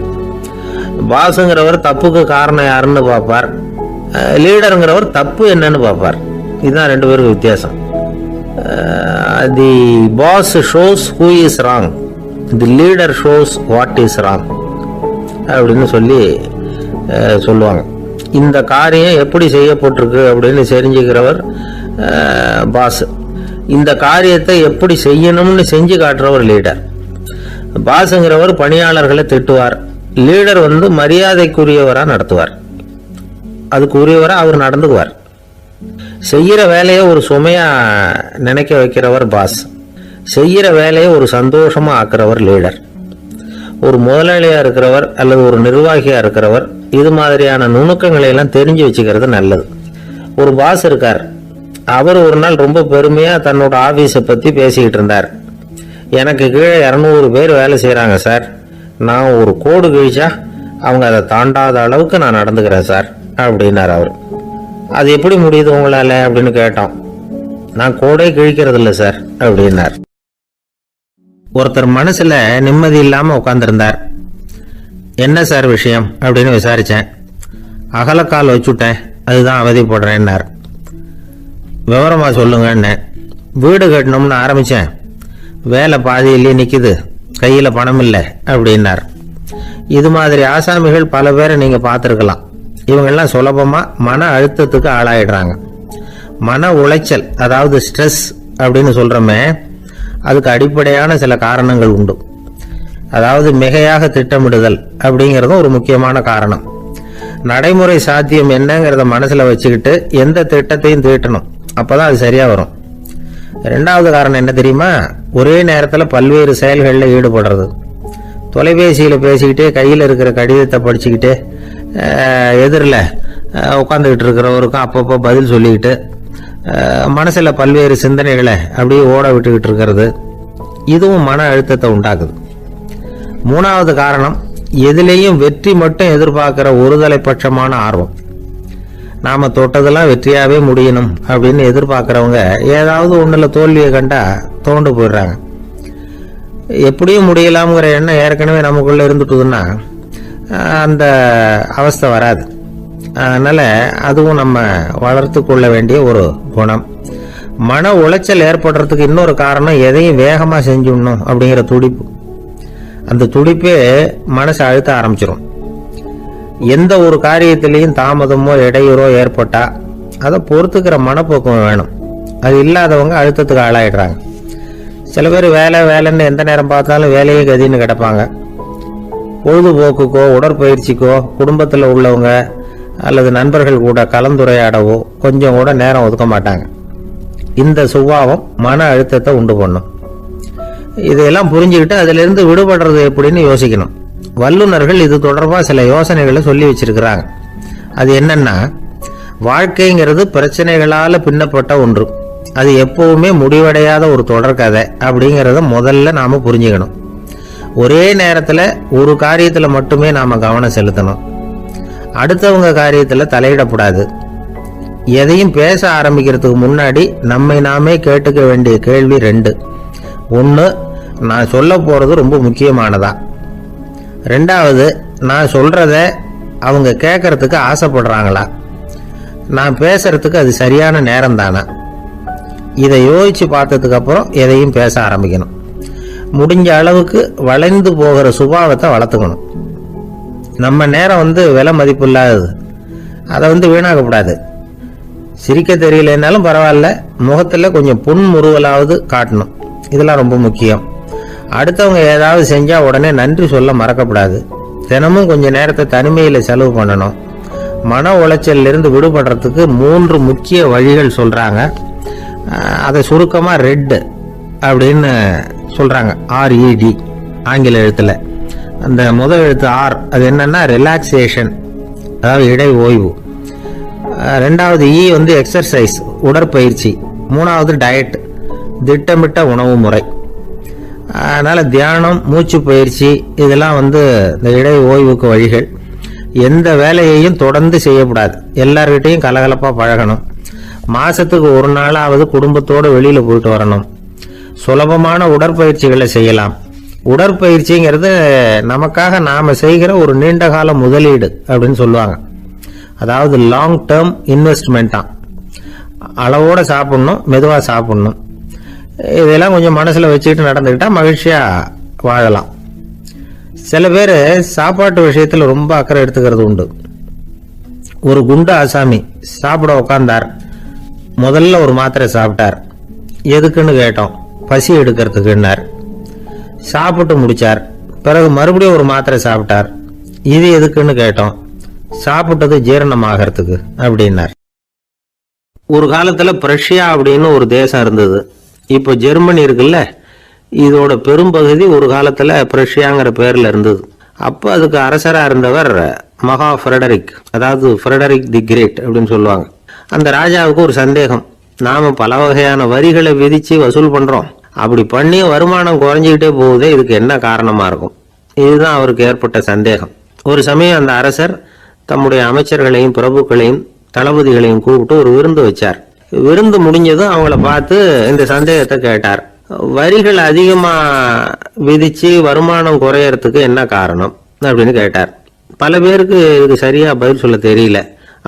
பாஸுங்கிறவர் தப்புக்கு காரணம் யாருன்னு பார்ப்பார், லீடருங்கிறவர் தப்பு என்னன்னு பார்ப்பார். இதுதான் ரெண்டு பேருக்கு வித்தியாசம். The boss shows who is wrong, the leader shows what is wrong அப்படின்னு சொல்லுவாங்க. இந்த காரியம் எப்படி செய்யப்பட்டிருக்கு அப்படின்னு தெரிஞ்சுக்கிறவர் பாஸ். இந்த காரியத்தை எப்படி செய்யணும்னு செஞ்சு காட்டுறவர் லீடர். பாஸுங்கிறவர் பணியாளர்களை திட்டுவார், லீடர் மரியாதைக்குரியவராக நடத்துவார், அதுக்குரியவராக அவர் நடந்துக்குவார். செய்கிற வேலையை ஒரு சுமையா நினைக்க வைக்கிறவர் பாஸ், செய்கிற வேலையை ஒரு சந்தோஷமா ஆக்குறவர் லீடர். ஒரு முதலாளியா இருக்கிறவர் அல்லது ஒரு நிர்வாகியா இருக்கிறவர் இது மாதிரியான நுணுக்கங்களை எல்லாம் தெரிஞ்சு வச்சுக்கிறது நல்லது. ஒரு பாஸ் இருக்கார், அவர் ஒரு நாள் ரொம்ப பெருமையா தன்னோட ஆபீஸை பத்தி பேசிக்கிட்டு இருந்தார். எனக்கு கீழே 200 பேர் வேலை செய்யறாங்க சார், நான் ஒரு கோடு கிழிச்சா அவங்க அதை தாண்டாத அளவுக்கு நான் நடந்துக்கிறேன் சார் அப்படின்னார் அவர். அது எப்படி முடியுது உங்களால அப்படின்னு கேட்டோம். நான் கோடே கிழிக்கிறது இல்லை சார் அப்படின்னார். ஒருத்தர் மனசுல நிம்மதி இல்லாம உட்காந்துருந்தார். என்ன சார் விஷயம் அப்படின்னு விசாரிச்சேன். அகலக்கால் வச்சுட்டேன், அதுதான் அவதிப்படுறேன்னார். விவரமா சொல்லுங்கன்னு. வீடு கட்டணும்னு ஆரம்பிச்சேன், வேலை பாதியிலேயே நிக்குது, கையில பணம் இல்லை அப்படின்னார். இது மாதிரி ஆசாமிகள் பல பேரை நீங்க பார்த்துருக்கலாம். இவங்கெல்லாம் சுலபமா மன அழுத்தத்துக்கு ஆளாயிடுறாங்க. மன உளைச்சல், அதாவது ஸ்ட்ரெஸ் அப்படின்னு சொல்றோமே, அதுக்கு அடிப்படையான சில காரணங்கள் உண்டு. அதாவது மிகையாக திட்டமிடுதல் அப்படிங்கிறதும் ஒரு முக்கியமான காரணம். நடைமுறை சாத்தியம் என்னங்கிறத மனசுல வச்சுக்கிட்டு எந்த திட்டத்தையும் தீட்டணும், அப்பதான் அது சரியா வரும். ரெண்டாவது காரணம் என்ன தெரியுமா? ஒரே நேரத்தில் பல்வேறு செயல்களில் ஈடுபடுறது. தொலைபேசியில் பேசிக்கிட்டே கையில் இருக்கிற கடிதத்தை படிச்சுக்கிட்டே எதிரில் உட்காந்துக்கிட்டு இருக்கிறவருக்கும் அப்பப்போ பதில் சொல்லிக்கிட்டு மனசில் பல்வேறு சிந்தனைகளை அப்படியே ஓட விட்டுக்கிட்டு இருக்கிறது, இதுவும் மன அழுத்தத்தை உண்டாக்குது. மூணாவது காரணம், எதிலேயும் வெற்றி மட்டும் எதிர்பார்க்கிற ஒருதலை பட்சமான ஆர்வம். நாம தொட்டதெல்லாம் வெற்றியாவே முடியணும் அப்படின்னு எதிர்பார்க்கிறவங்க ஏதாவது ஒண்ணுல தோல்வியை கண்டா தோண்டு போயிடுறாங்க. எப்படியும் முடியலாம்ங்கிற எண்ணம் ஏற்கனவே நமக்குள்ள இருந்துட்டுதுன்னா அந்த அவஸ்தை வராது. அதனால அதுவும் நம்ம வளர்த்து கொள்ள வேண்டிய ஒரு குணம். மன உளைச்சல் ஏற்படுறதுக்கு இன்னொரு காரணம், எதையும் வேகமா செஞ்சுடணும் அப்படிங்கிற துடிப்பு. அந்த துடிப்பே மனசை அழுத்த ஆரம்பிச்சிடும். எந்த ஒரு காரியத்திலையும் தாமதமோ இடையூறோ ஏற்பட்டா அதை பொறுத்துக்கிற மனப்போக்கம் வேணும். அது இல்லாதவங்க அழுத்தத்துக்கு ஆளாயிடுறாங்க. சில பேர் வேலைன்னு எந்த நேரம் பார்த்தாலும் வேலையே கதின்னு கிடப்பாங்க. பொழுதுபோக்குக்கோ உடற்பயிற்சிக்கோ குடும்பத்தில் உள்ளவங்க அல்லது நண்பர்கள் கூட கலந்துரையாடவோ கொஞ்சம் கூட நேரம் ஒதுக்க மாட்டாங்க. இந்த சுபாவம் மன அழுத்தத்தை உண்டு பண்ணும். இதையெல்லாம் புரிஞ்சுக்கிட்டு அதிலிருந்து விடுபடுறது எப்படின்னு யோசிக்கணும். வல்லுநர்கள் இது தொடர்பாக சில யோசனைகளை சொல்லி வச்சிருக்கிறாங்க. அது என்னன்னா, வாழ்க்கைங்கிறது பிரச்சனைகளால பின்னப்பட்ட ஒன்று, அது எப்பவுமே முடிவடையாத ஒரு தொடர்கதை அப்படிங்கிறத முதல்ல நாம புரிஞ்சுக்கணும். ஒரே நேரத்துல ஒரு காரியத்துல மட்டுமே நாம கவனம் செலுத்தணும். அடுத்தவங்க காரியத்துல தலையிடக்கூடாது. எதையும் பேச ஆரம்பிக்கிறதுக்கு முன்னாடி நம்மை நாமே கேட்டுக்க வேண்டிய கேள்வி 2. 1, நான் சொல்ல போறது ரொம்ப முக்கியமானதா? 2வது, நான் சொல்றத அவங்க கேட்கறதுக்கு ஆசைப்படுறாங்களா, நான் பேசுறதுக்கு அது சரியான நேரம் தானா, இதை யோசிச்சு பார்த்ததுக்கு அப்புறம் எதையும் பேச ஆரம்பிக்கணும். முடிஞ்ச அளவுக்கு வளைந்து போகிற சுபாவத்தை வளர்த்துக்கணும். நம்ம நேரம் விலை மதிப்பு இல்லாதது, அதை வீணாக்கக்கூடாது. சிரிக்க தெரியலனாலும் பரவாயில்ல, முகத்தில் கொஞ்சம் புன்முறுவலாவது காட்டணும். இதெல்லாம் ரொம்ப முக்கியம். அடுத்தவங்க ஏதாவது செஞ்சால் உடனே நன்றி சொல்ல மறக்கப்படாது. தினமும் கொஞ்சம் நேரத்தை தனிமையில் செலவு பண்ணணும். மன உளைச்சலிருந்து விடுபடுறதுக்கு 3 முக்கிய வழிகள் சொல்கிறாங்க. அதை சுருக்கமாக ரெட் அப்படின்னு சொல்கிறாங்க. RED ஆங்கில எழுத்தில். அந்த முதல் எழுத்து ஆர், அது என்னன்னா ரிலாக்ஸேஷன், அதாவது இடை ஓய்வு. ரெண்டாவது இ எக்ஸர்சைஸ், உடற்பயிற்சி. மூணாவது டயட், திட்டமிட்ட உணவு முறை. அதனால் தியானம், மூச்சு பயிற்சி இதெல்லாம் இந்த இடை ஓய்வுக்கு வழிகள். எந்த வேலையையும் தொடர்ந்து செய்யக்கூடாது. எல்லார்கிட்டையும் கலகலப்பாக பழகணும். மாதத்துக்கு ஒரு நாளாவது குடும்பத்தோடு வெளியில் போயிட்டு வரணும். சுலபமான உடற்பயிற்சிகளை செய்யலாம். உடற்பயிற்சிங்கிறது நமக்காக நாம் செய்கிற ஒரு நீண்ட கால முதலீடு அப்படின்னு சொல்லுவாங்க. அதாவது லாங் டேர்ம் இன்வெஸ்ட்மெண்ட்டாக. அளவோடு சாப்பிட்ணும், மெதுவாக சாப்பிட்ணும். இதெல்லாம் கொஞ்சம் மனசில் வச்சுக்கிட்டு நடந்துக்கிட்டால் மகிழ்ச்சியாக வாழலாம். சில பேர் சாப்பாட்டு விஷயத்தில் ரொம்ப அக்கறை எடுத்துக்கிறது உண்டு. ஒரு குண்டு ஆசாமி சாப்பிட உக்காந்தார். முதல்ல ஒரு மாத்திரை சாப்பிட்டார். எதுக்குன்னு கேட்டோம். பசி எடுக்கிறதுக்குன்னார். சாப்பிட்டு முடிச்சார். பிறகு மறுபடியும் ஒரு மாத்திரை சாப்பிட்டார். இது எதுக்குன்னு கேட்டோம். சாப்பிட்டது ஜீரணமாகறதுக்கு அப்படின்னார். ஒரு காலத்தில் பிரஷ்யா அப்படின்னு ஒரு தேசம் இருந்தது. இப்போ ஜெர்மனி இருக்குல்ல, இதோட பெரும்பகுதி ஒரு காலத்தில் பிரஷ்யாங்கிற பேரில் இருந்தது. அப்போ அதுக்கு அரசராக இருந்தவர் மகா ஃப்ரெடரிக், அதாவது ஃப்ரெடரிக் தி கிரேட் அப்படின்னு சொல்லுவாங்க. அந்த ராஜாவுக்கு ஒரு சந்தேகம். நாம் பல வகையான வரிகளை விதித்து வசூல் பண்ணுறோம். அப்படி பண்ணி வருமானம் குறைஞ்சிக்கிட்டே போகுதே, இதுக்கு என்ன காரணமாக இருக்கும்? இதுதான் அவருக்கு ஏற்பட்ட சந்தேகம். ஒரு சமயம் அந்த அரசர் தம்முடைய அமைச்சர்களையும் பிரபுக்களையும் தளபதிகளையும் கூப்பிட்டு ஒரு விருந்து வச்சார். விருந்து முடிஞ்சதும் அவங்கள பார்த்து இந்த சந்தேகத்தை கேட்டார். வரிகள் அதிகமாக விதிச்சு வருமானம் குறையறதுக்கு என்ன காரணம் அப்படின்னு கேட்டார். பல பேருக்கு இது சரியா பதில் சொல்ல தெரியல.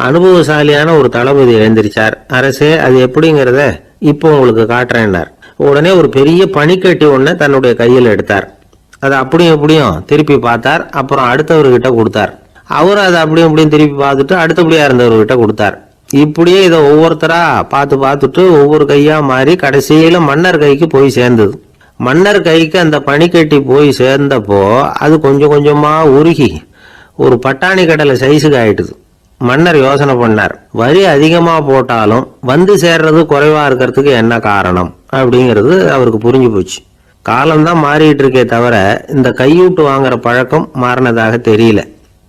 அனுபவசாலியான ஒரு தளபதி எழுந்திருச்சார். அரசே, அது எப்படிங்கிறத இப்போ உங்களுக்கு காட்டுறேன்னார். உடனே ஒரு பெரிய பனிக்கட்டி ஒன்று தன்னுடைய கையில் எடுத்தார். அதை அப்படியும் எப்படியும் திருப்பி பார்த்தார். அப்புறம் அடுத்தவர்கிட்ட கொடுத்தார். அவர் அதை அப்படியும் இப்படியும் திருப்பி பார்த்துட்டு அடுத்தபடியா இருந்தவர்கிட்ட கொடுத்தார். இப்படியே இதை ஒவ்வொருத்தரா பார்த்துட்டு ஒவ்வொரு கையா மாறி கடைசியில மன்னர் கைக்கு போய் சேர்ந்தது. மன்னர் கைக்கு அந்த பனிக்கட்டி போய் சேர்ந்தப்போ அது கொஞ்சம் கொஞ்சமா உருகி ஒரு பட்டாணி கடலை சைஸுக்கு ஆயிட்டுது. மன்னர் யோசனை பண்ணார். வரி அதிகமா போட்டாலும் வந்து சேர்றது குறைவா இருக்கிறதுக்கு என்ன காரணம் அப்படிங்கிறது அவருக்கு புரிஞ்சு போச்சு. காலம்தான் மாறிட்டு இருக்கே தவிர இந்த கையூட்டு வாங்குற பழக்கம் மாறினதாக தெரியல.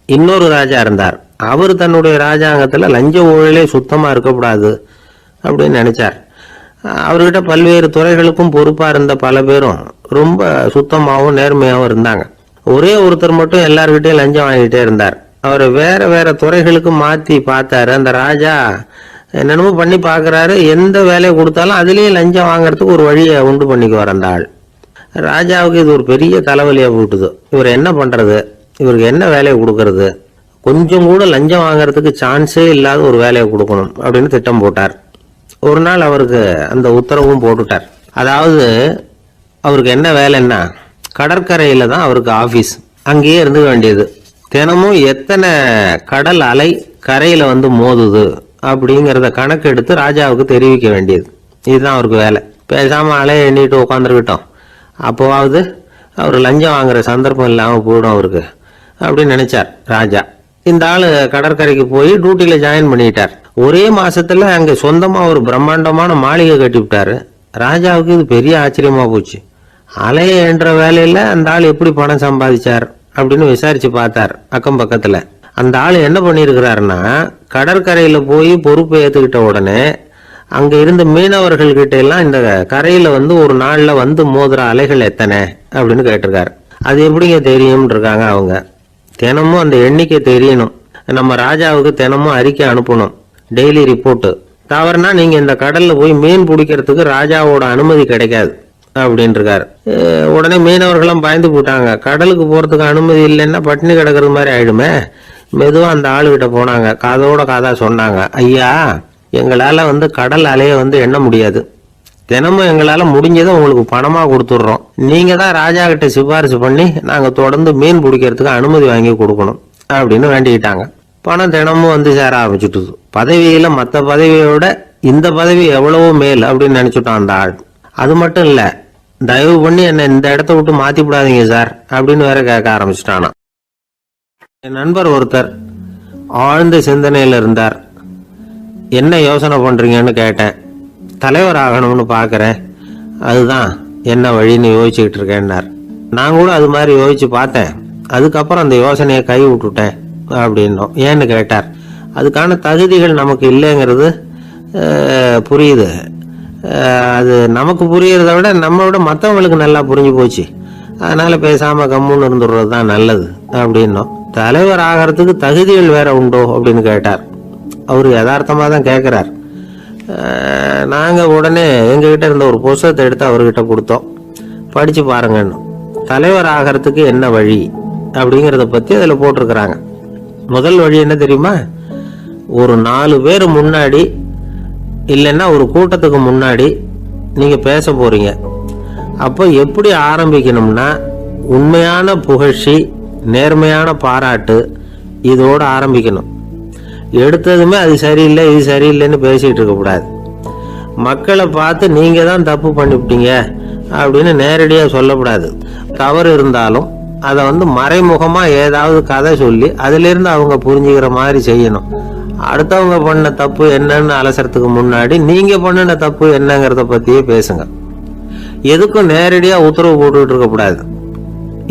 இன்னொரு ராஜா இருந்தார். அவர் தன்னுடைய ராஜாங்கத்துல லஞ்ச ஊழலே சுத்தமா இருக்கக்கூடாது அப்படின்னு நினைச்சார். அவர்கிட்ட பல்வேறு துறைகளுக்கும் பொறுப்பா இருந்த பல பேரும் ரொம்ப சுத்தமாகவும் நேர்மையாகவும் இருந்தாங்க. ஒரே ஒருத்தர் மட்டும் எல்லார்கிட்டையும் லஞ்சம் வாங்கிட்டே இருந்தார். அவர் வேற வேற துறைகளுக்கு மாத்தி பார்த்தாரு. அந்த ராஜா என்னென்னமோ பண்ணி பார்க்கறாரு. எந்த வேலையை கொடுத்தாலும் அதுலேயே லஞ்சம் வாங்கறதுக்கு ஒரு வழியை உண்டு பண்ணிக்குவார் அந்த ஆள். ராஜாவுக்கு இது ஒரு பெரிய தலைவலியா போட்டுது. இவர் என்ன பண்றது? இவருக்கு என்ன வேலையை கொடுக்கறது? கொஞ்சம் கூட லஞ்சம் வாங்கறதுக்கு சான்ஸே இல்லாத ஒரு வேலையை கொடுக்கணும் அப்படின்னு திட்டம் போட்டார். ஒரு நாள் அவருக்கு அந்த உத்தரவும் போட்டுட்டார். அதாவது அவருக்கு என்ன வேலைன்னா, கடற்கரையில தான் அவருக்கு ஆபீஸ். அங்கேயே இருந்துக்க வேண்டியது. தினமும் எத்தனை கடல் அலை கரையில மோதுது அப்படிங்கிறத கணக்கு எடுத்து ராஜாவுக்கு தெரிவிக்க வேண்டியது. இதுதான் அவருக்கு வேலை. பேசாம அலையை எண்ணிட்டு உட்காந்துருக்கட்டும், அப்போவாவது அவர் லஞ்சம் வாங்குற சந்தர்ப்பம் இல்லாமல் போயிடும் அவருக்கு அப்படின்னு நினைச்சார் ராஜா. இந்த ஆளு கடற்கரைக்கு போய் டியூட்டியில ஜாயின் பண்ணிட்டார். ஒரே மாசத்துல அங்க சொந்தமா ஒரு பிரம்மாண்டமான மாளிகை கட்டி விட்டாரு. ராஜாவுக்கு இது பெரிய ஆச்சரியமா போச்சு. அலைய என்ற வேலையில அந்த ஆள் எப்படி பணம் சம்பாதிச்சார் அப்படின்னு விசாரிச்சு பார்த்தார் அக்கம் பக்கத்துல. அந்த ஆள் என்ன பண்ணிருக்கிறாருன்னா, கடற்கரையில போய் பொறுப்பு ஏத்துக்கிட்ட உடனே அங்க இருந்த மீனவர்கள் கிட்ட எல்லாம் இந்த கரையில ஒரு நாள்ல மோதுற அலைகள் எத்தனை அப்படின்னு கேட்டிருக்காரு. அது எப்படிங்க தெரியும்னு இருக்காங்க அவங்க. தினமும் அந்த எண்ணிக்கை தெரியணும். நம்ம ராஜாவுக்கு தினமும் அறிக்கை அனுப்பணும், டெய்லி ரிப்போர்ட்டு. தவறுனா நீங்க இந்த கடல்ல போய் மீன் பிடிக்கிறதுக்கு ராஜாவோட அனுமதி கிடைக்காது அப்படின்னு இருக்காரு. உடனே மீனவர்களும் பயந்து போட்டாங்க. கடலுக்கு போறதுக்கு அனுமதி இல்லைன்னா பட்டினி கிடக்கிறது மாதிரி ஆயிடுமே, மெதுவா அந்த ஆளுகிட்ட போனாங்க. காதோட காதா சொன்னாங்க, ஐயா, எங்களால கடல் அலைய எண்ண முடியாது. தினமும் எங்களால முடிஞ்சதை உங்களுக்கு பணமா கொடுத்துடுறோம். நீங்க தான் ராஜா கிட்ட சிபாரிசு பண்ணி நாங்க தொடர்ந்து மீன் பிடிக்கிறதுக்கு அனுமதி வாங்கி கொடுக்கணும் அப்படின்னு வேண்டிக்கிட்டாங்க. பணம் தினமும் சேர ஆரம்பிச்சுட்டுது. பதவியில மற்ற பதவியோட இந்த பதவி எவ்வளவோ மேல் அப்படின்னு நினைச்சுட்டான் அந்த ஆள். அது மட்டும் இல்ல, தயவு பண்ணி என்ன இந்த இடத்த விட்டு மாத்தி விடாதீங்க சார் அப்படின்னு வேற கேட்க ஆரம்பிச்சுட்டானா. என் நண்பர் ஒருத்தர் ஆழ்ந்த சிந்தனையில இருந்தார். என்ன யோசனை பண்றீங்கன்னு கேட்டேன். தலைவர் ஆகணும்னு பாக்குறேன், அதுதான் என்ன வழின்னு யோசிச்சுக்கிட்டு இருக்கேன்னார். நான் கூட அது மாதிரி யோசிச்சு பார்த்தேன். அதுக்கப்புறம் அந்த யோசனையை கை விட்டுட்டேன் அப்படின்னோம். ஏன்னு கேட்டார். அதுக்கான தகுதிகள் நமக்கு இல்லைங்கிறது புரியுது. அது நமக்கு புரியறத விட நம்ம விட மற்றவங்களுக்கு நல்லா புரிஞ்சு போச்சு. அதனால பேசாம கம்முன்னு இருந்துடுறது தான் நல்லது அப்படின்னோம். தலைவர் ஆகிறதுக்கு தகுதிகள் வேற உண்டோ அப்படின்னு கேட்டார். அவரு யதார்த்தமா தான் கேட்கிறார். நாங்க உடனே எங்ககிட்ட இருந்த ஒரு புத்தகத்தை எடுத்து அவர்கிட்ட கொடுத்தோம். படிச்சு பாருங்கன்னு. தலைவர் ஆகிறதுக்கு என்ன வழி அப்படிங்கறத பத்தி அதுல போட்டிருக்கிறாங்க. முதல் வழி என்ன தெரியுமா? ஒரு 4 பேர் முன்னாடி இல்லைன்னா ஒரு கூட்டத்துக்கு முன்னாடி நீங்க பேச போறீங்க. அப்போ எப்படி ஆரம்பிக்கணும்னா, உண்மையான புகழ்ச்சி, நேர்மையான பாராட்டு, இதோட ஆரம்பிக்கணும். எடுத்ததுமே அது சரியில்லை இது சரியில்லைன்னு பேசிட்டு இருக்க கூடாது. மக்களை பார்த்து நீங்க தான் தப்பு பண்ணிவிட்டீங்க அப்படின்னு நேரடியா சொல்லக்கூடாது. தவறு இருந்தாலும் அதை மறைமுகமா ஏதாவது கதை சொல்லி அதுல இருந்து அவங்க புரிஞ்சுக்கிற மாதிரி செய்யணும். அடுத்தவங்க பண்ண தப்பு என்னன்னு அலசறதுக்கு முன்னாடி நீங்க பண்ணின தப்பு என்னங்கிறத பத்தியே பேசுங்க. எதுக்கும் நேரடியா உத்தரவு போட்டுக்கிட்டு இருக்க கூடாது.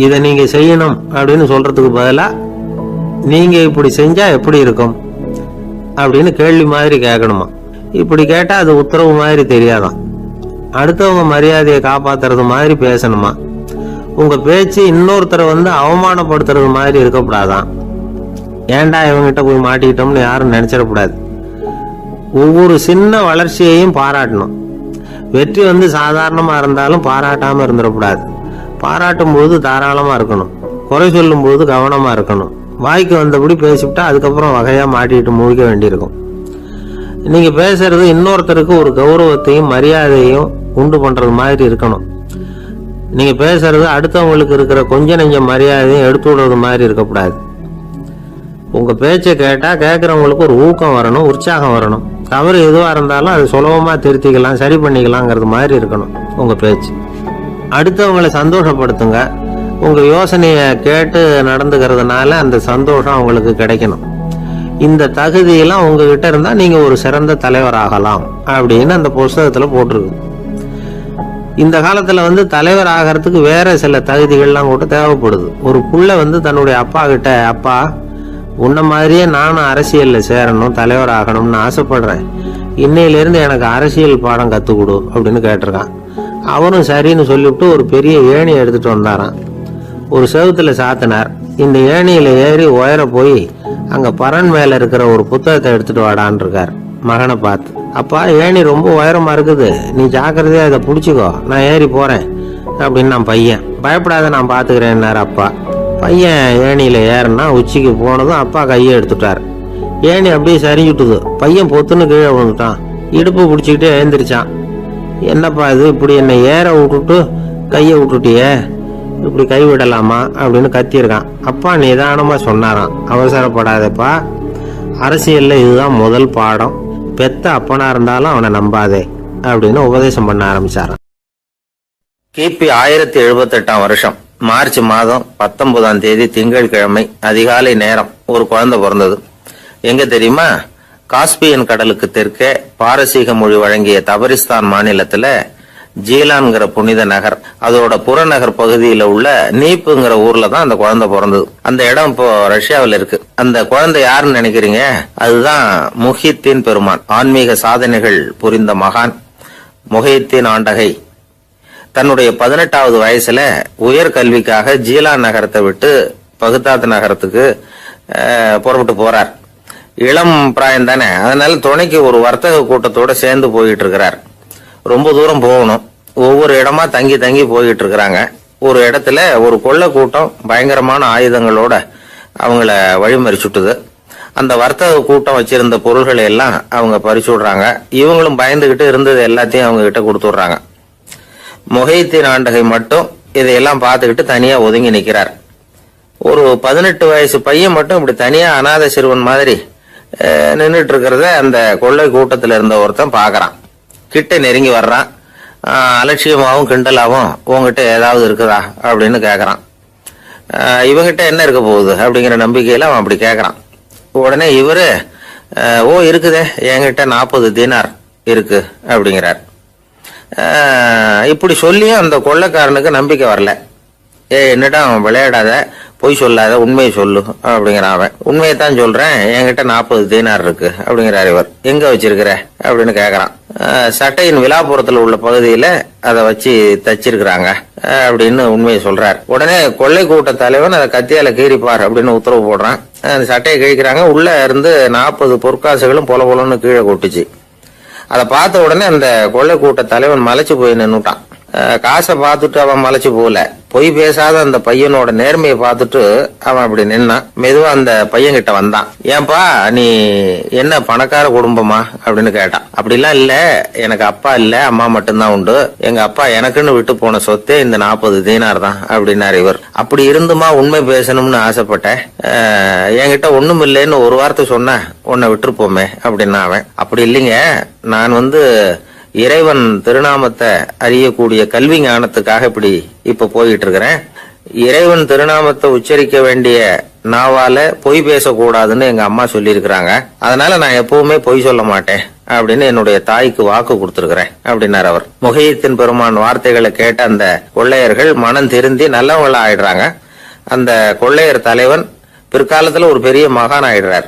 இதை நீங்க செய்யணும் அப்படின்னு சொல்றதுக்கு பதிலா நீங்க இப்படி செஞ்சா எப்படி இருக்கும் அப்படின்னு கேள்வி மாதிரி கேட்கணுமா. இப்படி கேட்டா அது உத்தரவு மாதிரி தெரியாதான். அடுத்தவங்க மரியாதையை காப்பாத்துறது மாதிரி பேசணுமா. உங்க பேச்சு இன்னொருத்தரை அவமானப்படுத்துறது மாதிரி இருக்கக்கூடாதான். ஏன்டா இவங்கிட்ட போய் மாட்டிக்கிட்டோம்னு யாரும் நினைச்சிடக்கூடாது. ஒவ்வொரு சின்ன வளர்ச்சியையும் பாராட்டணும். வெற்றி சாதாரணமா இருந்தாலும் பாராட்டாம இருந்துடக்கூடாது. பாராட்டும் போது தாராளமா இருக்கணும். குறை சொல்லும் போது கவனமா இருக்கணும். வாய்க்கு வந்தபடி பேசிவிட்டா அதுக்கப்புறம் வகையா மாட்டிட்டு முழிக்க வேண்டியிருக்கும். நீங்க பேசுறது இன்னொருத்தருக்கு ஒரு கௌரவத்தையும் மரியாதையும் உண்டு பண்றது மாதிரி இருக்கணும். நீங்க பேசுறது அடுத்தவங்களுக்கு இருக்கிற கொஞ்ச நெஞ்ச மரியாதையும் எடுத்து விடுறது மாதிரி இருக்கக்கூடாது. உங்க பேச்சை கேட்டா கேட்கறவங்களுக்கு ஒரு ஊக்கம் வரணும், உற்சாகம் வரணும். தவறு எதுவா இருந்தாலும் அது சுலபமா திருத்திக்கலாம், சரி பண்ணிக்கலாங்கிறது மாதிரி இருக்கணும் உங்க பேச்சு. அடுத்தவங்களை சந்தோஷப்படுத்துங்க. உங்க யோசனைய கேட்டு நடந்துக்கிறதுனால அந்த சந்தோஷம் அவங்களுக்கு கிடைக்கணும். இந்த தகுதியெல்லாம் உங்ககிட்ட இருந்தா நீங்க ஒரு சிறந்த தலைவர் ஆகலாம் அப்படின்னு அந்த புஸ்தகத்துல போட்டிருக்கு. இந்த காலத்துல தலைவர் ஆகிறதுக்கு வேற சில தகுதிகள்லாம் கூட தேவைப்படுது. ஒரு புள்ள தன்னுடைய அப்பா கிட்ட, அப்பா, உன்ன மாதிரியே நானும் அரசியல்ல சேரணும், தலைவர் ஆகணும்னு ஆசைப்படுறேன். இன்னையில இருந்து எனக்கு அரசியல் பாடம் கத்துக் கொடு அப்படின்னு கேட்டிருக்கான். அவரும் சரின்னு சொல்லிவிட்டு ஒரு பெரிய ஏணியை எடுத்துட்டு வந்தாராம். ஒரு செவுத்துல சாத்தினார். இந்த ஏணியில ஏறி உயர போய் அங்க பரன் மேல இருக்கிற ஒரு புத்தகத்தை எடுத்துட்டு வாடான்னு இருக்கார். மகனை பார்த்து, அப்பா, ஏணி ரொம்ப உயரமா இருக்குது, நீ ஜாக்கிரதையா இதை புடிச்சுக்கோ, நான் ஏறி போறேன் அப்படின்னு நான் பையன். பயப்படாத, நான் பாத்துக்கிறேன்னாரு அப்பா. பையன் ஏணியில ஏறனா உச்சிக்கு போனதும் அப்பா கையை எடுத்துட்டார். ஏணி அப்படியே சரிஞ்சுட்டுது. பையன் பொத்துன்னு கீழே விழுந்துட்டான். இடுப்பு பிடிச்சிக்கிட்டே எழுந்திரிச்சான். என்னப்பா இது, இப்படி என்னை ஏற விட்டுட்டு கையை விட்டுட்டியே, இப்படி கை விடலாமா அப்படின்னு கத்தியிருக்கான். அப்பா நிதானமா சொன்னாராம், அவசரப்படாதப்பா, அரசியல்ல இதுதான் முதல் பாடம், பெத்த அப்பனா இருந்தாலும் அவனை நம்பாதே அப்படின்னு உபதேசம் பண்ண ஆரம்பிச்சாராம். கிபி 1078 வருஷம் மார்ச் மாதம் 19ஆம் தேதி திங்கட்கிழமை அதிகாலை நேரம் ஒரு குழந்தை பிறந்தது. எங்க தெரியுமா? காஸ்பியன் கடலுக்கு தெற்கே பாரசீக மொழி வழங்கிய தபரிஸ்தான் மாநிலத்துல ஜீலான்கிற புனித நகர், அதோட புறநகர் பகுதியில உள்ள நீப்புங்கிற ஊர்ல தான் அந்த குழந்தை பிறந்தது. அந்த இடம் இப்போ ரஷ்யாவில் இருக்கு. அந்த குழந்தை யாருன்னு நினைக்கிறீங்க? அதுதான் முஹித்தீன் பெருமான், ஆன்மீக சாதனைகள் புரிந்த மகான் முஹித்தீன் ஆண்டகை. தன்னுடைய 18வது வயசுல உயர்கல்விக்காக ஜீலான் நகரத்தை விட்டு பகுதாத் நகரத்துக்கு புறப்பட்டு போறார். இளம் பிராயம் தானே, அதனால துணைக்கு ஒரு வர்த்தக கூட்டத்தோட சேர்ந்து போயிட்டு இருக்கிறார். ரொம்ப தூரம் போகணும். ஒவ்வொரு இடமா தங்கி தங்கி போயிட்டு இருக்கிறாங்க. ஒரு இடத்துல ஒரு கொள்ளை கூட்டம் பயங்கரமான ஆயுதங்களோட அவங்கள வழிமறிச்சுட்டுது. அந்த வர்த்தக கூட்டம் வச்சிருந்த பொருள்களை எல்லாம் அவங்க பறிச்சு விடுறாங்க. இவங்களும் பயந்துகிட்டு இருந்தது எல்லாத்தையும் அவங்க கிட்ட கொடுத்துடுறாங்க. முஹைத்தீன் ஆண்டகை மட்டும் இதையெல்லாம் பார்த்துக்கிட்டு தனியா ஒதுங்கி நிக்கிறார். ஒரு 18 வயசு பையன் மட்டும் இப்படி தனியா அநாத சிறுவன் மாதிரி நின்றுட்டு இருக்கிறத அந்த கொள்ளை கூட்டத்துல இருந்த ஒருத்தன் பாக்குறான். கிட்ட நெருங்கி வர்றான். அலட்சியமாவும் கிண்டலாவும் உங்ககிட்ட ஏதாவது இருக்குதா அப்படின்னு கேக்குறான். இவங்கிட்ட என்ன இருக்க போகுது அப்படிங்கிற நம்பிக்கையில அவன் அப்படி கேக்குறான். உடனே இவரு இருக்குதே, என்கிட்ட 40 தீனார் இருக்கு அப்படிங்கிறார். இப்படி சொல்லியும் அந்த கொள்ளைக்காரனுக்கு நம்பிக்கை வரல. என்னிடம் விளையாடாத, பொய் சொல்லாத, உண்மையை சொல்லு அப்படிங்கிறான் அவன். உண்மையைத்தான் சொல்றேன், என்கிட்ட 40 தீனார் இருக்கு அப்படிங்கிறார் இவர். எங்க வச்சிருக்கிற அப்படின்னு கேக்குறான். சட்டையின் விழாப்புறத்துல உள்ள பகுதியில அதை வச்சு தச்சிருக்கிறாங்க அப்படின்னு உண்மையை சொல்றார். உடனே கொள்ளை கூட்ட தலைவன் அதை கத்தியால கீறிப்பார் அப்படின்னு உத்தரவு போடுறான். அந்த சட்டையை கிழிக்கிறாங்க. உள்ள இருந்து 40 பொற்காசுகளும் பொல பொலன்னு கீழே கொட்டுச்சு. அதை பார்த்த உடனே அந்த கொள்ளை கூட்ட தலைவன் மலைச்சு போய் நின்னுட்டான். காசை பார்த்துட்டு அவன் மலைச்சு போகல, பொய் பேசாத அந்த பையனோட நேர்மையை பார்த்துட்டு அவன் அப்படி நின்னான். மெதுவா அந்த பையன் கிட்ட வந்தான். ஏன்பா, நீ என்ன பணக்கார குடும்பமா அப்படின்னு கேட்டான். அப்படிலாம் இல்ல, எனக்கு அப்பா இல்ல, அம்மா மட்டும்தான் உண்டு. எங்க அப்பா எனக்குன்னு விட்டு போன சொத்தே இந்த 40 தீனார் தான் அப்படின்னாரு இவர். அப்படி இருந்துமா உண்மை பேசணும்னு ஆசைப்பட்டேன். என்கிட்ட ஒண்ணும் இல்லைன்னு ஒரு வார்த்தை சொன்ன உன்னை விட்டுருப்போமே அப்படின்னா அவன். அப்படி இல்லைங்க, நான் இறைவன் திருநாமத்தை அறியக்கூடிய கல்வி ஞானத்துக்காக இப்ப போயிட்டு இருக்கிறேன். இறைவன் திருநாமத்தை உச்சரிக்க வேண்டிய நாவால பொய் பேசக்கூடாதுன்னு எங்க அம்மா சொல்லி இருக்கிறாங்க. அதனால நான் எப்பவுமே பொய் சொல்ல மாட்டேன் அப்படின்னு என்னுடைய தாய்க்கு வாக்கு கொடுத்திருக்கிறேன் அப்படின்னார் அவர். முஹைத்தீன் பெருமான் வார்த்தைகளை கேட்ட அந்த கொள்ளையர்கள் மனம் திருந்தி நல்லவங்களா ஆயிடுறாங்க. அந்த கொள்ளையர் தலைவன் பிற்காலத்துல ஒரு பெரிய மகான் ஆயிடுறார்.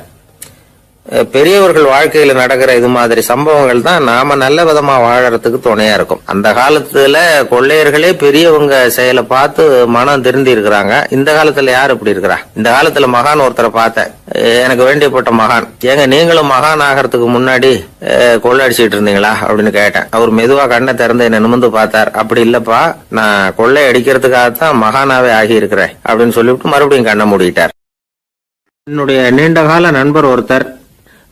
பெரியவர்கள் வாழ்க்கையில நடக்கிற இது மாதிரி சம்பவங்கள் தான் நாம நல்ல விதமா வாழறதுக்கு துணையா இருக்கும். அந்த காலத்துல கொள்ளையர்களே பெரியவங்க செயலை பார்த்து மனம் திருந்தி இருக்கிறாங்க. இந்த காலத்துல யார் இப்படி இருக்கிறா? இந்த காலத்துல மகான் ஒருத்தரை பார்த்தேன், எனக்கு வேண்டியப்பட்ட மகான். ஏங்க நீங்களும் மகான் ஆகிறதுக்கு முன்னாடி கொள்ளை அடிச்சுட்டு இருந்தீங்களா அப்படின்னு கேட்டேன். அவர் மெதுவா கண்ணை திறந்து என்ன நிமிர்ந்து பார்த்தார். அப்படி இல்லப்பா, நான் கொள்ளை அடிக்கிறதுக்காகத்தான் மகானாவே ஆகி இருக்கிறேன் அப்படின்னு சொல்லிவிட்டு மறுபடியும் கண்ணை மூடிட்டார். என்னுடைய நீண்டகால நண்பர் ஒருத்தர்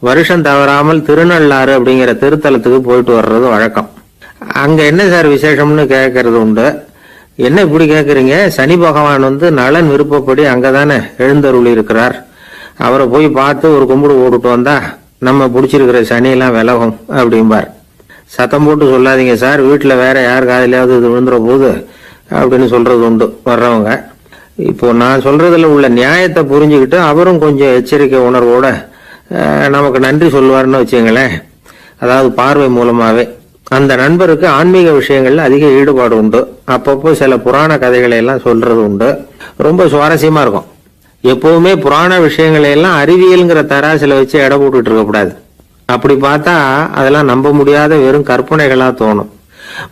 வருஷம் தவறாமல் திருநள்ளாறு அப்படிங்கிற திருத்தலத்துக்கு போயிட்டு வர்றது வழக்கம். அங்க என்ன சார் விசேஷம்னு கேட்கறது உண்டு. என்ன இப்படி கேட்கறீங்க? சனி பகவான் நலன் விருப்பப்படி அங்கதானே எழுந்தருளி இருக்கிறார். அவரை போய் பார்த்து ஒரு கும்பிடு போட்டுட்டு வந்தா நம்ம பிடிச்சிருக்கிற சனியெல்லாம் விலகும் அப்படிம்பார். சத்தம் போட்டு சொல்லாதீங்க சார், வீட்டுல வேற யார் காதிலாவது இது விழுந்துற போது அப்படின்னு சொல்றது உண்டு வர்றவங்க. இப்போ நான் சொல்றதுல உள்ள நியாயத்தை புரிஞ்சுக்கிட்டு அவரும் கொஞ்சம் எச்சரிக்கை உணர்வோட நமக்கு நன்றி சொல்லுவாருன்னு வச்சுங்களேன். அதாவது பார்வை மூலமாவே. அந்த நண்பருக்கு ஆன்மீக விஷயங்கள்ல அதிக ஈடுபாடு உண்டு. அப்பப்போ சில புராண கதைகளை எல்லாம் சொல்றது உண்டு. ரொம்ப சுவாரஸ்யமா இருக்கும். எப்பவுமே புராண விஷயங்களை எல்லாம் அறிவியல்ங்கிற தராசில வச்சு எடை போட்டுட்டு இருக்க கூடாது. அப்படி பார்த்தா அதெல்லாம் நம்ப முடியாத வெறும் கற்பனைகளா தோணும்,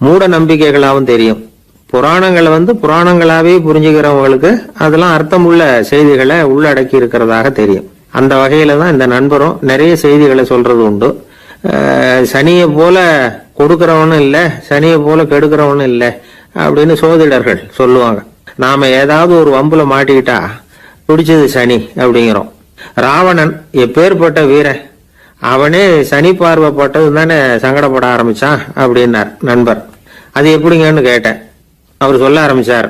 மூட நம்பிக்கைகளாவும் தெரியும். புராணங்களை புராணங்களாவே புரிஞ்சுக்கிறவங்களுக்கு அதெல்லாம் அர்த்தமுள்ள செய்திகளை உள்ளடக்கி இருக்கிறதாக தெரியும். அந்த வகையில தான் இந்த நண்பரும் நிறைய செய்திகளை சொல்றது உண்டு. சனியை போல கொடுக்கிறவனும் இல்லை, சனியை போல கெடுக்கிறவனும் இல்லை அப்படின்னு சோதிடர்கள் சொல்லுவாங்க. நாம ஏதாவது ஒரு வம்புல மாட்டிக்கிட்டா பிடிச்சது சனி அப்படிங்கிறோம். ராவணன் எப்பேற்பட்ட வீரன், அவனே சனி பார்வைப்பட்டது தானே சங்கடப்பட ஆரம்பிச்சான் அப்படின்னார் நண்பர். அது எப்படிங்கன்னு கேட்டேன். அவர் சொல்ல ஆரம்பிச்சார்,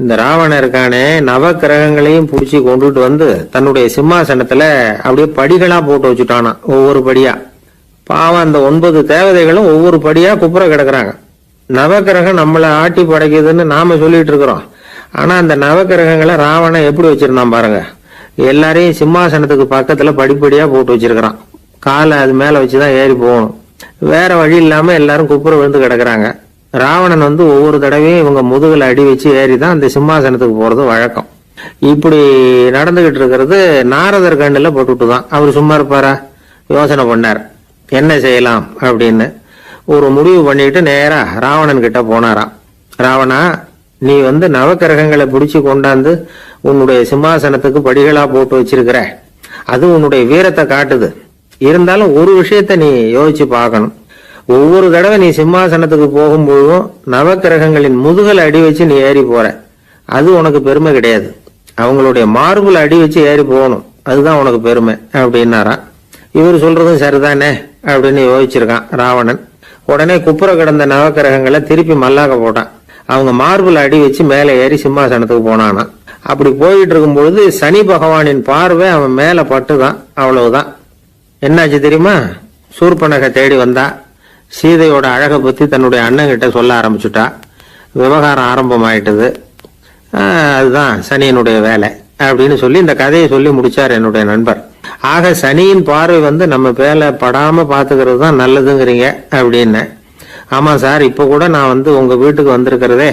இந்த ராவணன் இருக்கானே நவ கிரகங்களையும் புடிச்சு கொண்டுட்டு தன்னுடைய சிம்மாசனத்துல அப்படியே படிகளா போட்டு வச்சுட்டானா, ஒவ்வொரு படியா. பாவம் அந்த 9 தேவதைகளும் ஒவ்வொரு படியா குப்புற கிடக்குறாங்க. நவகிரகம் நம்மளை ஆட்டி படைக்குதுன்னு நாம சொல்லிட்டு இருக்கிறோம். ஆனா அந்த நவகிரகங்களை ராவணன் எப்படி வச்சிருந்தான் பாருங்க. எல்லாரையும் சிம்மாசனத்துக்கு பக்கத்துல படிப்படியா போட்டு வச்சிருக்கிறான். காலை அது மேல வச்சுதான் ஏறி போகணும். வேற வழி இல்லாம எல்லாரும் குப்புற விழுந்து கிடக்குறாங்க. ராவணன் ஒவ்வொரு தடவையும் இவங்க முதுகுல அடி வச்சு ஏறிதான் அந்த சிம்மாசனத்துக்கு போறது வழக்கம். இப்படி நடந்துகிட்டு இருக்கிறது நாரதர் கண்ணுல போட்டுட்டுதான். அவர் சும்மா இருப்பாரா? யோசனை பண்ணார், என்ன செய்யலாம் அப்படின்னு. ஒரு முடிவு பண்ணிட்டு நேரா ராவணன் கிட்ட போனாராம். ராவணா, நீ நவக்கிரகங்களை பிடிச்சு கொண்டாந்து உன்னுடைய சிம்மாசனத்துக்கு படிகளா போட்டு வச்சிருக்கிற, அது உன்னுடைய வீரத்தை காட்டுது. இருந்தாலும் ஒரு விஷயத்த நீ யோசிச்சு பார்க்கணும். ஒவ்வொரு தடவை நீ சிம்மாசனத்துக்கு போகும்போதும் நவக்கிரகங்களின் முதுகலை அடி வச்சு நீ ஏறி போற, அது உனக்கு பெருமை கிடையாது. அவங்களுடைய மார்புல அடி வச்சு ஏறி போகணும், அதுதான் உனக்கு பெருமை அப்படின்னாராம். இவர் சொல்றதும் சரிதானே அப்படின்னு யோசிச்சிருக்கான் ராவணன். உடனே குப்புற கிடந்த நவக்கிரகங்களை திருப்பி மல்லாக்க போட்டான். அவங்க மார்புல அடி வச்சு மேலே ஏறி சிம்மாசனத்துக்கு போனானா. அப்படி போயிட்டு இருக்கும் பொழுது சனி பகவானின் பார்வை அவன் மேல பட்டுதான். அவ்வளவுதான். என்னாச்சு தெரியுமா? சூர்பனகை தேடி வந்தா. சீதையோட அழகை பத்தி தன்னுடைய அண்ணன் கிட்ட சொல்ல ஆரம்பிச்சுட்டா. விவகாரம் ஆரம்பமாயிட்டது. அதுதான் சனியனுடைய வேலை அப்படின்னு சொல்லி இந்த கதையை சொல்லி முடிச்சார் என்னுடைய நண்பர். ஆக சனியின் பார்வை நம்ம மேல படாம பாத்துக்கிறது தான் நல்லதுங்கிறீங்க அப்படின்னு. ஆமா சார், இப்ப கூட நான் உங்க வீட்டுக்கு வந்திருக்கிறதே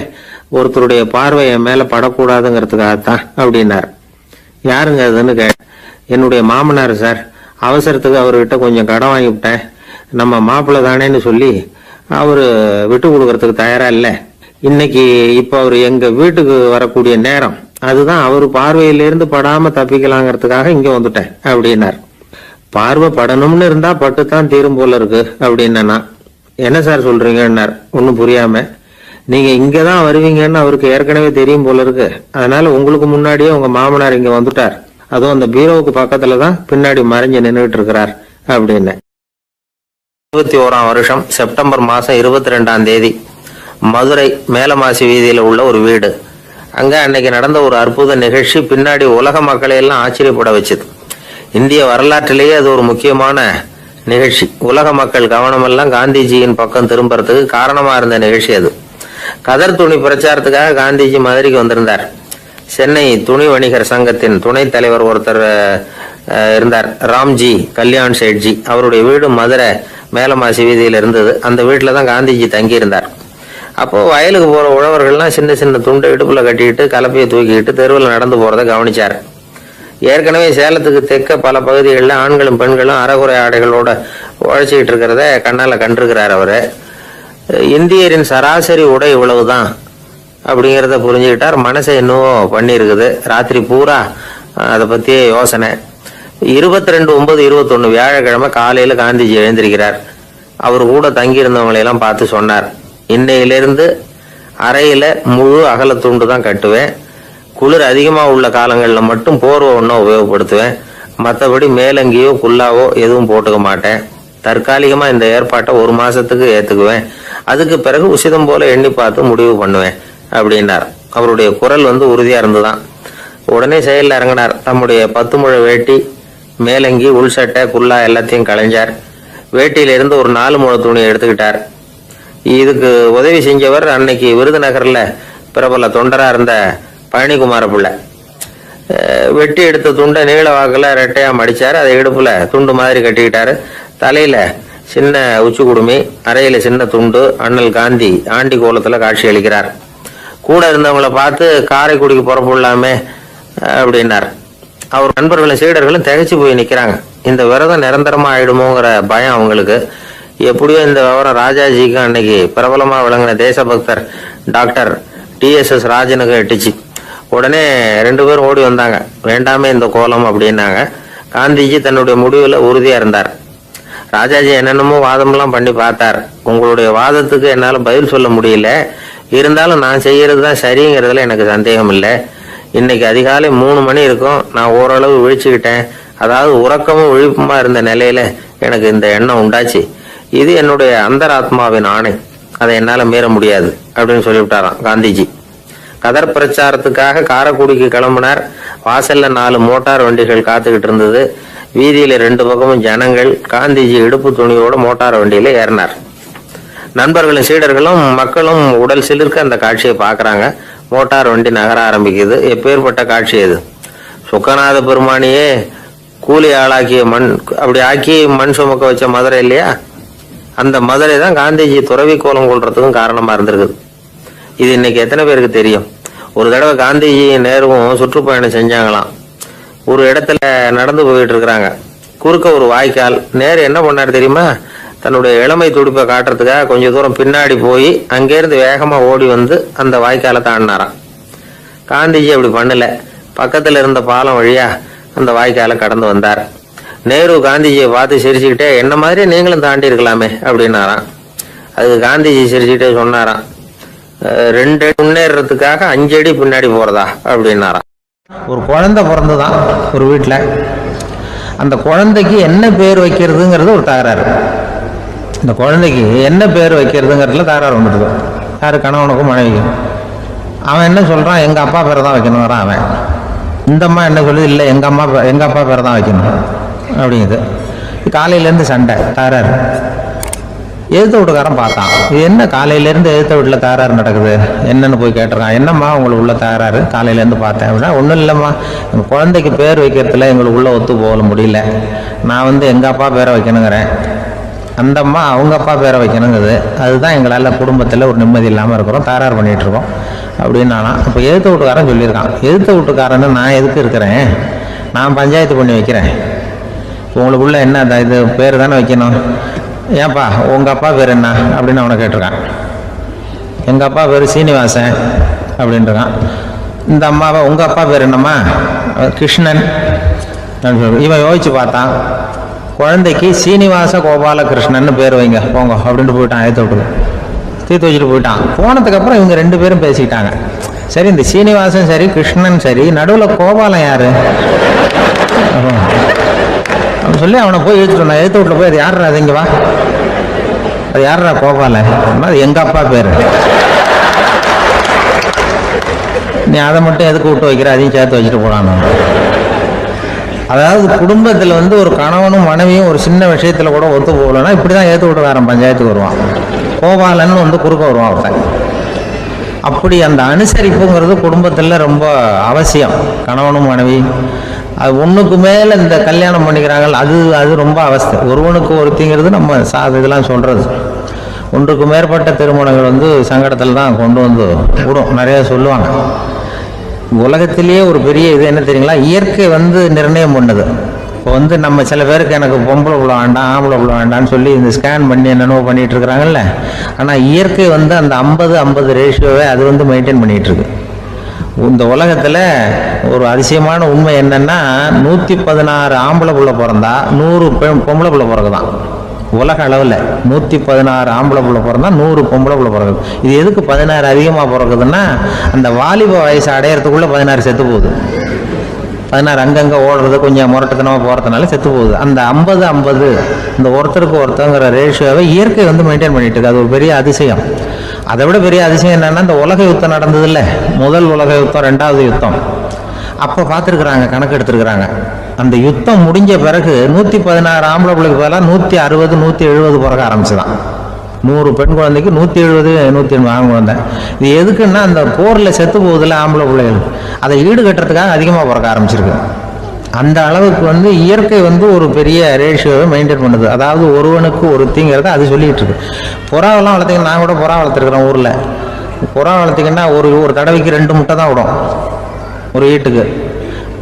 ஒருத்தருடைய பார்வை என் மேல படக்கூடாதுங்கிறதுக்காகத்தான் அப்படின்னார். யாருங்க அதுன்னு என்னுடைய மாமனார் சார். அவசரத்துக்கு அவர்கிட்ட கொஞ்சம் கடன் வாங்கிவிட்டேன். நம்ம மாப்பிள்ளை தானேன்னு சொல்லி அவரு விட்டு கொடுக்கறதுக்கு தயாரா இல்லை. இன்னைக்கு இப்ப அவரு எங்க வீட்டுக்கு வரக்கூடிய நேரம், அதுதான் அவரு பார்வையிலிருந்து படாம தப்பிக்கலாங்கிறதுக்காக இங்க வந்துட்டேன் அப்படின்னார். பார்வை படணும்னு இருந்தா பட்டுத்தான் தீரும் போல இருக்கு அப்படின்னா. என்ன சார் சொல்றீங்கன்னார் ஒன்னும் புரியாம. நீங்க இங்கதான் வருவீங்கன்னு அவருக்கு ஏற்கனவே தெரியும் போல இருக்கு. அதனால உங்களுக்கு முன்னாடியே உங்க மாமனார் இங்க வந்துட்டார். அதுவும் அந்த பீரோவுக்கு பக்கத்துலதான் பின்னாடி மறைஞ்சு நின்றுட்டு இருக்கிறார் அப்படின்னு. 21ஆம் வருஷம் செப்டம்பர் மாசம் 22ஆம் தேதி மதுரை மேலமாசி வீதியில உள்ள ஒரு வீடு. அங்க அன்னைக்கு நடந்த ஒரு அற்புத நிகழ்ச்சி பின்னாடி உலக மக்களை எல்லாம் ஆச்சரியப்பட வச்சது. இந்திய வரலாற்றிலேயே அது ஒரு முக்கியமான நிகழ்ச்சி. உலக மக்கள் கவனமெல்லாம் காந்திஜியின் பக்கம் திரும்புறதுக்கு காரணமா இருந்த நிகழ்ச்சி அது. கதர் துணி பிரச்சாரத்துக்காக காந்திஜி மதுரைக்கு வந்திருந்தார். சென்னை துணி வணிகர் சங்கத்தின் துணைத் தலைவர் ஒருத்தர் இருந்தார், ராம்ஜி கல்யாண் சேட்ஜி. அவருடைய வீடு மதுரை மேலமாசி வீதியில் இருந்தது. அந்த வீட்டில் தான் காந்திஜி தங்கி இருந்தார். அப்போ வயலுக்கு போற உழவர்கள்லாம் சின்ன சின்ன துண்டை இடுப்புல கட்டிக்கிட்டு கலப்பையை தூக்கிக்கிட்டு தெருவில் நடந்து போறதை கவனிச்சார். ஏற்கனவே சேலத்துக்கு தெற்க பல பகுதிகளில் ஆண்களும் பெண்களும் அறகுறை ஆடைகளோட உழைச்சிக்கிட்டு இருக்கிறத கண்ணால கண்டிருக்கிறார் அவரு. இந்தியரின் சராசரி உடை இவ்வளவுதான் அப்படிங்கிறத புரிஞ்சுக்கிட்டார். மனசை இன்னும் பண்ணியிருக்குது. ராத்திரி பூரா அதை பத்தியே யோசனை. 22/9/21 வியாழக்கிழமை காலையில காந்திஜி எழுந்திருக்கிறார். அவர் கூட தங்கியிருந்தவங்களையெல்லாம் பார்த்து சொன்னார், இன்னையிலிருந்து அறையில முழு அகல துண்டு தான் கட்டுவேன். குளிர் அதிகமா உள்ள காலங்களில் மட்டும் போர்வை ஒன்றும் உபயோகப்படுத்துவேன். மற்றபடி மேலங்கியோ குல்லாவோ எதுவும் போட்டுக்க மாட்டேன். தற்காலிகமா இந்த ஏற்பாட்டை 1 மாசத்துக்கு ஏத்துக்குவேன். அதுக்கு பிறகு உசிதம் போல எண்ணி பார்த்து முடிவு பண்ணுவேன் அப்படின்னார். அவருடைய குரல் உறுதியா இருந்துதான். உடனே செயலில் இறங்கினார். தம்முடைய 10 முழ வேட்டி, மேலங்கி, உள் சட்டை, குல்லா எல்லாத்தையும் களைஞ்சார். வேட்டியில இருந்து ஒரு 4 முழ துணியை எடுத்துக்கிட்டார். இதுக்கு உதவி செஞ்சவர் அன்னைக்கு விருதுநகர்ல பிரபல தொண்டரா இருந்த பழனிக்குமார பிள்ளை. வெட்டி எடுத்த துண்டை நீள வாக்குல ரெட்டையா மடிச்சாரு. அதை இடுப்புல துண்டு மாதிரி கட்டிக்கிட்டாரு. தலையில சின்ன உச்சி குடுமி, அறையில சின்ன துண்டு. அண்ணல் காந்தி ஆண்டி கோலத்துல காட்சி அளிக்கிறார். கூட இருந்தவங்களை பார்த்து காரைக்குடிக்கு புறப்படலாமே அப்படின்னார். அவர் நண்பர்களும் சீடர்களும் திகைச்சு போய் நிக்கிறாங்க. இந்த விரதம் நிரந்தரமா ஆயிடுமோங்கிற பயம் அவங்களுக்கு. எப்படியோ இந்த விவரம் ராஜாஜிக்கு அன்னைக்கு பிரபலமா விளங்கின தேசபக்தர் டாக்டர் TSS ராஜனுக்கு எட்டுச்சு. உடனே 2 பேரும் ஓடி வந்தாங்க. வேண்டாமே இந்த கோலம் அப்படின்னாங்க. காந்திஜி தன்னுடைய முடிவுல உறுதியா இருந்தார். ராஜாஜி என்னென்னமோ வாதம்லாம் பண்ணி பார்த்தார். உங்களுடைய வாதத்துக்கு என்னால பதில் சொல்ல முடியல, இருந்தாலும் நான் செய்யறது தான் சரிங்கிறதுல எனக்கு சந்தேகம் இல்லை. இன்னைக்கு அதிகாலை 3 மணி இருக்கும். நான் ஓரளவு விழிச்சுக்கிட்டேன். அதாவது உறக்கமும் விழிப்புமா இருந்த நிலையில எனக்கு இந்த எண்ணம் உண்டாச்சு. இது என்னுடைய அந்தராத்மாவின் ஆணை, அதை என்னால மீற முடியாது அப்படின்னு சொல்லிவிட்டாராம் காந்திஜி. கதர் பிரச்சாரத்துக்காக காரைக்குடிக்கு கிளம்பினார். வாசல்ல 4 மோட்டார் வண்டிகள் காத்துக்கிட்டு இருந்தது. வீதியில 2 பக்கமும் ஜனங்கள். காந்திஜி இடுப்பு துணியோட மோட்டார் வண்டியில ஏறினார். நண்பர்களும் சீடர்களும் மக்களும் உடல் சிலிர்க்க அந்த காட்சியை பாக்குறாங்க. மோட்டார் வண்டி நகர ஆரம்பிக்குது. எப்பேற்பட்ட காட்சி அது! சுக்கநாத பெருமானியே கூலி ஆளாக்கிய அப்படி ஆக்கி மண் சுமக்க வச்ச மதுரை இல்லையா? அந்த மதுரை தான் காந்திஜி துறவி கோலம் கொள்றதுக்கும் காரணமா இருந்திருக்குது. இது இன்னைக்கு எத்தனை பேருக்கு தெரியும்? ஒரு தடவை காந்திஜி நேருவும் சுற்றுப்பயணம் செஞ்சாங்களாம். ஒரு இடத்துல நடந்து போயிட்டு இருக்கிறாங்க. குறுக்க ஒரு வாய்க்கால். நேரு என்ன பண்ணாரு தெரியுமா? தன்னுடைய இளமை துடிப்பை காட்டுறதுக்காக கொஞ்ச தூரம் பின்னாடி போய் அங்கேருந்து வேகமா ஓடி அந்த வாய்க்காலை தாண்டினாராம். காந்திஜி அப்படி பண்ணல. பக்கத்துல இருந்த பாலம் வழியா அந்த வாய்க்காலை கடந்து வந்தார். நேரு காந்திஜியை பார்த்து சிரிச்சுக்கிட்டே, என்ன மாதிரி நீங்களும் தாண்டி இருக்கலாமே அப்படின்னாராம். அதுக்கு காந்திஜி சிரிச்சுக்கிட்டே சொன்னாராம், 2 அடி முன்னேறதுக்காக 5 அடி பின்னாடி போறதா அப்படின்னாராம். ஒரு குழந்தை பிறந்து தான் ஒரு வீட்டில், அந்த குழந்தைக்கு என்ன பேர் வைக்கிறதுங்கிறது ஒரு தகராறு. இந்த குழந்தைக்கு என்ன பேர் வைக்கிறதுங்கிறதுல தகராறு வந்துடுது. யார்? கணவனுக்கும் மனைவிக்கும். அவன் என்ன சொல்கிறான், எங்கள் அப்பா பேரை தான் வைக்கணுங்கிறான் அவன். இந்த அம்மா என்ன சொல்லுது, இல்லை எங்கள் அப்பா பேரை தான் வைக்கணும் அப்படிங்குது. காலையிலேருந்து சண்டை, தகராறு. எழுத்த வீட்டுக்காரன் பார்த்தான், இது என்ன காலையிலேருந்து எழுத்த வீட்டில் தகராறு நடக்குது, என்னன்னு போய் கேட்டிருக்கான். என்னம்மா உங்களுக்கு உள்ள தகராறு, காலையிலேருந்து பார்த்தேன் அப்படின்னா. ஒன்றும் இல்லைம்மா, எங்கள் குழந்தைக்கு பேர் வைக்கிறதுல எங்களுக்கு உள்ள ஒத்து போக முடியல. நான் எங்கள் அப்பா பேரை வைக்கணுங்கிறேன், அந்த அம்மா அவங்க அப்பா பேரை வைக்கணுங்குது. அதுதான் எங்களால் குடும்பத்தில் ஒரு நிம்மதி இல்லாமல் இருக்கிறோம், தகராறு பண்ணிகிட்ருக்கோம் அப்படின்னு. நானா இப்போ எழுத்த வீட்டுக்காரன் சொல்லியிருக்கான், எழுத்த வீட்டுக்காரன்னு நான் எதுக்கு இருக்கிறேன், நான் பஞ்சாயத்து பண்ணி வைக்கிறேன். உங்களுக்குள்ள என்ன இது பேர் தானே வைக்கணும், ஏன்ப்பா உங்கள் அப்பா பேர் என்ன அப்படின்னு அவனை கேட்டிருக்கான். எங்கள் அப்பா பேர் சீனிவாசன் அப்படின்ட்டுருக்கான். இந்த அம்மாவை உங்கள் அப்பா பேர் என்னம்மா, கிருஷ்ணன். இவன் யோசிச்சு பார்த்தான், குழந்தைக்கு சீனிவாச கோபாலகிருஷ்ணன் பேர் வைங்க போங்க அப்படின்ட்டு போயிட்டான். எழுத்து விட்டு தீர்த்து வச்சுட்டு போயிட்டான். போனதுக்கப்புறம் இவங்க 2 பேரும் பேசிக்கிட்டாங்க. சரி, இந்த சீனிவாசன் சரி, கிருஷ்ணன் சரி, நடுவில் கோபாலம் யாரு அப்படின்னு சொல்லி அவனை போய் எழுத்துட்டு வந்தான். எழுத்து வீட்டில் போய் அது யாரா, அது இங்கே வா, அது யாரா கோபால, அது எங்கள் அப்பா பேர், நீ அதை மட்டும் எதுக்கு விட்டு வைக்கிற, அதையும் சேர்த்து வச்சுட்டு போகலான்னு. அதாவது குடும்பத்தில் ஒரு கணவனும் மனைவியும் ஒரு சின்ன விஷயத்தில் கூட ஒத்து போகலன்னா இப்படி தான் ஏற்று விட்டுக்காரன் பஞ்சாயத்துக்கு வருவான். கோபாலன்னு குறுக்க வருவான் அவன். அப்படி அந்த அனுசரிப்புங்கிறது குடும்பத்தில் ரொம்ப அவசியம். கணவனும் மனைவி அது ஒன்றுக்கு மேலே இந்த கல்யாணம் பண்ணிக்கிறாங்க, அது ரொம்ப அவஸ்தை. ஒருவனுக்கு ஒருத்திங்கிறது நம்ம இதெல்லாம் சொல்கிறது. ஒன்றுக்கு மேற்பட்ட திருமணங்கள் சங்கடத்தில் தான் கொண்டு விடும். நிறைய சொல்லுவாங்க. உலகத்திலேயே ஒரு பெரிய இது என்ன தெரியுங்களா, இயற்கை நிர்ணயம் பண்ணுது. இப்போ நம்ம சில பேருக்கு எனக்கு பொம்பளை புள்ள வேண்டாம், ஆம்பளை புள்ள வேண்டாம்னு சொல்லி இந்த ஸ்கேன் பண்ணி என்னென்னவோ பண்ணிகிட்டு இருக்கிறாங்கல்ல. ஆனால் இயற்கை அந்த 50-50 ரேஷியோவை அது மெயின்டைன் பண்ணிகிட்டு இருக்கு. இந்த உலகத்தில் ஒரு அதிசயமான உண்மை என்னன்னா, 116 ஆம்பளை புள்ள பிறந்தா 100 பொம்பளை புள்ள பிறகுதான். உலக அளவில் 116 ஆம்பளை புள்ள பிறந்தா 100 பொம்பளை புள்ள பிறகுது. இது எதுக்கு 16 அதிகமாக பிறகுதுன்னா, அந்த வாலிப வயசு அடையிறதுக்குள்ள 16 செத்து போகுது. 16 அங்கங்கே ஓடுறது, கொஞ்சம் முரட்டுத்தனமாக போகிறதுனால செத்து போகுது. அந்த 50-50 இந்த ஒருத்தருக்கு ஒருத்தங்கிற ரேஷியோவை இயற்கை மெயின்டைன் பண்ணிட்டு இருக்கு. அது ஒரு பெரிய அதிசயம். அதை விட பெரிய அதிசயம் என்னன்னா, இந்த உலக யுத்தம் நடந்தது இல்லை, முதல் உலக யுத்தம், 2வது யுத்தம், அப்போ பார்த்துருக்குறாங்க, கணக்கு எடுத்துருக்குறாங்க. அந்த யுத்தம் முடிஞ்ச பிறகு 116 ஆம்பளை பிள்ளைக்கு பதிலாக 160-170 பிறகு ஆரம்பிச்சுதான். 100 பெண் குழந்தைக்கு 170-180 ஆண் குழந்தை. இது எதுக்குன்னா, அந்த போரில் செத்து போகுதில்ல ஆம்பளை பிள்ளைகள், அதை ஈடுகட்டுறதுக்காக அதிகமாக பிறக்க ஆரம்பிச்சிருக்கு. அந்த அளவுக்கு இயற்கை ஒரு பெரிய ரேஷியோவை மெயின்டைன் பண்ணுது. அதாவது ஒருவனுக்கு ஒருத்திங்கிறத அது சொல்லிகிட்டு இருக்கு. புறாவெல்லாம் வளர்த்திங்கன்னா, நான் கூட புறா வளர்த்துருக்குறேன் ஊரில். புறா வளர்த்திங்கன்னா ஒரு தடவைக்கு 2 முட்டை தான் விடும் ஒரு வீட்டுக்கு.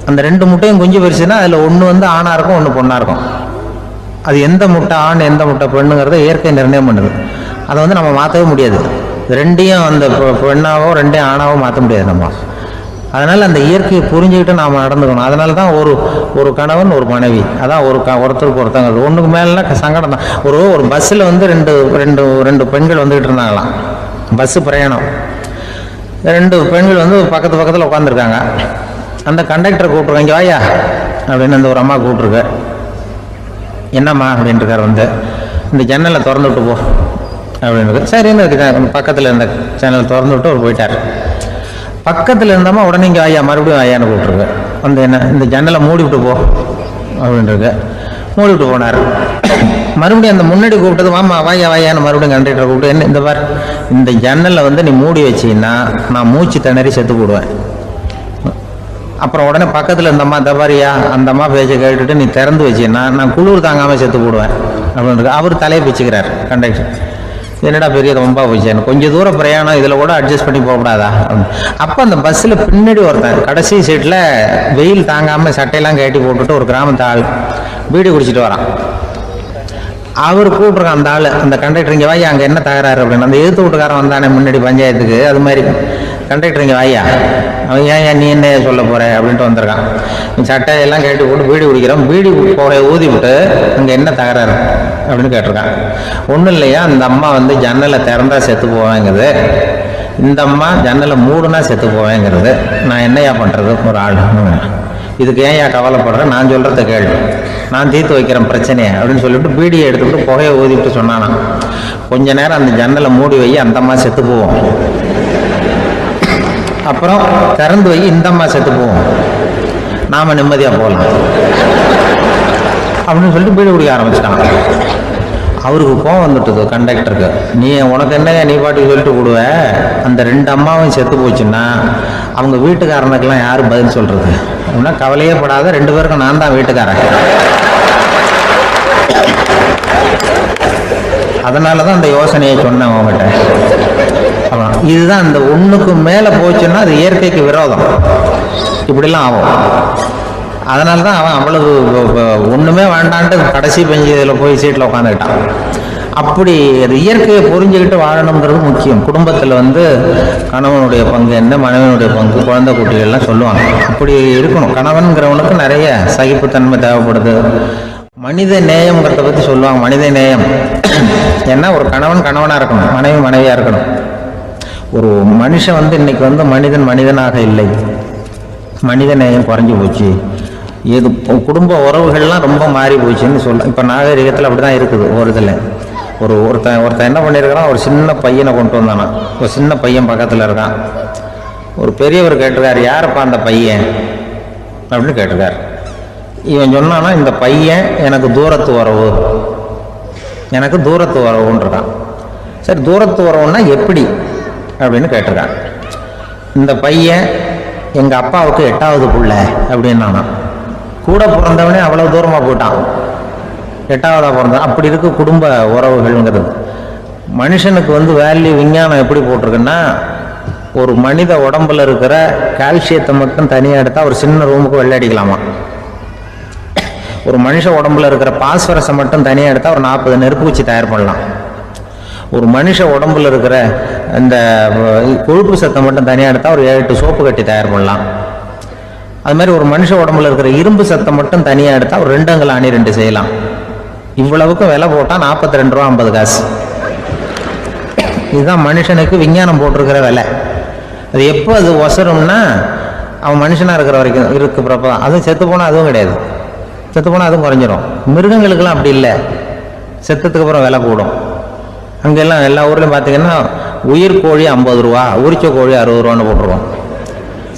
அந்த 2 முட்டையும் குஞ்சு பெருசுன்னா அதில் ஒன்று ஆணாக இருக்கும், ஒன்று பொண்ணாக இருக்கும். அது எந்த முட்டை ஆண் எந்த முட்டை பெண்ணுங்கிறத இயற்கை நிர்ணயம் பண்ணுது. அதை நம்ம மாற்றவே முடியாது. 2ஐயும் அந்த பெண்ணாவோ 2ஐயும் ஆணாவோ மாற்ற முடியாது நம்ம. அதனால் அந்த இயற்கையை புரிஞ்சுக்கிட்டு நாம் நடந்துக்கணும். அதனால தான் ஒரு கணவன் ஒரு மனைவி, அதான் ஒருத்தருக்கு ஒருத்தங்க. ஒன்றுக்கு மேலாம் சங்கடம் தான். ஒரு பஸ்ஸில் ரெண்டு பெண்கள் வந்துக்கிட்டு இருந்தாங்களாம். பஸ்ஸு பிரயாணம். 2 பெண்கள் பக்கத்தில் உட்காந்துருக்காங்க. அந்த கண்டக்டரை கூப்பிட்ருக்காங்க, இங்கே வாயா அப்படின்னு அந்த ஒரு அம்மா கூப்பிட்ருக்கு. என்னம்மா அப்படின்ட்டுருக்கார். இந்த ஜன்னலை திறந்து விட்டு போ அப்படின்னு. சரின்னு இருக்கு. பக்கத்தில் இருந்த ஜன்னலை திறந்து விட்டு அவர் போயிட்டார். பக்கத்தில் இருந்தம்மா உடனே இங்கே ஐயா மறுபடியும் ஐயான்னு கூப்பிட்ருக்கு. என்ன இந்த ஜன்னலை மூடி விட்டு போ அப்படின்றது. மூடி விட்டு போனார். மறுபடியும் அந்த முன்னாடி கூப்பிட்டது வாமா வாயான்னு மறுபடியும் கண்டக்டரை கூப்பிட்டு, என்ன இந்த பார், இந்த ஜன்னலை நீ மூடி வச்சின்னா நான் மூச்சு திணறி செத்து போடுவேன். அப்புறம் உடனே பக்கத்தில் இந்த அம்மா தபாரியா அந்த அம்மா பேச்சை கேட்டுட்டு நீ திறந்து வச்சின்னா நான் குளிர் தாங்காமல் செத்து போடுவேன் அப்படின்னு. அவர் தலையை பிச்சுக்கிறார் கண்டக்டர். என்னடா பெரிய ரொம்ப போச்சு, கொஞ்சம் தூரம் பிரயாணம், இதில் கூட அட்ஜஸ்ட் பண்ணி போகக்கூடாதா? அப்போ அந்த பஸ்ஸில் பின்னாடி ஒருத்தன் கடைசி சீட்டில் வெயில் தாங்காமல் சட்டையெல்லாம் கட்டி போட்டுட்டு ஒரு கிராமத்து ஆள் பீடி குடிச்சிட்டு வரான். அவர் கூப்பிட்ருக்கான் அந்த ஆள், அந்த கண்டக்டர் இங்கே வாயா, அங்கே என்ன தகராறு அப்படின்னு. அந்த எதிர்த்து வீட்டுக்காரன் வந்தானே முன்னாடி பஞ்சாயத்துக்கு, அது மாதிரி கண்டக்டர் இங்கே வாயா, அவன் ஏன் நீ என்ன சொல்ல போகிற அப்படின்ட்டு வந்திருக்கான். சட்டையெல்லாம் கேட்டு போட்டு பீடி குடிக்கிறோம், பீடி போகிற ஊதி விட்டு அங்கே என்ன தகராறு அப்படின்னு கேட்டிருக்கான். ஒன்றும் இல்லையா, அந்த அம்மா ஜன்னலை திறந்தா செத்து போவாங்குது, இந்த அம்மா ஜன்னலை மூடுனா செத்து போவேங்கிறது, நான் என்னையா பண்ணுறது ஒரு ஆள், இதுக்கு ஏன் கவலைப்படுறேன், நான் சொல்கிறத கேள்வி, நான் தீர்த்து வைக்கிறேன் பிரச்சனையை அப்படின்னு சொல்லிவிட்டு பீடியை எடுத்துக்கிட்டு புகையை ஊதிட்டு சொன்னானா, கொஞ்ச நேரம் அந்த ஜன்னலை மூடி வை, அந்த அம்மா செத்து போவோம், அப்புறம் திறந்து வை, இந்த அம்மா செத்து போவோம், நாம நிம்மதியாக போகலாம் அப்படின்னு சொல்லிட்டு பீடி குடிக்க ஆரம்பிச்சிட்டாங்க. அவருக்கு கோவம் வந்துட்டுது கண்டக்டருக்கு, நீ உனக்கு என்னங்க நீ பாட்டுக்கு சொல்லிட்டு விடுவ, அந்த 2 அம்மாவும் செத்து போச்சுன்னா அவங்க வீட்டுக்காரனுக்கெல்லாம் யார் பதில் சொல்றது அப்படின்னா, கவலையே படாத 2 பேருக்கும் நான் தான் வீட்டுக்காரன், அதனால தான் அந்த யோசனையை சொன்னேன் அவங்ககிட்ட. இதுதான் அந்த ஒண்ணுக்கு மேல போச்சுன்னா அது இயற்கைக்கு விரோதம், இப்படிலாம் ஆகும். அதனால தான் அவன் அவ்வளவு ஒண்ணுமே வேண்டான்ட்டு கடைசி பெஞ்சில் போய் சீட்டில் உட்காந்துக்கிட்டான். அப்படி அது இயற்கையை புரிஞ்சுக்கிட்டு வாழணுங்கிறது முக்கியம். குடும்பத்தில் கணவனுடைய பங்கு என்ன, மனைவனுடைய பங்கு, குழந்தை குட்டிகள்லாம் சொல்லுவாங்க, அப்படி இருக்கணும். கணவன்கிறவனுக்கு நிறைய சகிப்புத்தன்மை தேவைப்படுது. மனித நேயம்ங்கிறத பற்றி சொல்லுவாங்க. மனித நேயம் ஏன்னா ஒரு கணவன் கணவனாக இருக்கணும், மனைவி மனைவியாக இருக்கணும். ஒரு மனுஷன் இன்னைக்கு மனிதனாக இல்லை, மனித நேயம் குறைஞ்சி போச்சு, இது குடும்ப உறவுகள்லாம் ரொம்ப மாறி போச்சுன்னு சொல்லலாம். இப்போ நாகரிகத்தில் அப்படி தான் இருக்குது. ஒரு இதில் ஒருத்தன் என்ன பண்ணியிருக்கிறான், ஒரு சின்ன பையனை கொண்டு வந்தானா, ஒரு சின்ன பையன் பக்கத்தில் இருக்கான். ஒரு பெரியவர் கேட்டிருக்காரு, யாருப்பா அந்த பையன் அப்படின்னு கேட்டிருக்காரு. இவன் சொன்னான்னா, இந்த பையன் எனக்கு தூரத்து உறவு, எனக்கு தூரத்து உறவுன்னு இருக்கான். சரி, தூரத்து உறவுன்னா எப்படி அப்படின்னு கேட்டிருக்கான். இந்த பையன் எங்கள் அப்பாவுக்கு 8வது புள்ள அப்படின்னானா, கூட பிறந்தவனே அவ்வளோ தூரமாக போயிட்டான், 8வதாக பிறந்தான். அப்படி இருக்கு குடும்ப உறவுகள்ங்கிறது. மனுஷனுக்கு வேல்யூ விஞ்ஞானம் எப்படி போட்டிருக்குன்னா, ஒரு மனித உடம்புல இருக்கிற கால்சியத்தை மட்டும் தனியாக எடுத்தால் ஒரு சின்ன ரூமுக்கு வெள்ளை அடிக்கலாமா, ஒரு மனுஷ உடம்புல இருக்கிற பாஸ்பரஸை மட்டும் தனியாக எடுத்தால் ஒரு 40 நெருப்பு வச்சு தயார் பண்ணலாம். ஒரு மனுஷ உடம்புல இருக்கிற இந்த கொழுப்பு சத்தை மட்டும் தனியாக எடுத்தால் ஒரு 7-8 சோப்பு கட்டி தயார் பண்ணலாம். அது மாதிரி ஒரு மனுஷ உடம்புல இருக்கிற இரும்பு சத்தை மட்டும் தனியாக எடுத்தால் ஒரு 2 அங்குல அணி 2 செய்யலாம். இவ்வளவுக்கும் விலை போட்டால் 42 ரூபா 50 காசு. இதுதான் மனுஷனுக்கு விஞ்ஞானம் போட்டிருக்கிற விலை. அது எப்போ அது ஒசரும்னா, அவன் மனுஷனாக இருக்கிற வரைக்கும் இருக்கிறப்ப தான். அதுவும் செத்து போனால் அதுவும் கிடையாது, செத்து போனால் அதுவும் குறைஞ்சிரும். மிருகங்களுக்கெல்லாம் அப்படி இல்லை, செத்ததுக்கு அப்புறம் விலை கூடும். அங்கெல்லாம் எல்லா ஊர்லையும் பார்த்தீங்கன்னா உயிர் கோழி 50 ரூபா, உரிச்ச கோழி 60 ரூபான்னு போட்டுருவோம்.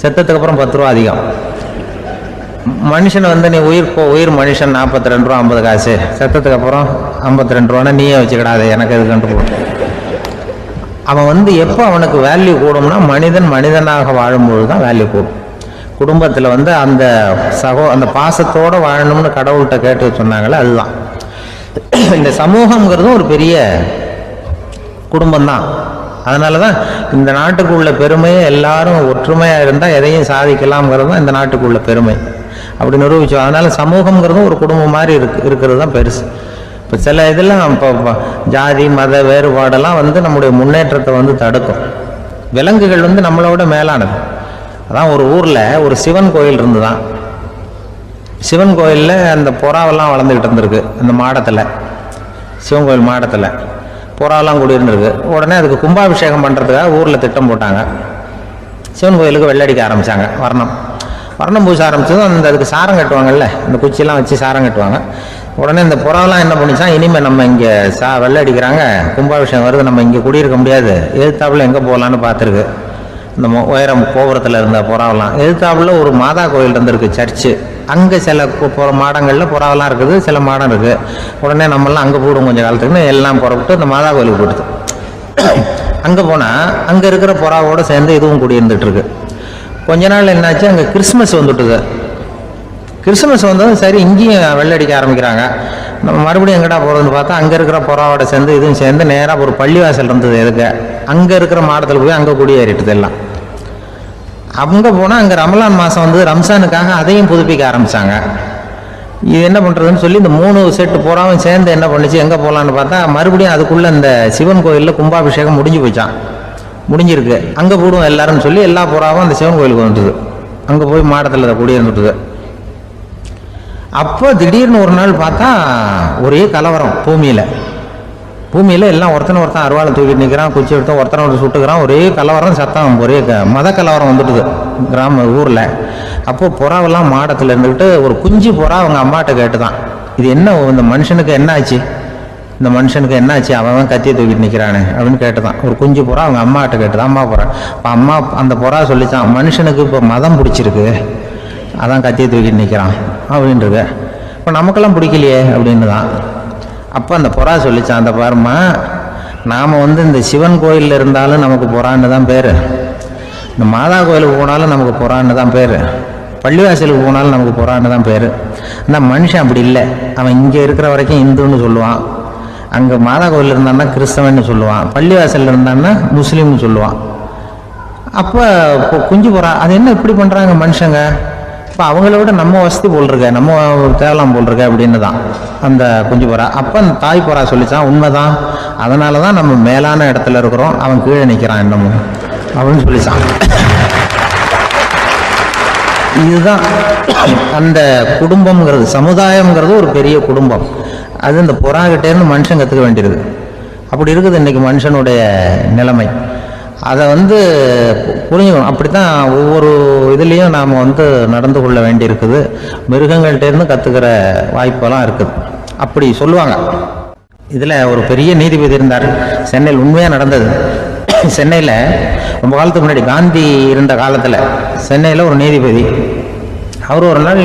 செத்ததுக்கு அப்புறம் 10 ரூபா அதிகம். மனுஷனை நீ உயிர் மனுஷன் 42 ரூபா 50 காசு, செத்ததுக்கு அப்புறம் 52 ரூபான்னா நீயே வச்சுக்கிடாது, எனக்கு எதுக்குன்ட்டு போடும். அவன் எப்போ அவனுக்கு வேல்யூ கூடும்னா, மனிதனாக வாழும்பொழுது தான் வேல்யூ கூடும். குடும்பத்தில் அந்த அந்த பாசத்தோடு வாழணும்னு கடவுள்கிட்ட கேட்டு சொன்னாங்களே, அதுதான். இந்த சமூகங்கிறதும் ஒரு பெரிய குடும்பம்தான். அதனால தான் இந்த நாட்டுக்குள்ள பெருமையை எல்லாரும் ஒற்றுமையாக இருந்தால் எதையும் சாதிக்கலாம்ங்கிறது தான் இந்த நாட்டுக்குள்ள பெருமை, அப்படி நிரூபிச்சோம். அதனால சமூகங்கிறதும் ஒரு குடும்பம் மாதிரி இருக்கிறது தான் பெருசு. இப்போ சில இதெல்லாம் இப்போ ஜாதி மத வேறுபாடெல்லாம் நம்முடைய முன்னேற்றத்தை தடுக்கும். விலங்குகள் நம்மளோட மேலானது. அதான் ஒரு ஊரில் ஒரு சிவன் கோயில் இருந்துதான். சிவன் கோயிலில் அந்த புறாவெல்லாம் வளர்ந்துக்கிட்டு இருந்திருக்கு. அந்த மாடத்தில், சிவன் கோயில் மாடத்தில் புறாவெல்லாம் கூடியிருந்துருக்கு. உடனே அதுக்கு கும்பாபிஷேகம் பண்ணுறதுக்காக ஊரில் திட்டம் போட்டாங்க. சிவன் கோயிலுக்கு வெள்ளடிக்க ஆரம்பித்தாங்க. வர்ணம் பூச ஆரம்பித்ததும் அதுக்கு சாரம் கட்டுவாங்கல்ல, இந்த குச்சியெல்லாம் வச்சு சாரம் கட்டுவாங்க. உடனே இந்த புறாவெல்லாம் என்ன பண்ணிச்சா, இனிமேல் நம்ம இங்கே வெள்ளை அடிக்கிறாங்க, கும்பாபிஷேகம் வருது, நம்ம இங்கே குடியிருக்க முடியாது, எதிர்த்தாப்புல எங்கே போகலான்னு பார்த்துருக்கு. இந்த உயரம் கோபுரத்தில் இருந்த புறாவெல்லாம் எதிர்த்தாப்புல ஒரு மாதா கோயில் இருந்திருக்கு, சர்ச்சு. அங்கே சில மாடங்களில் புறாவெல்லாம் இருக்குது, சில மாடம் இருக்குது. உடனே நம்மளாம் அங்கே போடுவோம் கொஞ்சம் காலத்துக்குன்னு எல்லாம் புறப்பட்டு இந்த மாதா கோயிலுக்கு போட்டுது. அங்கே போனால் அங்கே இருக்கிற புறாவோடு சேர்ந்து இதுவும் குடியிருந்துட்டு இருக்கு. கொஞ்ச நாள் என்னாச்சு, அங்கே கிறிஸ்மஸ் வந்துட்டுது. கிறிஸ்மஸ் வந்ததும் சரி இங்கேயும் வெள்ளடிக்க ஆரம்பிக்கிறாங்க. நம்ம மறுபடியும் எங்கடா போகிறதுன்னு பார்த்தா அங்கே இருக்கிற புறாவோட சேர்ந்து இதுவும் சேர்ந்து நேராக ஒரு பள்ளிவாசல் இருந்தது. எதுக்கு அங்கே இருக்கிற மாடத்தில் போய் அங்கே குடியேறிட்டுது எல்லாம். அங்கே போனால் அங்கே ரமலான் மாதம் ரம்ஜானுக்காக அதையும் புதுப்பிக்க ஆரம்பித்தாங்க. இது என்ன பண்ணுறதுன்னு சொல்லி இந்த 3 செட்டு புறாவும் சேர்ந்து என்ன பண்ணிச்சு, எங்கே போகலான்னு பார்த்தா மறுபடியும் அதுக்குள்ளே இந்த சிவன் கோயிலில் கும்பாபிஷேகம் முடிஞ்சு போச்சான். முடிஞ்சிருக்கு, அங்கே போடுவோம் எல்லாருன்னு சொல்லி எல்லா புறாவும் அந்த சிவன் கோயிலுக்கு வந்துட்டுது. அங்கே போய் மாடத்தில் குடியிருந்துட்டுது. அப்போ திடீர்னு ஒரு நாள் பார்த்தா ஒரே கலவரம் பூமியில். பூமியில் எல்லாம் ஒருத்தன் அருவாளை தூக்கிட்டு நிற்கிறான், குச்சி எடுத்து ஒருத்தனை சுட்டுக்கிறான், ஒரே கலவரம் சத்தம், ஒரே மத கலவரம் வந்துட்டுது ஊரில். அப்போது புறாவெல்லாம் மாடத்தில் இருந்துக்கிட்டு ஒரு குஞ்சு புறா அவங்க அம்மாட்ட கேட்டுதான், இது என்ன இந்த மனுஷனுக்கு என்ன ஆச்சு, இந்த மனுஷனுக்கு என்ன ஆச்சு, அவன் கத்தியை தூக்கிட்டு நிற்கிறானே அப்படின்னு கேட்டுதான். ஒரு குஞ்சு புறா அவங்க அம்மாட்ட கேட்டுதான், அம்மா புறா. இப்போ அம்மா அந்த புறா சொல்லித்தான், மனுஷனுக்கு இப்போ மதம் பிடிச்சிருக்கு, அதான் கத்தியை தூக்கிட்டு நிற்கிறான் அப்படின்றது. இப்போ நமக்கெல்லாம் பிடிக்கலையே அப்படின்னு தான். அப்போ அந்த புறா சொல்லிச்சான், அந்த பாருமா, நாம் இந்த சிவன் கோயிலில் இருந்தாலும் நமக்கு புறான்னு தான் பேர், இந்த மாதா கோயிலுக்கு போனாலும் நமக்கு புறான்னு தான் பேர், பள்ளிவாசலுக்கு போனாலும் நமக்கு புறான்னு தான் பேர். அந்த மனுஷன் அப்படி இல்லை, அவன் இங்கே இருக்கிற வரைக்கும் இந்துன்னு சொல்லுவான், அங்கே மாதா கோயில் இருந்தான்னா கிறிஸ்தவன்னு சொல்லுவான், பள்ளிவாசலில் இருந்தான்னா முஸ்லீம்னு சொல்லுவான். அப்போ குஞ்சு புறா அது என்ன இப்படி பண்ணுறாங்க மனுஷங்க, இப்போ அவங்கள விட நம்ம வசதி போல் இருக்க, நம்ம தேவலாம் போல் இருக்க அப்படின்னு தான் அந்த குஞ்சு புறா. அப்போ அந்த தாய் புறா சொல்லிச்சான், உண்மைதான், அதனால தான் நம்ம மேலான இடத்துல இருக்கிறோம், அவன் கீழே நிற்கிறான் என்னமோ அப்படின்னு சொல்லிச்சான். இதுதான் அந்த குடும்பம்ங்கிறது, சமுதாயம்ங்கிறது ஒரு பெரிய குடும்பம். அது இந்த புறாகிட்டேருந்து மனுஷன் கற்றுக்க வேண்டியது. அப்படி இருக்குது இன்றைக்கி மனுஷனுடைய நிலைமை. அதை புரிஞ்சுக்கணும். அப்படி தான் ஒவ்வொரு இதுலேயும் நாம் நடந்து கொள்ள வேண்டியிருக்குது. மிருகங்கள்டேருந்து கற்றுக்கிற வாய்ப்பெல்லாம் இருக்குது. அப்படி சொல்லுவாங்க. இதில் ஒரு பெரிய நீதிபதி இருந்தார் சென்னையில், உண்மையாக நடந்தது. சென்னையில் ரொம்ப காலத்துக்கு முன்னாடி காந்தி இருந்த காலத்தில் சென்னையில் ஒரு நீதிபதி, அவர் ஒரு நாள்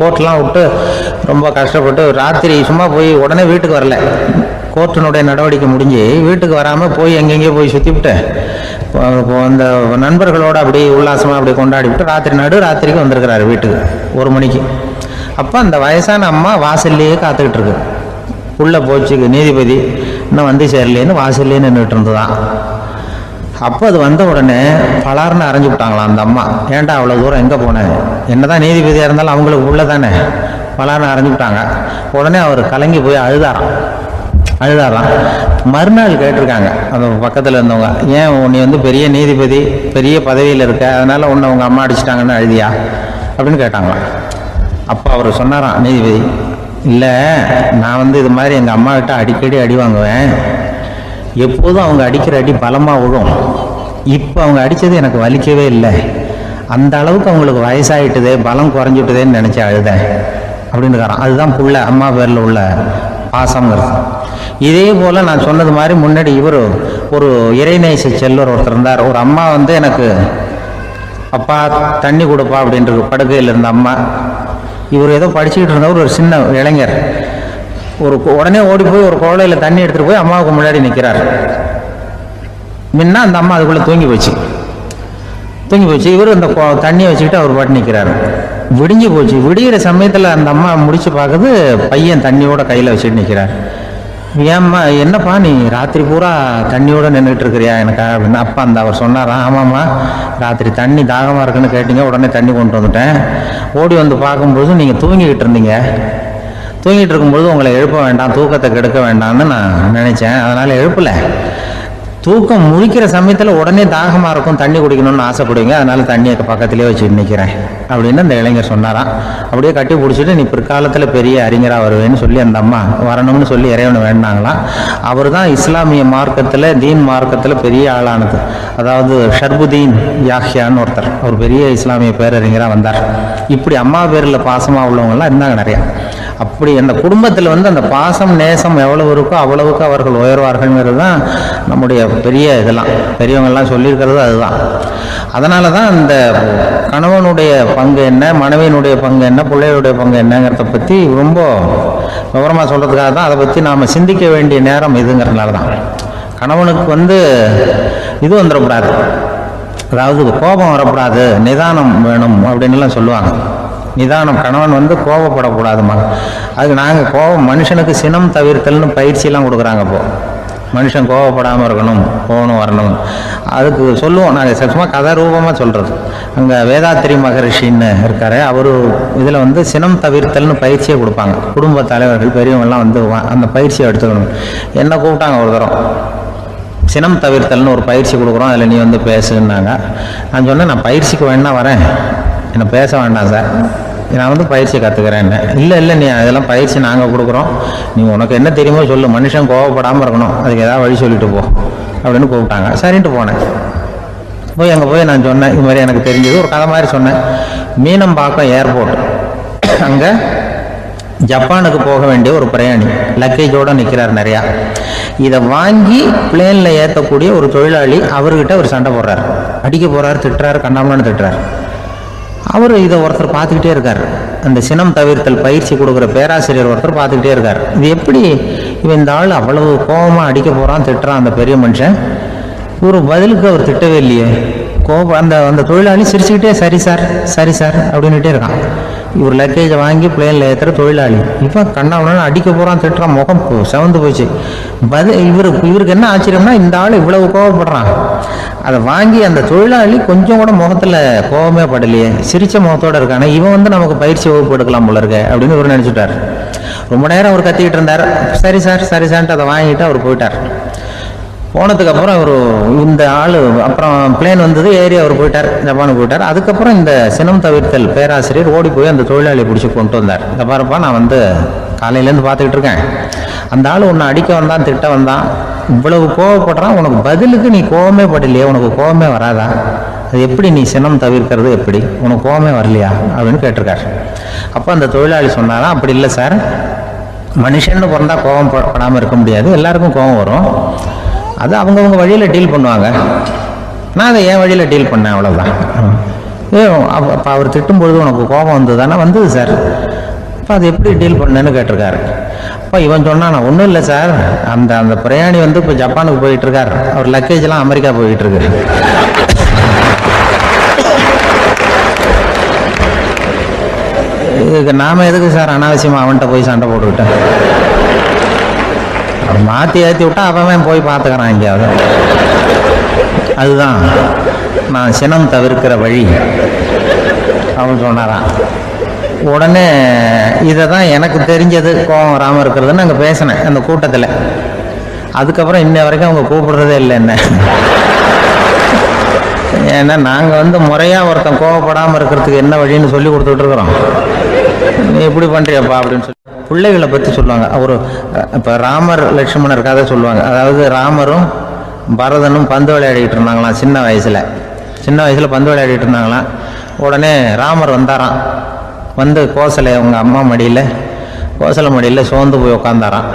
கோர்ட்லாம் விட்டு ரொம்ப கஷ்டப்பட்டு ராத்திரி சும்மா போய் உடனே வீட்டுக்கு வரல, கோர்ட்டினுடைய நடவடிக்கை முடிஞ்சு வீட்டுக்கு வராமல் போய் எங்கெங்கேயோ போய் சுற்றிவிட்டு அந்த நண்பர்களோடு அப்படி உல்லாசமாக அப்படி கொண்டாடி விட்டு ராத்திரிக்கு வந்திருக்கிறாரு வீட்டுக்கு 1 மணிக்கு. அப்போ அந்த வயசான அம்மா வாசல்லையே காத்துக்கிட்டு இருக்கு. உள்ளே போச்சு நீதிபதி, இன்னும் சேரலேன்னு வாசல்லையே நின்றுட்டு இருந்துதான். அப்போ அது வந்த உடனே பலார்னு அரைஞ்சு விட்டாங்களாம் அந்த அம்மா. ஏன்டா அவ்வளோ தூரம் எங்கே போனேன், என்னதான் நீதிபதியாக இருந்தாலும் அவங்களுக்கு உள்ள தானே, பலார்னு அரைஞ்சு விட்டாங்க. உடனே அவர் கலங்கி போய் அழுதாராம். மறுநாள் கேட்டிருக்காங்க அந்த பக்கத்தில் இருந்தவங்க, ஏன் நீ பெரிய நீதிபதி, பெரிய பதவியில் இருக்க, அதனால் உன்னை உங்கள் அம்மா அடிச்சிட்டாங்கன்னு அழுதியா அப்படின்னு கேட்டாங்களாம். அப்போ அவர் சொன்னாராம் நீதிபதி, இல்லை நான் இது மாதிரி எங்கள் அம்மா கிட்ட அடிக்கடி அடி வாங்குவேன், எப்போதும் அவங்க அடிக்கிற அடி பலமாக விழும், இப்போ அவங்க அடித்தது எனக்கு வலிக்கவே இல்லை, அந்த அளவுக்கு அவங்களுக்கு வயசாகிட்டுதே, பலம் குறைஞ்சிட்டுதேன்னு நினச்சி அழுதேன் அப்படின்னு. அதுதான் புள்ள அம்மா பேரில் உள்ள பாசங்கிறது. இதே போல் நான் சொன்னது மாதிரி முன்னாடி இவர் ஒரு இறைநேச செல்வர் ஒருத்தர் இருந்தார். ஒரு அம்மா எனக்கு அப்பா தண்ணி கொடுப்பா அப்படின்றது, படுக்கையில் இருந்த அம்மா. இவர் ஏதோ படிச்சுக்கிட்டு இருந்தவர், ஒரு சின்ன இளைஞர், உடனே ஓடி போய் ஒரு குவளையில் தண்ணி எடுத்துகிட்டு போய் அம்மாவுக்கு முன்னாடி நிற்கிறார். முன்ன அந்த அம்மா அதுக்குள்ளே தூங்கி போச்சு. இவர் அந்த தண்ணியை வச்சுக்கிட்டு அவர் பாட்டு நிற்கிறாரு. விடிஞ்சு போச்சு. விடிகிற சமயத்தில் அந்த அம்மா முடிச்சு பார்க்குது, பையன் தண்ணியோட கையில் வச்சுட்டு நிற்கிறார். ஏம்மா என்னப்பா நீ ராத்திரி பூரா தண்ணியோடு நின்றுட்டு இருக்கிறியா எனக்கா அப்படின்னு. அப்பா அவர் சொன்னாராம், ஆமாம்மா ராத்திரி தண்ணி தாகமாக இருக்குன்னு கேட்டீங்க, உடனே தண்ணி கொண்டு வந்துட்டேன். ஓடி வந்து பார்க்கும்போது நீங்கள் தூங்கிக்கிட்டு இருந்தீங்க, தூங்கிட்டு இருக்கும்போது உங்களை எழுப்ப வேண்டாம், தூக்கத்தை கெடுக்க வேண்டாம்னு நான் நினச்சேன், அதனால் எழுப்பலை. தூக்கம் முழிக்கிற சமயத்தில் உடனே தாகமாக இருக்கும், தண்ணி குடிக்கணும்னு ஆசைப்படுவீங்க, அதனால தண்ணியை பக்கத்துலேயே வச்சு நிற்கிறேன் அப்படின்னு அந்த இளைஞர் சொன்னாராம். அப்படியே கட்டி பிடிச்சிட்டு நீ பிற்காலத்தில் பெரிய அறிஞராக வருவேன்னு சொல்லி அந்த அம்மா வரணும்னு சொல்லி இறைவனை வேண்டாங்களாம். அவர் தான் இஸ்லாமிய மார்க்கத்தில், தீன் மார்க்கத்தில் பெரிய ஆளானது. அதாவது ஷர்புதீன் யாஹ்யான்னு ஒருத்தர், அவர் பெரிய இஸ்லாமிய பேரறிஞராக வந்தார். இப்படி அம்மா பேரில் பாசமாக உள்ளவங்கலாம் இருந்தாங்க நிறையா. அப்படி அந்த குடும்பத்தில் அந்த பாசம் நேசம் எவ்வளவு இருக்கோ அவ்வளவுக்கு அவர்கள் உயர்வார்கள்ங்கிறது தான் நம்முடைய பெரிய இதெல்லாம் பெரியவங்கள்லாம் சொல்லியிருக்கிறது அதுதான். அதனால தான் அந்த கணவனுடைய பங்கு என்ன, மனைவியினுடைய பங்கு என்ன, பிள்ளைகளுடைய பங்கு என்னங்கிறத பற்றி ரொம்ப விவரமாக சொல்கிறதுக்காக தான் அதை பற்றி நாம் சிந்திக்க வேண்டிய நேரம் இதுங்கிறதுனால தான். கணவனுக்கு இது வந்துடக்கூடாது, அதாவது கோபம் வரக்கூடாது, நிதானம் வேணும் அப்படின்லாம் சொல்லுவாங்க. நிதானம், கணவன் கோபப்படக்கூடாதுமா. அதுக்கு நாங்கள் மனுஷனுக்கு சினம் தவிர்த்தல்னு பயிற்சியெல்லாம் கொடுக்குறாங்க. இப்போது மனுஷன் கோபப்படாமல் இருக்கணும், போகணும் வரணும், அதுக்கு சொல்லுவோம் நாங்கள் சும்மா கதை ரூபமாக சொல்கிறது. அங்கே வேதாத்திரி மகரிஷின்னு இருக்கார், அவர் இதில் சினம் தவிர்த்தல்னு பயிற்சியை கொடுப்பாங்க. குடும்ப தலைவர்கள் பெரியவங்கள்லாம் அந்த பயிற்சியை எடுத்துக்கணும். என்ன கூப்பிட்டாங்க ஒரு தரம், சினம் தவிர்த்தல்னு ஒரு பயிற்சி கொடுக்குறோம், அதில் நீ பேசுன்னாங்க. நான் சொன்னேன், நான் பயிற்சிக்கு வேணா வரேன், என்னை பேச வேண்டாம் சார் நான் வந்து பயிற்சி கற்றுக்கிறேன்னு. இல்லை நீ அதெல்லாம் பயிற்சி நாங்கள் கொடுக்குறோம், நீ உனக்கு என்ன தெரியுமோ சொல்லு, மனுஷன் கோவப்படாமல் இருக்கணும், அதுக்கு ஏதாவது வழி சொல்லிட்டு போ அப்படின்னு கூப்பிட்டாங்க. சரின்ட்டு போனேன். போய் அங்கே போய் நான் சொன்னேன், இது மாதிரி எனக்கு தெரிஞ்சது ஒரு கதை மாதிரி சொன்னேன். மீனம்பாக்கம் ஏர்போர்ட், அங்கே ஜப்பானுக்கு போக வேண்டிய ஒரு பிரயாணி லக்கேஜோடு நிற்கிறார் நிறையா. இதை வாங்கி பிளேனில் ஏற்றக்கூடிய ஒரு தொழிலாளி அவர்கிட்ட ஒரு சண்டை போடுறார், அடிக்க போகிறார், திட்டுறாரு, கண்ணாமலான்னு திட்டுறார். அவர் இதை ஒருத்தர் பார்த்துக்கிட்டே இருக்கார். அந்த சினம் தவிர்த்தல் பயிற்சி கொடுக்குற பேராசிரியர் ஒருத்தர் பார்த்துக்கிட்டே இருக்கார். இது எப்படி இவன் இந்த ஆள் அவ்வளவு கோபமாக அடிக்க போகிறான், திட்டுறான் அந்த பெரிய மனுஷன், ஒரு பதிலுக்கு அவர் திட்டவே இல்லையே. கோபம் அந்த தொழிலாளி சிரிச்சுக்கிட்டே சரி சார் அப்படின்னுட்டே இருக்கான். இவர் லக்கேஜை வாங்கி பிளேனில் ஏற்றுற தொழிலாளி இப்போ கண்ணாவனா அடிக்க போகிறான், திட்டுறான், முகம் செவந்து போச்சு. இவருக்கு என்ன ஆச்சரியம்னா இந்த ஆள் இவ்வளவு கோவப்படுறான். அதை வாங்கி அந்த தொழிலாளி கொஞ்சம் கூட முகத்தில் கோபமே படலையே, சிரிச்ச முகத்தோடு இருக்கானே, இவன் வந்து நமக்கு பயிற்சி வகுப்பு எடுக்கலாம் போல இருக்க அப்படின்னு இவர் நினச்சிட்டார். ரொம்ப நேரம் அவர் கத்திக்கிட்டு இருந்தார். சரி சார்ன்ட்டு அதை வாங்கிட்டு அவர் போயிட்டார். போனதுக்கப்புறம் அவர் இந்த ஆள் அப்புறம் பிளேன் வந்தது, ஏறி அவர் போயிட்டார், ஜப்பானுக்கு போயிட்டார். அதுக்கப்புறம் இந்த சினம் தவிர்த்தல் பேராசிரியர் ஓடி போய் அந்த தொழிலாளியை பிடிச்சி கொண்டு வந்தார். இந்த பாருப்பா, நான் வந்து காலையிலேருந்து பார்த்துக்கிட்டு இருக்கேன், அந்த ஆள் உன்னை அடிக்க வந்தான், திட்ட வந்தான், இவ்வளவு கோவப்படுறான், உனக்கு பதிலுக்கு நீ கோவமே படலையே, உனக்கு கோவமே வராதா, அது எப்படி நீ சினம் தவிர்க்கிறது, எப்படி உனக்கு கோவமே வரலையா அப்படின்னு கேட்டிருக்கார். அப்போ அந்த தொழிலாளி சொன்னாராம், அப்படி இல்லை சார், மனுஷன்னு பிறந்தா கோவம் படாமல் இருக்க முடியாது, எல்லாருக்கும் கோவம் வரும், அது அவங்கவுங்க வழியில் டீல் பண்ணுவாங்க, நான் அதை என் வழியில் டீல் பண்ணேன், அவ்வளோதான். அப்போ அவர் திட்டும்பொழுது உனக்கு கோபம் வந்தது தானே? வந்தது சார். அப்போ அது எப்படி டீல் பண்ணேன்னு கேட்டிருக்காரு. அப்போ இவன் சொன்னான், ஒன்றும் இல்லை சார், அந்த பிரயாணி வந்து இப்போ ஜப்பானுக்கு போயிட்டு இருக்கார், அவர் லக்கேஜெலாம் அமெரிக்கா போயிட்டு இருக்கு. இதுக்கு நாம் எதுக்கு சார் அனாவசியமாக அவன்கிட்ட போய் சண்டை போட்டுக்கிட்டேன்? மாற்றி ஏற்றி விட்டா அவன் போய் பார்த்துக்கிறான் எங்கேயாவது. அதுதான் நான் சினம் தவிர்க்கிற வழி அவன் சொன்னாரான். உடனே இதை தான் எனக்கு தெரிஞ்சது கோபம் வராமல் இருக்கிறதுன்னு அங்கே பேசினேன் அந்த கூட்டத்தில். அதுக்கப்புறம் இன்ன வரைக்கும் அவங்க கூப்பிடுறதே இல்லை என்ன. ஏன்னா நாங்கள் வந்து முறையாக ஒருத்தன் கோவப்படாமல் இருக்கிறதுக்கு என்ன வழின்னு சொல்லி கொடுத்துட்டு இருக்கிறோம். நீ எப்படி பண்ணுறியப்பா அப்படின்னு சொல்லி பிள்ளைகளை பற்றி சொல்லுவாங்க. இப்போ ராமர் லட்சுமணர் கதை சொல்லுவாங்க. அதாவது ராமரும் பரதனும் பந்து விளையாடிட்டு இருந்தாங்களாம் சின்ன வயசில் பந்து விளையாடிட்டு இருந்தாங்களாம். உடனே ராமர் வந்தாராம், வந்து கோசலை அவங்க அம்மா கோசலை மடியில் சோர்ந்து போய் உட்காந்தாராம்.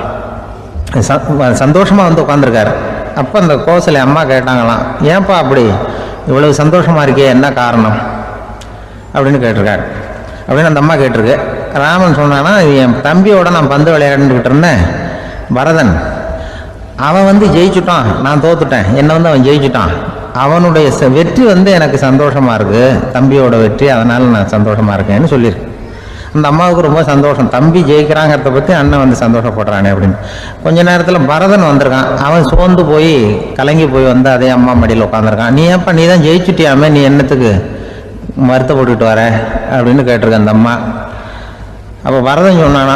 சந்தோஷமாக வந்து உட்காந்துருக்காரு. அப்போ அந்த கோசலை அம்மா கேட்டாங்களாம், ஏன்ப்பா அப்படி இவ்வளவு சந்தோஷமாக இருக்கே, என்ன காரணம் அப்படின்னு கேட்டிருக்காரு. அப்படின்னு அந்த அம்மா கேட்டிருக்கு. ராமன் சொன்னான்னா, என் தம்பியோட நான் பந்து விளையாண்டுக்கிட்டு இருந்தேன், பரதன் அவன் வந்து ஜெயிச்சுட்டான், நான் தோத்துட்டேன், என்னை வந்து அவன் ஜெயிச்சுட்டான், அவனுடைய வெற்றி வந்து எனக்கு சந்தோஷமாக இருக்குது, தம்பியோட வெற்றி, அதனால் நான் சந்தோஷமாக இருக்கேன்னு சொல்லியிருக்கு. அந்த அம்மாவுக்கு ரொம்ப சந்தோஷம், தம்பி ஜெயிக்கிறாங்கிறத பற்றி அண்ணன் வந்து சந்தோஷப்படுறானே அப்படின்னு. கொஞ்ச நேரத்தில் பரதன் வந்திருக்கான். அவன் சோர்ந்து போய் கலங்கி போய் வந்து அதே அம்மா மடியில் உட்காந்துருக்கான். நீ ஏப்பா நீ தான் ஜெயிச்சுட்டியாமே, நீ என்னத்துக்கு வருத்தப்பட்டுட்டு வர அப்படின்னு கேட்டிருக்கேன் அந்த அம்மா. அப்போ பரதன் சொன்னானா,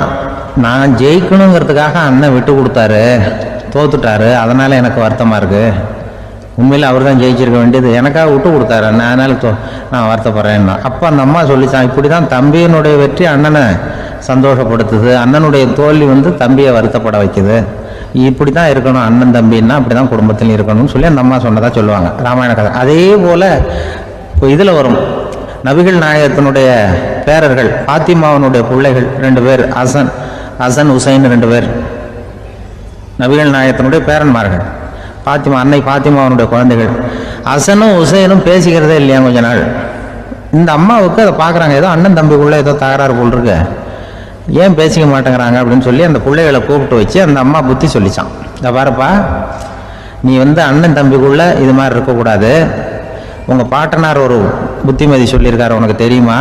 நான் ஜெயிக்கணுங்கிறதுக்காக அண்ணன் விட்டு கொடுத்தாரு, தோத்துட்டாரு, அதனால் எனக்கு வருத்தமாக இருக்குது, உண்மையில் அவர் தான் ஜெயிச்சிருக்க வேண்டியது, எனக்காக விட்டு கொடுத்தாரு அண்ணன், அதனால் நான் வருத்தப்படுறேன்னா. அப்போ அந்த அம்மா சொல்லிச்சான், இப்படி தான் தம்பியினுடைய வெற்றி அண்ணனை சந்தோஷப்படுத்துது, அண்ணனுடைய தோல்வி வந்து தம்பியை வருத்தப்பட வைக்குது, இப்படி தான் இருக்கணும் அண்ணன் தம்பின்னா, அப்படி தான் குடும்பத்தில் இருக்கணும்னு சொல்லி அந்த அம்மா சொன்னதாக சொல்லுவாங்க ராமாயண கதை. அதே போல் இப்போ இதில் வரும், நபிகள் நாயகத்தினுடைய பேரர்கள் பாத்திமாவனுடைய பிள்ளைகள் 2 பேர், ஹசன் ஹுசைன் 2 பேர் நபிகள் நாயகத்தினுடைய பேரன்மார்கள். அன்னை பாத்திமாவனுடைய குழந்தைகள். ஹசனும் ஹுசைனும் பேசிக்கிறதே இல்லையா கொஞ்ச நாள். இந்த அம்மாவுக்கு அதை பார்க்குறாங்க, ஏதோ அண்ணன் தம்பிக்குள்ளே ஏதோ தகராறு போல் இருக்கு, ஏன் பேசிக்க மாட்டேங்கிறாங்க அப்படின்னு சொல்லி அந்த பிள்ளைகளை கூப்பிட்டு வச்சு அந்த அம்மா புத்தி சொல்லிச்சான். இதை பாருப்பா, நீ வந்து அண்ணன் தம்பிக்குள்ளே இது மாதிரி இருக்கக்கூடாது, உங்கள் பாட்டனார் ஒரு புத்திமதி சொல்லியிருக்காரு, உனக்கு தெரியுமா,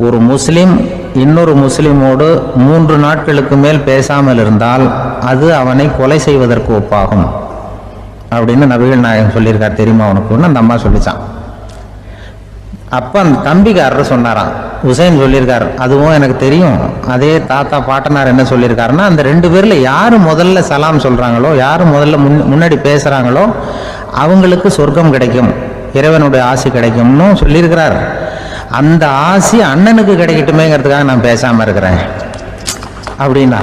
ஒரு முஸ்லீம் இன்னொரு முஸ்லீமோடு 3 நாட்களுக்கு மேல் பேசாமல் இருந்தால் அது அவனை கொலை செய்வதற்கு ஒப்பாகும் அப்படின்னு நபிகள் நாயகம் சொல்லியிருக்கார், தெரியுமா உனக்குன்னு அந்த அம்மா சொல்லிச்சான். அப்போ அந்த தம்பிக்காரர் சொன்னாராம், ஹுசைன் சொல்லியிருக்கார், அதுவும் எனக்கு தெரியும், அதே தாத்தா பாட்டனார் என்ன சொல்லியிருக்காருன்னா, அந்த 2 பேரில் யார் முதல்ல சலாம் சொல்கிறாங்களோ, யார் முதல்ல முன்னாடி பேசுகிறாங்களோ அவங்களுக்கு சொர்க்கம் கிடைக்கும், இறைவனுடைய ஆசை கிடைக்கும்னு சொல்லியிருக்கிறார். அந்த ஆசி அண்ணனுக்கு கிடைக்கட்டுமேங்கிறதுக்காக நான் பேசாமல் இருக்கிறேன் அப்படின்னா.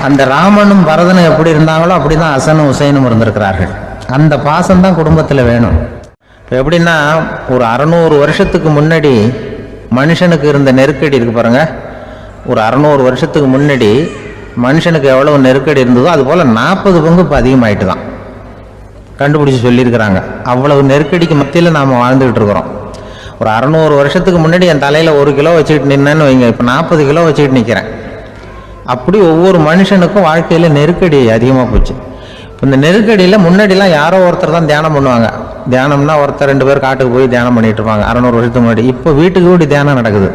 அந்த ராமனும் பரதனும் எப்படி இருந்தாங்களோ அப்படி தான் ஹசனும் ஹுசைனும் இருந்திருக்கிறார்கள். அந்த பாசம்தான் குடும்பத்தில் வேணும். இப்போ எப்படின்னா, ஒரு 600 வருஷத்துக்கு முன்னாடி மனுஷனுக்கு இருந்த நெருக்கடி இருக்கு பாருங்க. ஒரு 600 வருஷத்துக்கு முன்னாடி மனுஷனுக்கு எவ்வளவு நெருக்கடி இருந்ததோ அது போல் 40 பங்கு இப்போ அதிகமாயிட்டு தான் கண்டுபிடிச்சி சொல்லியிருக்கிறாங்க. அவ்வளவு நெருக்கடிக்கு மத்தியில் நாம் வாழ்ந்துக்கிட்டு இருக்கிறோம். ஒரு 600 வருஷத்துக்கு முன்னாடி என் தலையில் 1 கிலோ வச்சுக்கிட்டு நின்னேன்னு வைங்க, இப்போ 40 கிலோ வச்சுக்கிட்டு நிற்கிறேன். அப்படி ஒவ்வொரு மனுஷனுக்கும் வாழ்க்கையில் நெருக்கடி அதிகமாக போச்சு. இப்போ இந்த நெருக்கடியில் முன்னாடிலாம் யாரோ ஒருத்தர் தான் தியானம் பண்ணுவாங்க. தியானம்னா ஒருத்தர் 2 பேர் காட்டுக்கு போய் தியானம் பண்ணிட்டு இருப்பாங்க 600 வருஷத்துக்கு முன்னாடி. இப்போ வீட்டுக்கு வீடு தியானம் நடக்குது.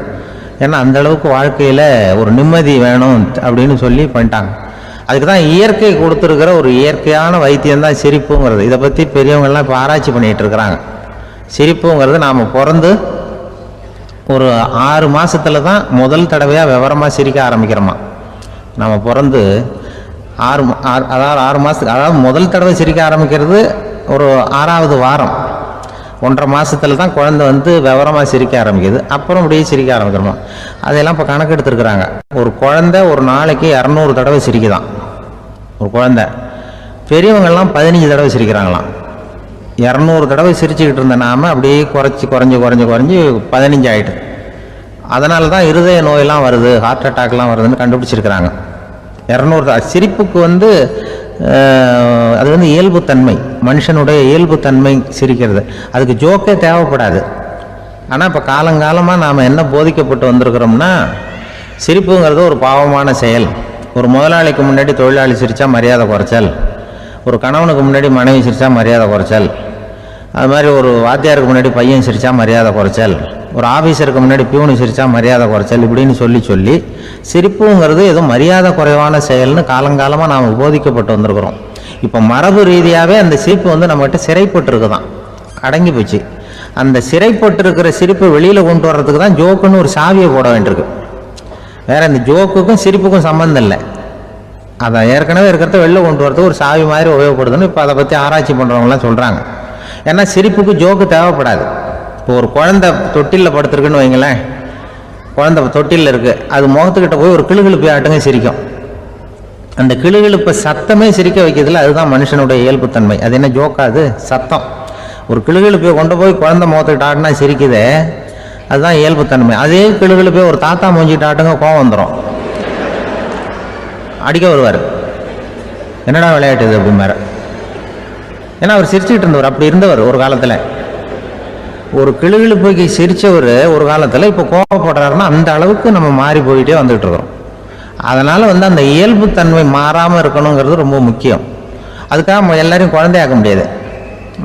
ஏன்னா அந்த அளவுக்கு வாழ்க்கையில் ஒரு நிம்மதி வேணும் அப்படின்னு சொல்லி பண்ணிட்டாங்க. அதுக்கு தான் இயற்கை கொடுத்துருக்கிற ஒரு இயற்கையான வைத்தியம் தான் சிரிப்புங்கிறது. இதை பற்றி பெரியவங்கள்லாம் இப்போ ஆராய்ச்சி பண்ணிகிட்டு இருக்கிறாங்க. சிரிப்புங்கிறது நாம் பிறந்து ஒரு 6 மாதத்துல தான் முதல் தடவையாக விவரமாக சிரிக்க ஆரம்பிக்கிறோமா. நம்ம பிறந்து 6 மாதத்துக்கு, அதாவது முதல் தடவை சிரிக்க ஆரம்பிக்கிறது ஒரு 6வது வாரம், 1.5 மாதத்துல தான் குழந்தை வந்து விவரமாக சிரிக்க ஆரம்பிக்குது. அப்புறம் அப்படியே சிரிக்க ஆரம்பிக்கிறோமா. அதெல்லாம் இப்போ கணக்கு எடுத்துருக்குறாங்க. ஒரு குழந்தை ஒரு நாளைக்கு 200 தடவை சிரிக்குதான் ஒரு குழந்தை. பெரியவங்கள்லாம் 15 தடவை சிரிக்கிறாங்களாம். 200 தடவை சிரிச்சுக்கிட்டு இருந்த நாம அப்படியே குறைஞ்சி 15 ஆகிட்டு. அதனால தான் இருதய நோயெல்லாம் வருது, ஹார்ட் அட்டாக்லாம் வருதுன்னு கண்டுபிடிச்சிருக்கிறாங்க. 200 சிரிப்புக்கு வந்து அது வந்து இயல்புத்தன்மை, மனுஷனுடைய இயல்புத்தன்மை சிரிக்கிறது. அதுக்கு ஜோக்கே தேவைப்படாது. ஆனால் இப்போ காலங்காலமாக நாம் என்ன போதிக்கப்பட்டு வந்திருக்கிறோம்னா, சிரிப்புங்கிறது ஒரு பாவமான செயல். ஒரு முதலாளிக்கு முன்னாடி தொழிலாளி சிரித்தா மரியாதை குறைச்சல், ஒரு கணவனுக்கு முன்னாடி மனைவி சிரித்தா மரியாதை குறைச்சல், அது மாதிரி ஒரு வாத்தியாருக்கு முன்னாடி பையன் சிரித்தா மரியாதை குறைச்சல், ஒரு ஆஃபீஸருக்கு முன்னாடி பியூனு சிரித்தா மரியாதை குறைச்சல், இப்படின்னு சொல்லி சிரிப்புங்கிறது ஏதோ மரியாதை குறைவான செயல்னு காலங்காலமாக நாம் போதிக்கப்பட்டு வந்திருக்கிறோம். இப்போ மரபு ரீதியாகவே அந்த சிரிப்பு வந்து நம்மகிட்ட சிறைப்பட்டு தான், அடங்கி போச்சு. அந்த சிறைப்பட்டு இருக்கிற சிரிப்பை வெளியில் கொண்டு வர்றதுக்கு தான் ஜோக்குன்னு ஒரு சாவியை போட வேண்டியிருக்கு. வேற இந்த ஜோக்குக்கும் சிரிப்புக்கும் சம்மந்தம் இல்லை. அதை ஏற்கனவே இருக்கிறத வெளில கொண்டு வரதுக்கு ஒரு சாவி மாதிரி உபயோகப்படுதுன்னு இப்போ அதை பற்றி ஆராய்ச்சி பண்ணுறவங்களாம் சொல்கிறாங்க. ஏன்னா சிரிப்புக்கு ஜோக்கு தேவைப்படாது. இப்போ ஒரு குழந்தை தொட்டிலில் படுத்துருக்குன்னு வைங்களேன், குழந்தை தொட்டிலில் இருக்குது, அது முகத்துக்கிட்ட போய் ஒரு கிளுகிழுப்பை ஆட்டுங்க சிரிக்கும். அந்த கிளுகிழுப்பை சத்தமே சிரிக்க வைக்கிறதுல அதுதான் மனுஷனுடைய இயல்புத்தன்மை. அது என்ன ஜோக்காது? சத்தம். ஒரு கிளுகிழுப்பை கொண்டு போய் குழந்தை முகத்துக்கிட்ட ஆட்டினா சிரிக்குதே, அதுதான் இயல்புத்தன்மை. அதே கிளுகிழுப்பை ஒரு தாத்தா மூஞ்சிக்கிட்ட ஆட்டுங்க, கோவம் வந்துடும், அடிக்க வருவார். என்னடா விளையாட்டு இது அப்படிம்பாரு. ஏன்னா அவர் சிரிச்சுக்கிட்டு இருந்தவர், அப்படி இருந்தவர் ஒரு காலத்தில். ஒரு கிளுகிழுப்பைக்கு சிரித்தவர் ஒரு காலத்தில் இப்போ கோவப்படுறாருன்னா அந்த அளவுக்கு நம்ம மாறி போயிட்டே வந்துகிட்டு இருக்கிறோம். அதனால் வந்து அந்த இயல்புத்தன்மை மாறாமல் இருக்கணுங்கிறது ரொம்ப முக்கியம். அதுக்காக எல்லாரையும் குழந்தையாக்க முடியாது.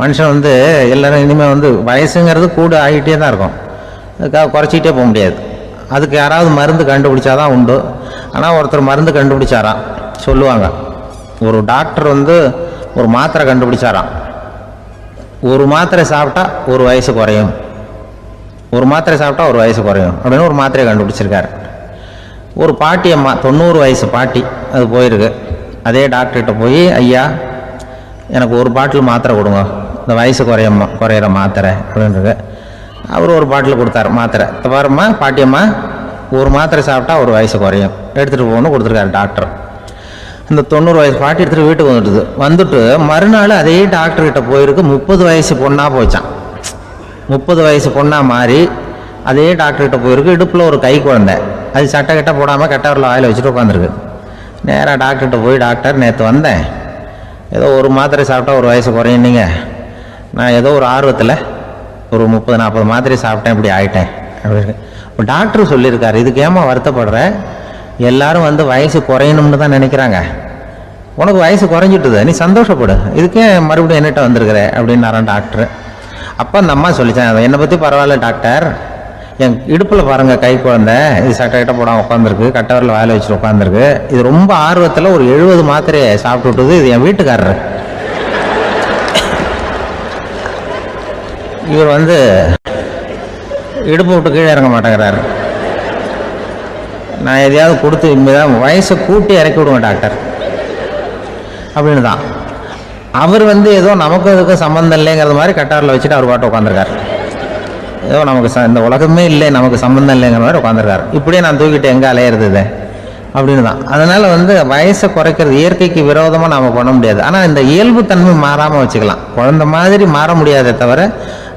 மனுஷன் வந்து எல்லோரும் இனிமேல் வந்து வயசுங்கிறது கூட ஆகிட்டே தான் இருக்கும். அதுக்காக குறைச்சிக்கிட்டே போக முடியாது. அதுக்கு யாராவது மருந்து கண்டுபிடிச்சாதான் உண்டு. ஆனால் ஒருத்தர் மருந்து கண்டுபிடிச்சாராம், சொல்லுவாங்க. ஒரு டாக்டர் வந்து ஒரு மாத்திரை கண்டுபிடிச்சாராம். ஒரு மாத்திரை சாப்பிட்டா ஒரு வயசு குறையும், ஒரு மாத்திரை சாப்பிட்டா ஒரு வயசு குறையும் அப்படின்னு ஒரு மாத்திரையை கண்டுபிடிச்சிருக்காரு. ஒரு பாட்டி அம்மா, 90 வயசு பாட்டி, அது போயிருக்கு. அதே டாக்டர்கிட்ட போய், ஐயா எனக்கு ஒரு பாட்டில் மாத்திரை கொடுங்க, இந்த வயசு குறையிற மாத்திரை அப்படின்றது. அவர் ஒரு பாட்டில் கொடுத்தாரு மாத்திரை. பாரும்மா பாட்டியம்மா, ஒரு மாத்திரை சாப்பிட்டா ஒரு வயசு குறையும், எடுத்துகிட்டு போகணும்னு கொடுத்துருக்காரு டாக்டர். இந்த 90 வயசு பாட்டி எடுத்துகிட்டு வீட்டுக்கு வந்துட்டு மறுநாள் அதே டாக்டர்கிட்ட போயிருக்கு. 30 வயசு பொண்ணாக போச்சான். 30 வயசு பொண்ணாக மாறி அதே டாக்டர்கிட்ட போயிருக்கு. இடுப்பில் ஒரு கை குழந்தை, அது சட்டை கிட்ட போடாமல் கட்டவரில் வாயில் வச்சுட்டு உட்காந்துருக்கு. நேராக டாக்டர்கிட்ட போய், டாக்டர் நேற்று வந்தேன், ஏதோ ஒரு மாத்திரை சாப்பிட்டா ஒரு வயசு குறையும், நீங்கள் நான் ஏதோ ஒரு ஆர்வத்தில் ஒரு 30-40 மாத்திரை சாப்பிட்டேன், இப்படி ஆகிட்டேன் அப்படின்னு. இப்போ டாக்டர் சொல்லியிருக்காரு, இதுக்கு ஏமா வருத்தப்படுற, எல்லாரும் வந்து வயசு குறையணும்னு தான் நினைக்கிறாங்க, உனக்கு வயசு குறைஞ்சிட்டுது, நீ சந்தோஷப்படு, இதுக்கே மறுபடியும் என்னட்ட வந்திருக்கிற அப்படின்னாரான் டாக்டர். அப்போ அந்த அம்மா சொல்லிச்சான், என்னை பற்றி பரவாயில்ல டாக்டர், என் இடுப்பில் பாருங்கள் கை குழந்தை, இது சட்டை கிட்ட போடாமல் உட்காந்துருக்கு, கட்டவரில் வாயில் வச்சுட்டு உட்காந்துருக்கு, இது ரொம்ப ஆர்வத்தில் ஒரு 70 மாத்திரையை சாப்பிட்டு விட்டுது, இது என் வீட்டுக்காரரு. இவர் வந்து இடுப்பு விட்டு கீழே இறங்க மாட்டேங்கிறாரு. நான் எதையாவது கொடுத்து இனிமேதான் வயசை கூட்டி இறக்கி விடுவேன் டாக்டர் அப்படின்னு தான். அவர் வந்து ஏதோ நமக்கு இதுக்கும் சம்மந்தம் இல்லைங்கிறது மாதிரி கட்டாரில் வச்சுட்டு அவர் பாட்டு உட்காந்துருக்கார். ஏதோ நமக்கு இந்த உலகமே இல்லை, நமக்கு சம்மந்தம் இல்லைங்கிற மாதிரி உட்காந்துருக்காரு. இப்படியே நான் தூக்கிட்டு எங்கே அலையிறது இது அப்படின்னு தான். அதனால் வயசை குறைக்கிறது இயற்கைக்கு விரோதமாக நாம் பண்ண முடியாது. ஆனால் இந்த இயல்பு தன்மை மாறாமல் வச்சுக்கலாம். குழந்தை மாதிரி மாற முடியாதே தவிர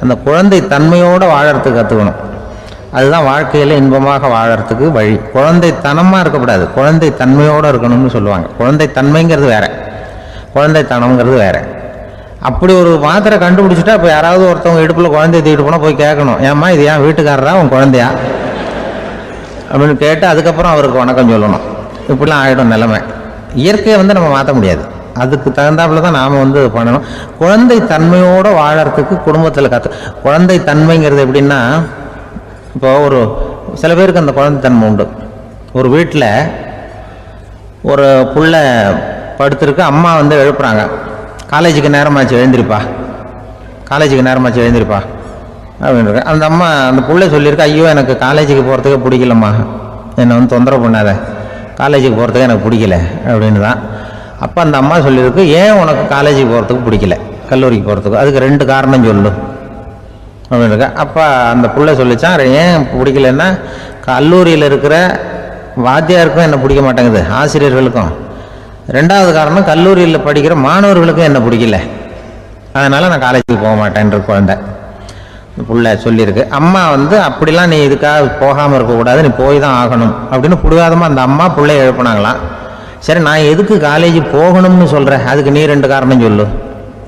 அந்த குழந்தை தன்மையோடு வாழறதுக்கு கற்றுக்கணும். அதுதான் வாழ்க்கையில் இன்பமாக வாழறதுக்கு வழி. குழந்தைத்தனமாக இருக்கக்கூடாது, குழந்தை தன்மையோடு இருக்கணும்னு சொல்லுவாங்க. குழந்தை தன்மைங்கிறது வேற, குழந்தைத்தனம்ங்கிறது வேற. அப்படி ஒரு மாத்திரை கண்டுபிடிச்சிட்டா இப்போ யாராவது ஒருத்தவங்க இடுப்பில் குழந்தைய தூக்கிட்டு போனால் போய் கேட்கணும், ஏம்மா இது ஏன் வீட்டுக்காரரா உன் குழந்தையா அப்படின்னு கேட்டு அதுக்கப்புறம் அவருக்கு வணக்கம் சொல்லணும். இப்படிலாம் ஆகிடும் நிலைமை. இயற்கையை நம்ம மாற்ற முடியாது, அதுக்கு தகுந்தாப்புல தான் நாம் பண்ணணும். குழந்தை தன்மையோடு வாழறதுக்கு குடும்பத்தில் குழந்தை தன்மைங்கிறது எப்படின்னா, இப்போ சில பேருக்கு அந்த குழந்தைத்தன்மை உண்டு. ஒரு வீட்டில் ஒரு புள்ள படுத்திருக்கு, அம்மா எழுப்புறாங்க, காலேஜுக்கு நேரமாச்சு எழுந்திருப்பா, காலேஜுக்கு நேரமாச்சு எழுந்திருப்பா அப்படின்னு. அந்த அம்மா அந்த புள்ள சொல்லியிருக்கு, ஐயோ எனக்கு காலேஜுக்கு போகிறதுக்கே பிடிக்கலம்மா, என்னை தொந்தரவு பண்ணாத, காலேஜுக்கு போகிறதுக்கு எனக்கு பிடிக்கல அப்படின்னு தான். அப்போ அந்த அம்மா சொல்லியிருக்கு, ஏன் உனக்கு காலேஜுக்கு போகிறதுக்கு பிடிக்கல, கல்லூரிக்கு போகிறதுக்கு, அதுக்கு 2 காரணம் சொல்லு அப்படின்னு இருக்கா. அப்போ அந்த புள்ள சொல்லிச்சான், ஏன் பிடிக்கலன்னா கல்லூரியில் இருக்கிற வாத்தியாருக்கும் என்ன பிடிக்க மாட்டேங்குது, ஆசிரியர்களுக்கும். 2வது காரணம், கல்லூரியில் படிக்கிற மாணவர்களுக்கும் என்ன பிடிக்கல, அதனால் நான் காலேஜுக்கு போக மாட்டேன்ற குழந்தை புள்ள சொல்லியிருக்கு. அம்மா அப்படிலாம் நீ இதுக்காக போகாமல் இருக்கக்கூடாது, நீ போய் தான் ஆகணும் அப்படின்னு புடிவாதமாக அந்த அம்மா பிள்ளைய எழுப்பினாங்களாம். சரி நான் எதுக்கு காலேஜ் போகணும்னு சொல்கிறேன், அதுக்கு நீ 2 காரணம் சொல்லு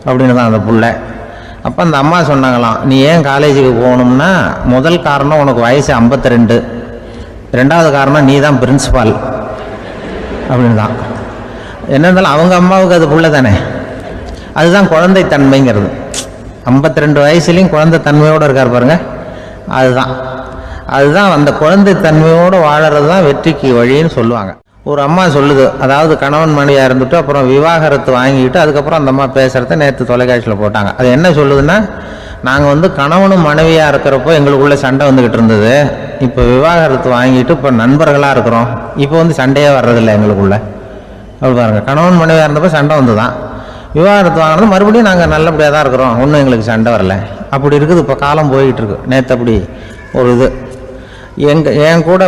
அப்படின்னு தான் அந்த புள்ள. அப்போ அந்த அம்மா சொன்னாங்களாம், நீ ஏன் காலேஜுக்கு போகணும்னா முதல் காரணம் உனக்கு வயசு 52, 2வது காரணம் நீ தான் பிரின்சிபால் அப்படின்னு தான். என்ன இருந்தாலும் அவங்க அம்மாவுக்கு அது புள்ள தானே, அதுதான் குழந்தை தன்மைங்கிறது. 52 வயசுலேயும் குழந்தை தன்மையோடு இருக்கார் பாருங்க, அதுதான் அந்த குழந்தை தன்மையோடு வாழறது தான் வெற்றிக்கு வழின்னு சொல்லுவாங்க. ஒரு அம்மா சொல்லுது, அதாவது கணவன் மனைவியாக இருந்துட்டு அப்புறம் விவாகரத்து வாங்கிட்டு அதுக்கப்புறம் அந்த அம்மா பேசுகிறத நேற்று தொலைக்காட்சியில் போட்டாங்க. அது என்ன சொல்லுதுன்னா, நாங்கள் கணவனும் மனைவியாக இருக்கிறப்போ எங்களுக்குள்ளே சண்டை வந்துக்கிட்டு இருந்தது, இப்போ விவாகரத்து வாங்கிட்டு இப்போ நண்பர்களாக இருக்கிறோம், இப்போ சண்டையே வர்றதில்லை எங்களுக்குள்ள. அப்படி பாருங்க, கணவன் மனைவியாக இருந்தப்போ சண்டை வந்து தான், விவாகரத்து வாங்கினது மறுபடியும் நாங்கள் நல்லபடியாக தான் இருக்கிறோம், ஒன்றும் எங்களுக்கு சண்டை வரல. அப்படி இருக்குது இப்போ காலம் போய்கிட்டு இருக்கு. நேற்று அப்படி ஒரு இது என் கூட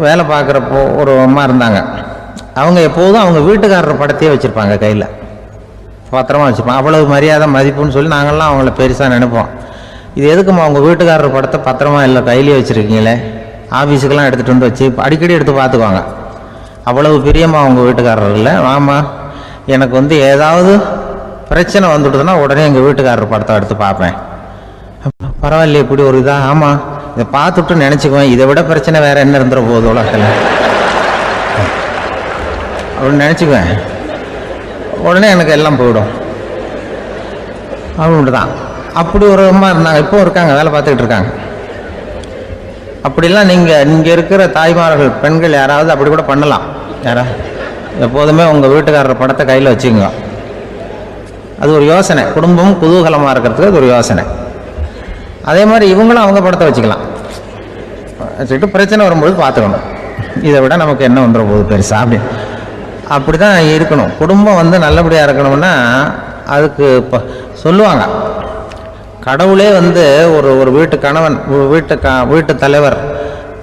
வேலை பார்க்குறப்போ ஒரு அம்மா இருந்தாங்க. அவங்க எப்போதும் அவங்க வீட்டுக்காரர் படத்தையே வச்சுருப்பாங்க, கையில் பத்திரமா வச்சுருப்பாங்க. அவ்வளவு மரியாதை மதிப்புன்னு சொல்லி நாங்கள்லாம் அவங்கள பெருசாக நினைப்போம். இது எதுக்குமா அவங்க வீட்டுக்காரர் படத்தை பத்திரமா இல்லை கையிலே வச்சுருக்கீங்களே, ஆஃபீஸுக்கெல்லாம் எடுத்துகிட்டு வச்சு அடிக்கடி எடுத்து பார்த்துக்குவாங்க. அவ்வளவு பிரியமாக அவங்க வீட்டுக்காரர் இல்லை. ஆமாம், எனக்கு ஏதாவது பிரச்சனை வந்துட்டுதுன்னா உடனே எங்கள் வீட்டுக்காரர் படத்தை எடுத்து பார்ப்பேன். பரவாயில்லையே இப்படி ஒரு இதாக, ஆமாம் இதை பார்த்துட்டு நினச்சிக்குவேன், இதை விட பிரச்சனை வேறு என்ன இருந்துட போகுது உலகத்தில் அப்படின்னு நினச்சிக்குவேன். உடனே எனக்கு எல்லாம் போயிடும் அப்படின்ட்டு தான். அப்படி ஒரு அம்மா இருந்தாங்க, இப்போ இருக்காங்க, வேலை பார்த்துக்கிட்டு இருக்காங்க. அப்படிலாம் இங்கே இருக்கிற தாய்மார்கள் பெண்கள் யாராவது அப்படி கூட பண்ணலாம். எப்போதுமே உங்கள் வீட்டுக்காரர் படத்தை கையில் வச்சுக்கோங்க. அது ஒரு யோசனை, குடும்பம் குதூகலமாக இருக்கிறதுக்கு அது ஒரு யோசனை. அதே மாதிரி இவங்களும் அவங்க படத்தை வச்சுக்கலாம், வச்சுக்கிட்டு பிரச்சனை வரும்போது பார்த்துக்கணும், இதை விட நமக்கு என்ன வந்துட போகுது பெருசா அப்படி தான் இருக்கணும். குடும்பம் நல்லபடியாக இருக்கணும்னா அதுக்கு இப்போ சொல்லுவாங்க, கடவுளே ஒரு வீட்டு கணவன் வீட்டு தலைவர்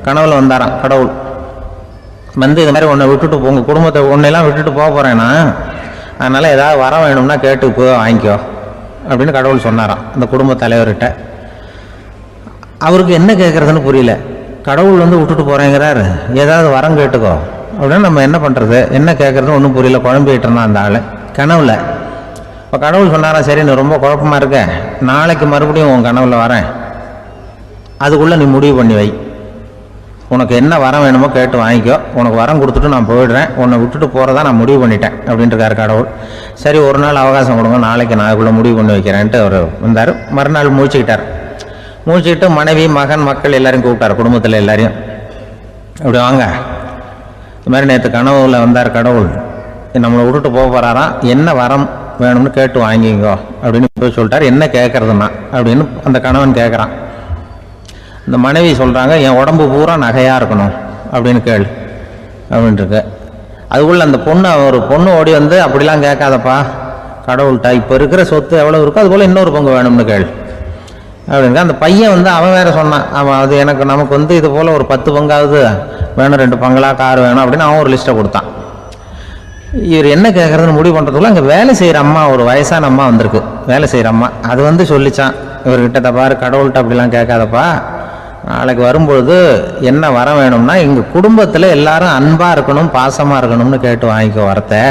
கனவுல வந்தாராம். கடவுள் இது மாதிரி உன்னை விட்டுட்டு உங்கள் குடும்பத்தை உன்னையெல்லாம் விட்டுட்டு போக போகிறேன்னா, அதனால் ஏதாவது வர வேணும்னா கேட்டு போ வாங்கிக்கோ அப்படின்னு கடவுள் சொன்னாராம் அந்த குடும்ப தலைவர்கிட்ட. அவருக்கு என்ன கேட்குறதுன்னு புரியல. கடவுள் விட்டுட்டு போகிறேங்கிறாரு, ஏதாவது வரம் கேட்டுக்கோ அப்படின்னு நம்ம என்ன பண்ணுறது, என்ன கேட்குறதுன்னு ஒன்றும் புரியல. குழம்பிக்கிட்டு இருந்தான் அந்த ஆள் கனவுல. இப்போ கடவுள் சொன்னாரா, சரி நீ ரொம்ப குழப்பமாக இருக்க, நாளைக்கு மறுபடியும் உன் கனவுல வரேன், அதுக்குள்ளே நீ முடிவு பண்ணி வை, உனக்கு என்ன வரம் வேணுமோ கேட்டு வாங்கிக்கோ, உனக்கு வரம் கொடுத்துட்டு நான் போயிடுறேன், உன்னை விட்டுட்டு போகிறதா நான் முடிவு பண்ணிட்டேன் அப்படின்ட்டுருக்காரு கடவுள். சரி ஒரு நாள் அவகாசம் கொடுங்க, நாளைக்கு நான் இதுக்குள்ளே முடிவு பண்ணி வைக்கிறேன்ட்டு அவர் வந்தார். மறுநாள் மூழ்கிக்கிட்டு மனைவி மகன் மக்கள் எல்லாரையும் கூப்பிட்டார், குடும்பத்தில் எல்லாரையும். அப்படி வாங்க, இது மாதிரி நேற்று கனவுல வந்தார் கடவுள், நம்மளை விட்டுட்டு போக போகிறாராம், என்ன வரம் வேணும்னு கேட்டு வாங்கிங்கோ அப்படின்னு போய் சொல்லிட்டார். என்ன கேட்குறதுன்னா அப்படின்னு அந்த கணவன் கேட்குறான். இந்த மனைவி சொல்கிறாங்க, என் உடம்பு பூரா நகையாக இருக்கணும் அப்படின்னு கேளு அப்படின்ட்டுருக்கு. அதுக்குள்ளே அந்த ஒரு பொண்ணு ஓடி அப்படிலாம் கேட்காதப்பா கடவுள்கிட்ட, இப்போ இருக்கிற சொத்து எவ்வளோ இருக்கோ அதுபோல் இன்னொரு பங்கு வேணும்னு கேளு. அப்படின்னு. அந்த பையன் வந்து அவன் வேற சொன்னான், அவன் அது நமக்கு வந்து இது போல் ஒரு 10 பங்காவது வேணும், 2 பங்களா கார் வேணும் அப்படின்னு அவன் ஒரு லிஸ்ட்டை கொடுத்தான். இவர் என்ன கேட்குறதுன்னு முடிவு பண்ணுறதுக்குள்ள அங்கே வேலை செய்கிற அம்மா, ஒரு வயசான அம்மா வந்திருக்கு, வேலை செய்கிற அம்மா. அது வந்து சொல்லிச்சான் இவர்கிட்ட, தப்பாரு கடவுள்கிட்ட அப்படிலாம் கேட்காதப்பா, நாளைக்கு வரும்பொழுது என்ன வர வேணும்னா எங்கள் குடும்பத்தில் எல்லாரும் அன்பாக இருக்கணும், பாசமாக இருக்கணும்னு கேட்டு வாங்கிக்கோ. வரத்தை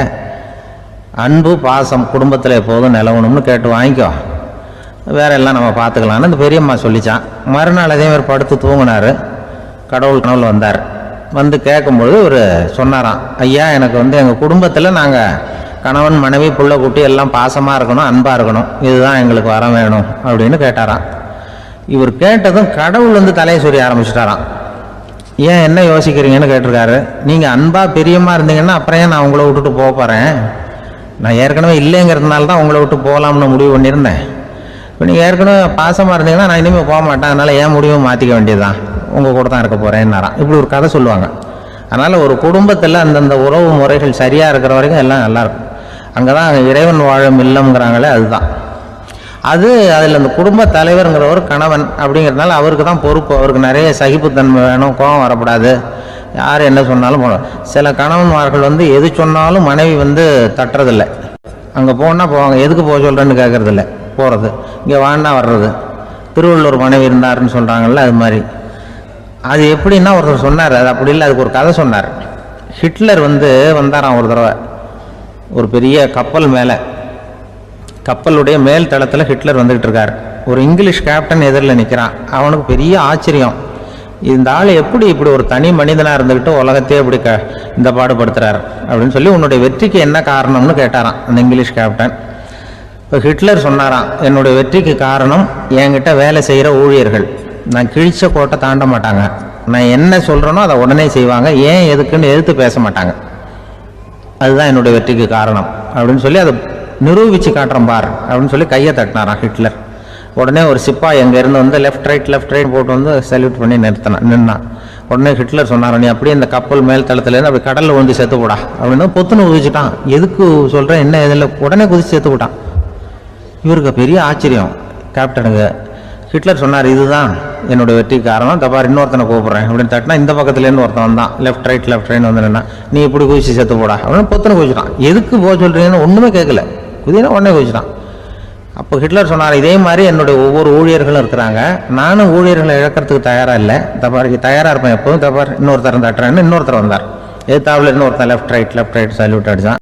அன்பு பாசம் குடும்பத்தில் எப்போதும் நிலவணும்னு கேட்டு வாங்கிக்கோ, வேற எல்லாம் நம்ம பார்த்துக்கலான்னு இந்த பெரியம்மா சொல்லிச்சான். மறுநாள் அதே மாதிரி படுத்து தூங்கினார். கடவுள் கனவுல வந்தார். வந்து கேட்கும்பொழுது ஒரு சொன்னாராம், ஐயா எனக்கு வந்து எங்கள் குடும்பத்தில் நாங்கள் கணவன் மனைவி புள்ள குட்டி எல்லாம் பாசமாக இருக்கணும், அன்பாக இருக்கணும், இதுதான் எங்களுக்கு வர வேணும் அப்படின்னு கேட்டாராம். இவர் கேட்டதும் கடவுள் வந்து தலையை சொரிய ஆரம்பிச்சிட்டாராம். ஏன் என்ன யோசிக்கிறீங்கன்னு கேட்டிருக்காரு. நீங்கள் அன்பாக பெரியமாக இருந்தீங்கன்னா அப்புறம் ஏன் நான் உங்களை விட்டுட்டு போக போகிறேன், நான் ஏற்கனவே இல்லைங்கிறதுனால தான் உங்களை விட்டு போகலாம்னு முடிவு பண்ணியிருந்தேன். இப்போ நீங்கள் ஏற்கனவே பாசமாக இருந்தீங்கன்னா நான் இனிமேல் போக மாட்டேன், அதனால் ஏன் முடிவை மாற்றிக்க வேண்டியதுதான், உங்கள் கூட தான் இருக்க போகிறேன்னாராம். இப்படி ஒரு கதை சொல்லுவாங்க. அதனால் ஒரு குடும்பத்தில் அந்தந்த உறவு முறைகள் சரியாக இருக்கிற வரைக்கும் எல்லாம் நல்லாயிருக்கும். அங்கே தான் இறைவன் வாழும் இல்லம்ங்கிறாங்களே, அதுதான் அது. அதில் அந்த குடும்ப தலைவருங்கிறவர் கணவன் அப்படிங்கிறதுனால அவருக்கு தான் பொறுப்பு. அவருக்கு நிறைய சகிப்புத்தன்மை வேணும், கோபம் வரக்கூடாது, யார் என்ன சொன்னாலும் போகணும். சில கணவன்மார்கள் வந்து எது சொன்னாலும் மனைவி வந்து தட்டுறதில்லை. அங்கே போனால் போவாங்க, எதுக்கு போக சொல்கிறேன்னு கேட்குறதில்ல, போகிறது. இங்கே வாண்டா வர்றது. திருவள்ளுவர் மனைவி இருந்தாருன்னு சொல்கிறாங்கல்ல, அது மாதிரி. அது எப்படின்னா ஒருத்தர் சொன்னார், அது அப்படி இல்லை, அதுக்கு ஒரு கதை சொன்னார். ஹிட்லர் வந்து வந்தாராம் ஒரு தடவை, ஒரு பெரிய கப்பல் மேலே, கப்பலுடைய மேல் தளத்தில் ஹிட்லர் வந்துக்கிட்டு இருக்கார். ஒரு இங்கிலீஷ் கேப்டன் எதிரில் நிற்கிறான். அவனுக்கு பெரிய ஆச்சரியம், இந்த ஆள் எப்படி இப்படி ஒரு தனி மனிதனாக இருந்துக்கிட்டு உலகத்தையே இப்படி இந்த பாடுபடுத்துறார் அப்படின்னு சொல்லி, உன்னுடைய வெற்றிக்கு என்ன காரணம்னு கேட்டாராம் அந்த இங்கிலீஷ் கேப்டன். இப்போ ஹிட்லர் சொன்னாராம், என்னுடைய வெற்றிக்கு காரணம் என்கிட்ட வேலை செய்கிற ஊழியர்கள். நான் கிழிச்ச கோட்டை தாண்ட மாட்டாங்க, நான் என்ன சொல்கிறேனோ அதை உடனே செய்வாங்க, ஏன் எதுக்குன்னு எதிர்த்து பேச மாட்டாங்க, அதுதான் என்னுடைய வெற்றிக்கு காரணம் அப்படின்னு சொல்லி அதை நிரூபித்து காட்டுறேன் பார் அப்படின்னு சொல்லி கையை தட்டினாராம் ஹிட்லர். உடனே ஒரு சிப்பாய் எங்கேருந்து வந்து லெஃப்ட் ரைட் போட்டு வந்து சல்யூட் பண்ணி நின்னான். உடனே ஹிட்லர் சொன்னார், நீ அப்படியே இந்த கப்பல் மேல் தளத்துலேருந்து அப்படி கடலில் வந்து செத்து போடா அப்படின்னு பொத்துன்னு குதிச்சுட்டான். எதுக்கு சொல்கிறேன் என்ன இதில், உடனே குதிச்சு செத்து போட்டான். இவருக்கு பெரிய ஆச்சரியம் கேப்டனுக்கு. ஹிட்லர் சொன்னார், இதுதான் என்னுடைய வெற்றி காரணம், தப்பார் இன்னொருத்தனை கூப்பிட்றேன் அப்படின்னு தட்டினா இந்த பக்கத்துலேருந்து ஒருத்தன் வந்தான், லெஃப்ட் ரைட் வந்து நின்னா, நீ இப்படி குதிச்சு செத்து போடா அப்படின்னு பொத்துன்னு குதிச்சுட்டான். எதுக்கு போக சொல்கிறீங்கன்னு ஒன்றுமே கேட்கல, குதினா உடனே குதிச்சுட்டான். அப்போ ஹிட்லர் சொன்னார், இதே மாதிரி என்னுடைய ஒவ்வொரு ஊழியர்களும் இருக்கிறாங்க, நானும் ஊழியர்களை இழக்கிறதுக்கு தயாராக இல்லை, தப்பாருக்கு தயாராக இருப்பேன் எப்போதும், தப்பார் இன்னொருத்தர் தட்டுறேன்னு இன்னொருத்தர் வந்தார். எதிர்த்தாவில் இன்னொருத்தன் லெஃப்ட் ரைட் சல்யூட் அடித்தான்.